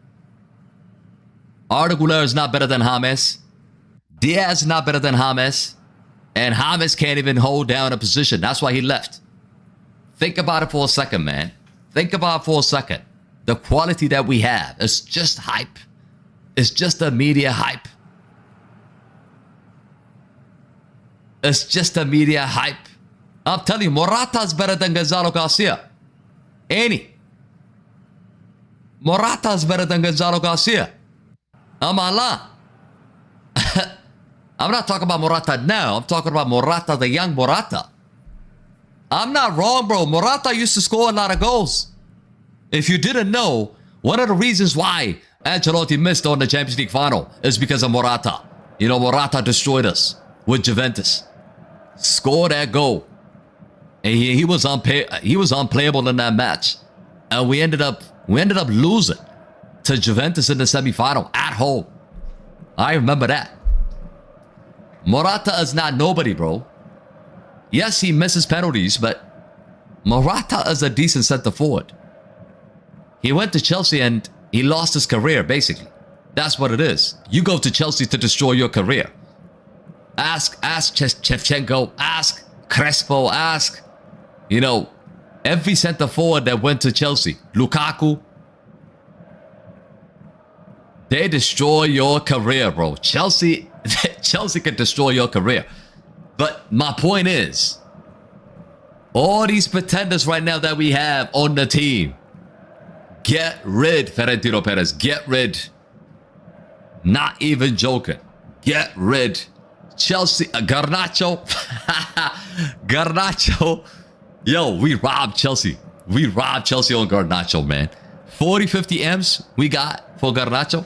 Arda Güler is not better than James. Diaz is not better than James. And James can't even hold down a position. That's why he left. Think about it for a second, man. Think about it for a second. The quality that we have is just hype. It's just a media hype. It's just a media hype. I'm telling you, Morata is better than Gonzalo Garcia. Any. Morata is better than Gonzalo Garcia. Allah. I'm not talking about Morata now. I'm talking about Morata, the young Morata. I'm not wrong, bro. Morata used to score a lot of goals. If you didn't know, one of the reasons why Ancelotti missed on the Champions League final is because of Morata. You know, Morata destroyed us with Juventus. Scored that goal. And he was unplayable in that match. And we ended up losing to Juventus in the semi-final at home. I remember that. Morata is not nobody, bro. Yes, he misses penalties, but Morata is a decent center forward. He went to Chelsea and he lost his career, basically. That's what it is. You go to Chelsea to destroy your career. Ask Shevchenko, ask Crespo, ask, you know, every center forward that went to Chelsea. Lukaku. They destroy your career, bro. Chelsea can destroy your career. But my point is, all these pretenders right now that we have on the team, get rid, Florentino Perez. Get rid. Not even joking. Get rid. Chelsea, Garnacho. Garnacho. Yo, we robbed Chelsea. We robbed Chelsea on Garnacho, man. 40, 50 M's we got for Garnacho.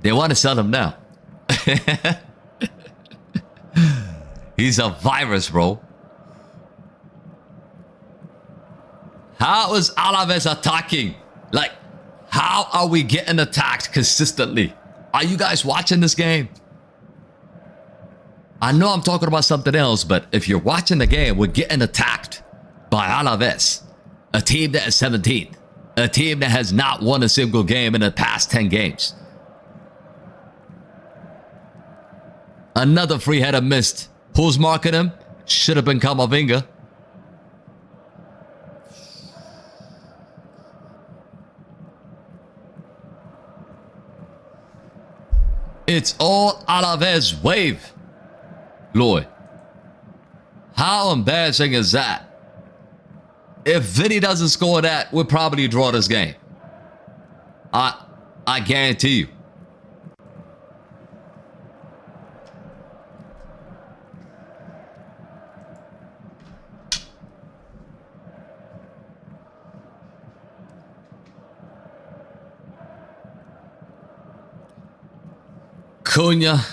They want to sell him now. He's a virus, bro. How is Alaves attacking? Like, how are we getting attacked consistently? Are you guys watching this game? I know I'm talking about something else, but if you're watching the game, we're getting attacked by Alaves, a team that is 17th, a team that has not won a single game in the past 10 games. Another free header missed. Who's marking him? Should have been Camavinga. It's all Alaves wave. Lloyd. How embarrassing is that? If Vinny doesn't score that, we'll probably draw this game. I guarantee you. Cunha,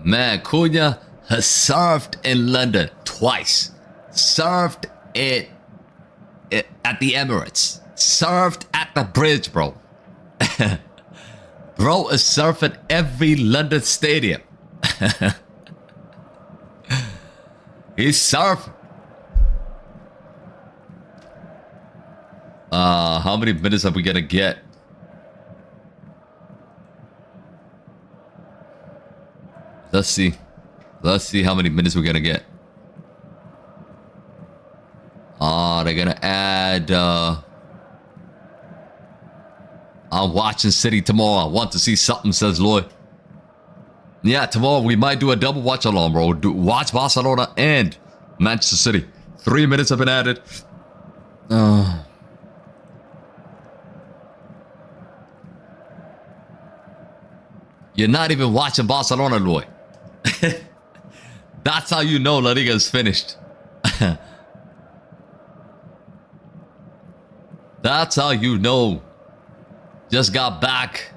man, Cunha has served in London twice. Served it at the Emirates. Served at the bridge, bro. Bro is surfing every London stadium. He's surfing. How many minutes are we gonna get? Let's see. Let's see how many minutes we're gonna get. They're gonna add I'm watching City tomorrow. I want to see something, says Lloyd. Yeah, tomorrow we might do a double watch along, bro. Watch Barcelona and Manchester City. 3 minutes have been added. You're not even watching Barcelona, Lloyd. That's how you know La Liga is finished. That's how you know. Just got back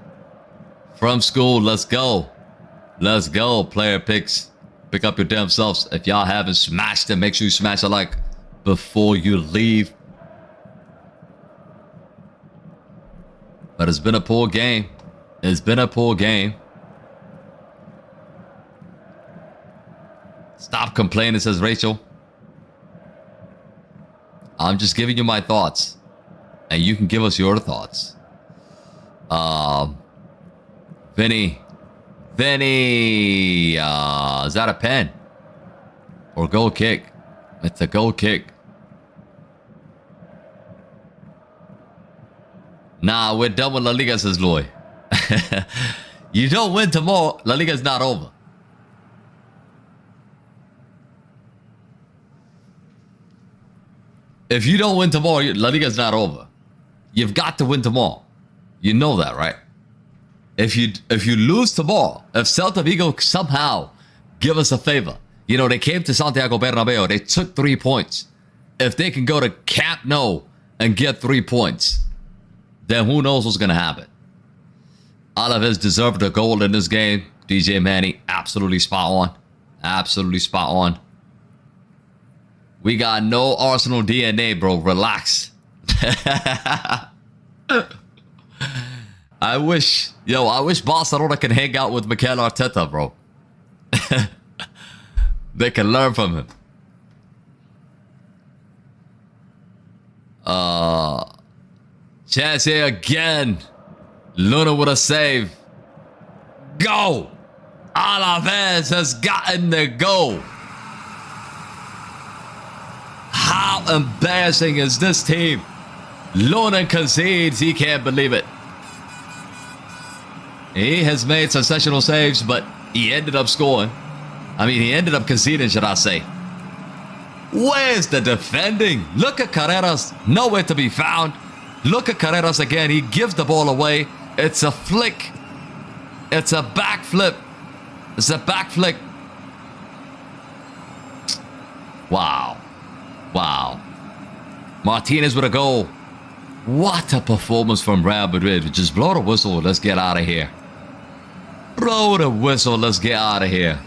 from school. Let's go. Let's go. Player picks. Pick up your damn selves. If y'all haven't smashed it, make sure you smash a like before you leave. But it's been a poor game. It's been a poor game. Stop complaining, says Rachel. I'm just giving you my thoughts. And you can give us your thoughts. Vinny, is that a pen? Or goal kick? It's a goal kick. Nah, we're done with La Liga, says Lloyd. You don't win tomorrow, La Liga's not over. If you don't win tomorrow, La Liga's not over. You've got to win tomorrow. You know that, right? If you lose tomorrow, if Celta Vigo somehow give us a favor, you know, they came to Santiago Bernabeu, they took 3 points. If they can go to Camp Nou and get 3 points, then who knows what's going to happen. Alaves deserved a goal in this game. DJ Manny, absolutely spot on. Absolutely spot on. We got no Arsenal DNA, bro. Relax. I wish Barcelona can hang out with Mikel Arteta, bro. They can learn from him. Chance here again. Luna with a save. Go! Alaves has gotten the goal. How embarrassing is this team? Luna concedes. He can't believe it. He has made sensational saves, but he ended up scoring. I mean, he ended up conceding, should I say. Where's the defending? Look at Carreras. Nowhere to be found. Look at Carreras again. He gives the ball away. It's a flick. It's a backflip. It's a back flick. Wow. Wow. Martinez with a goal. What a performance from Real Madrid. Just blow the whistle. Let's get out of here. Blow the whistle. Let's get out of here.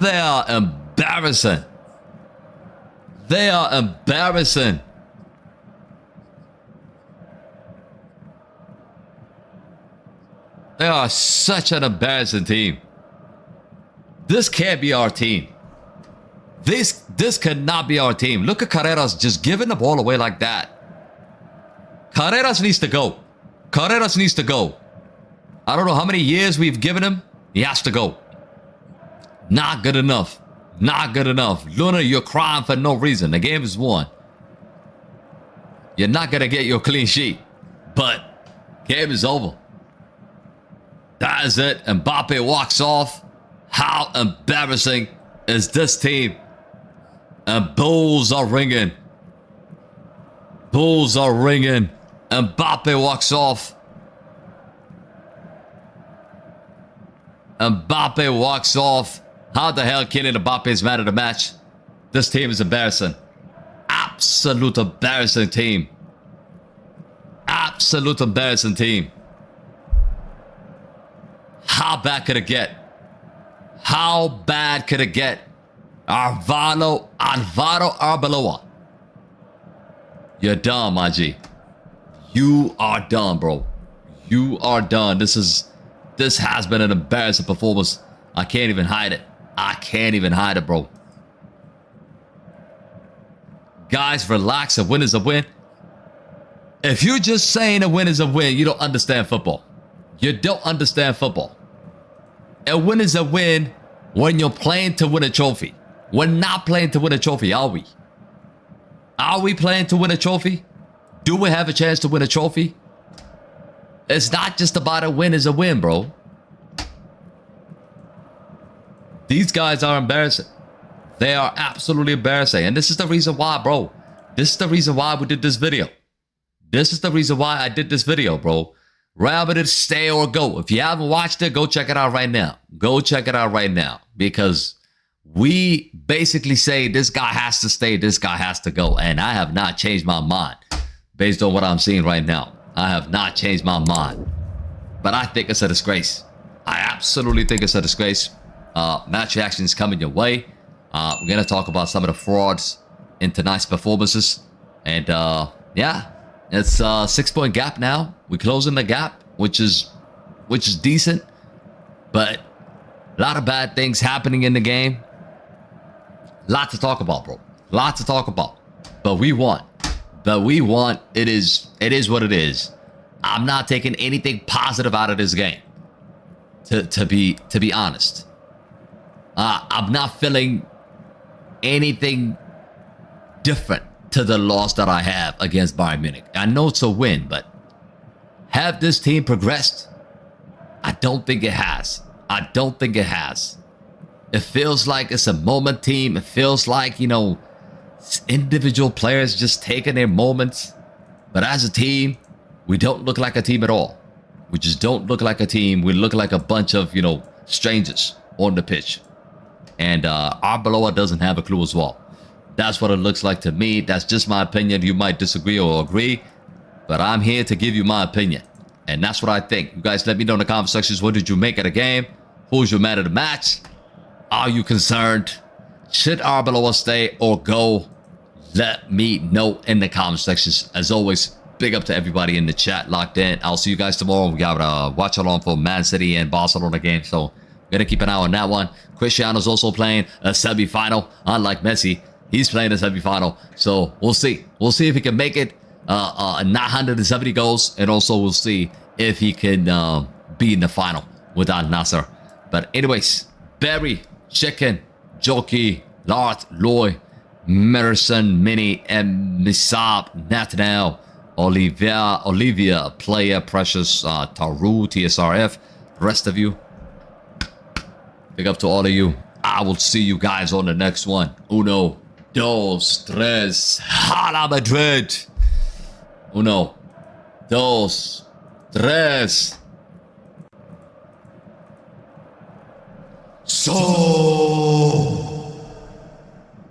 They are embarrassing. They are embarrassing. They are such an embarrassing team. This can't be our team. This cannot be our team. Look at Carreras just giving the ball away like that. Carreras needs to go. Carreras needs to go. I don't know how many years we've given him. He has to go. Not good enough. Not good enough. Luna, you're crying for no reason. The game is won. You're not going to get your clean sheet. But game is over. That is it. Mbappe walks off. How embarrassing is this team? And bulls are ringing. Bulls are ringing. Mbappe walks off. Mbappe walks off. How the hell Kylian Mbappe is man of the match? This team is embarrassing. Absolute embarrassing team. Absolute embarrassing team. How bad could it get? How bad could it get? Alvaro Arbeloa. You're done, my G. You are done, bro. You are done. This has been an embarrassing performance. I can't even hide it. I can't even hide it, bro. Guys, relax. A win is a win. If you're just saying a win is a win, you don't understand football. You don't understand football. A win is a win when you're playing to win a trophy. We're not playing to win a trophy, are we? Are we playing to win a trophy? Do we have a chance to win a trophy? It's not just about a win is a win, bro. These guys are embarrassing. They are absolutely embarrassing. And this is the reason why, bro. This is the reason why we did this video. This is the reason why I did this video, bro. Real Madrid, stay or go. If you haven't watched it, go check it out right now. Go check it out right now. Because we basically say this guy has to stay, this guy has to go. And I have not changed my mind based on what I'm seeing right now. I have not changed my mind. But I think it's a disgrace. I absolutely think it's a disgrace. Match reactions coming your way. We're going to talk about some of the frauds in tonight's performances. And yeah, it's a 6-point gap now. We're closing the gap, which is decent. But a lot of bad things happening in the game. Lot to talk about, bro. Lot to talk about. But we won. It is what it is. I'm not taking anything positive out of this game. To be honest. I'm not feeling anything different to the loss that I have against Bayern Munich. I know it's a win, but have this team progressed? I don't think it has. I don't think it has. It feels like it's a moment team. It feels like, you know, individual players just taking their moments. But as a team, we don't look like a team at all. We just don't look like a team. We look like a bunch of, you know, strangers on the pitch. And Arbeloa doesn't have a clue as well. That's what it looks like to me. That's just my opinion. You might disagree or agree. But I'm here to give you my opinion. And that's what I think. You guys let me know in the comment sections. What did you make of the game? Who's your man of the match? Are you concerned? Should Arbeloa stay or go? Let me know in the comment sections. As always, big up to everybody in the chat locked in. I'll see you guys tomorrow. We got a watch along for Man City and Barcelona game. So we're going to keep an eye on that one. Cristiano's also playing a semi-final. Unlike Messi, he's playing a semi-final. So we'll see. We'll see if he can make it. Not 170 goals. And also we'll see if he can be in the final with Al Nassr. But anyways, Barry, Chicken, Jockey, Lart, Loy, Merson, Mini, and Misab, Nathaniel, Olivia, Player, Precious, Taru, TSRF, the rest of you. Big up to all of you. I will see you guys on the next one. Uno, dos, tres, Hala Madrid. Uno, dos, tres. So,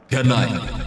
good night.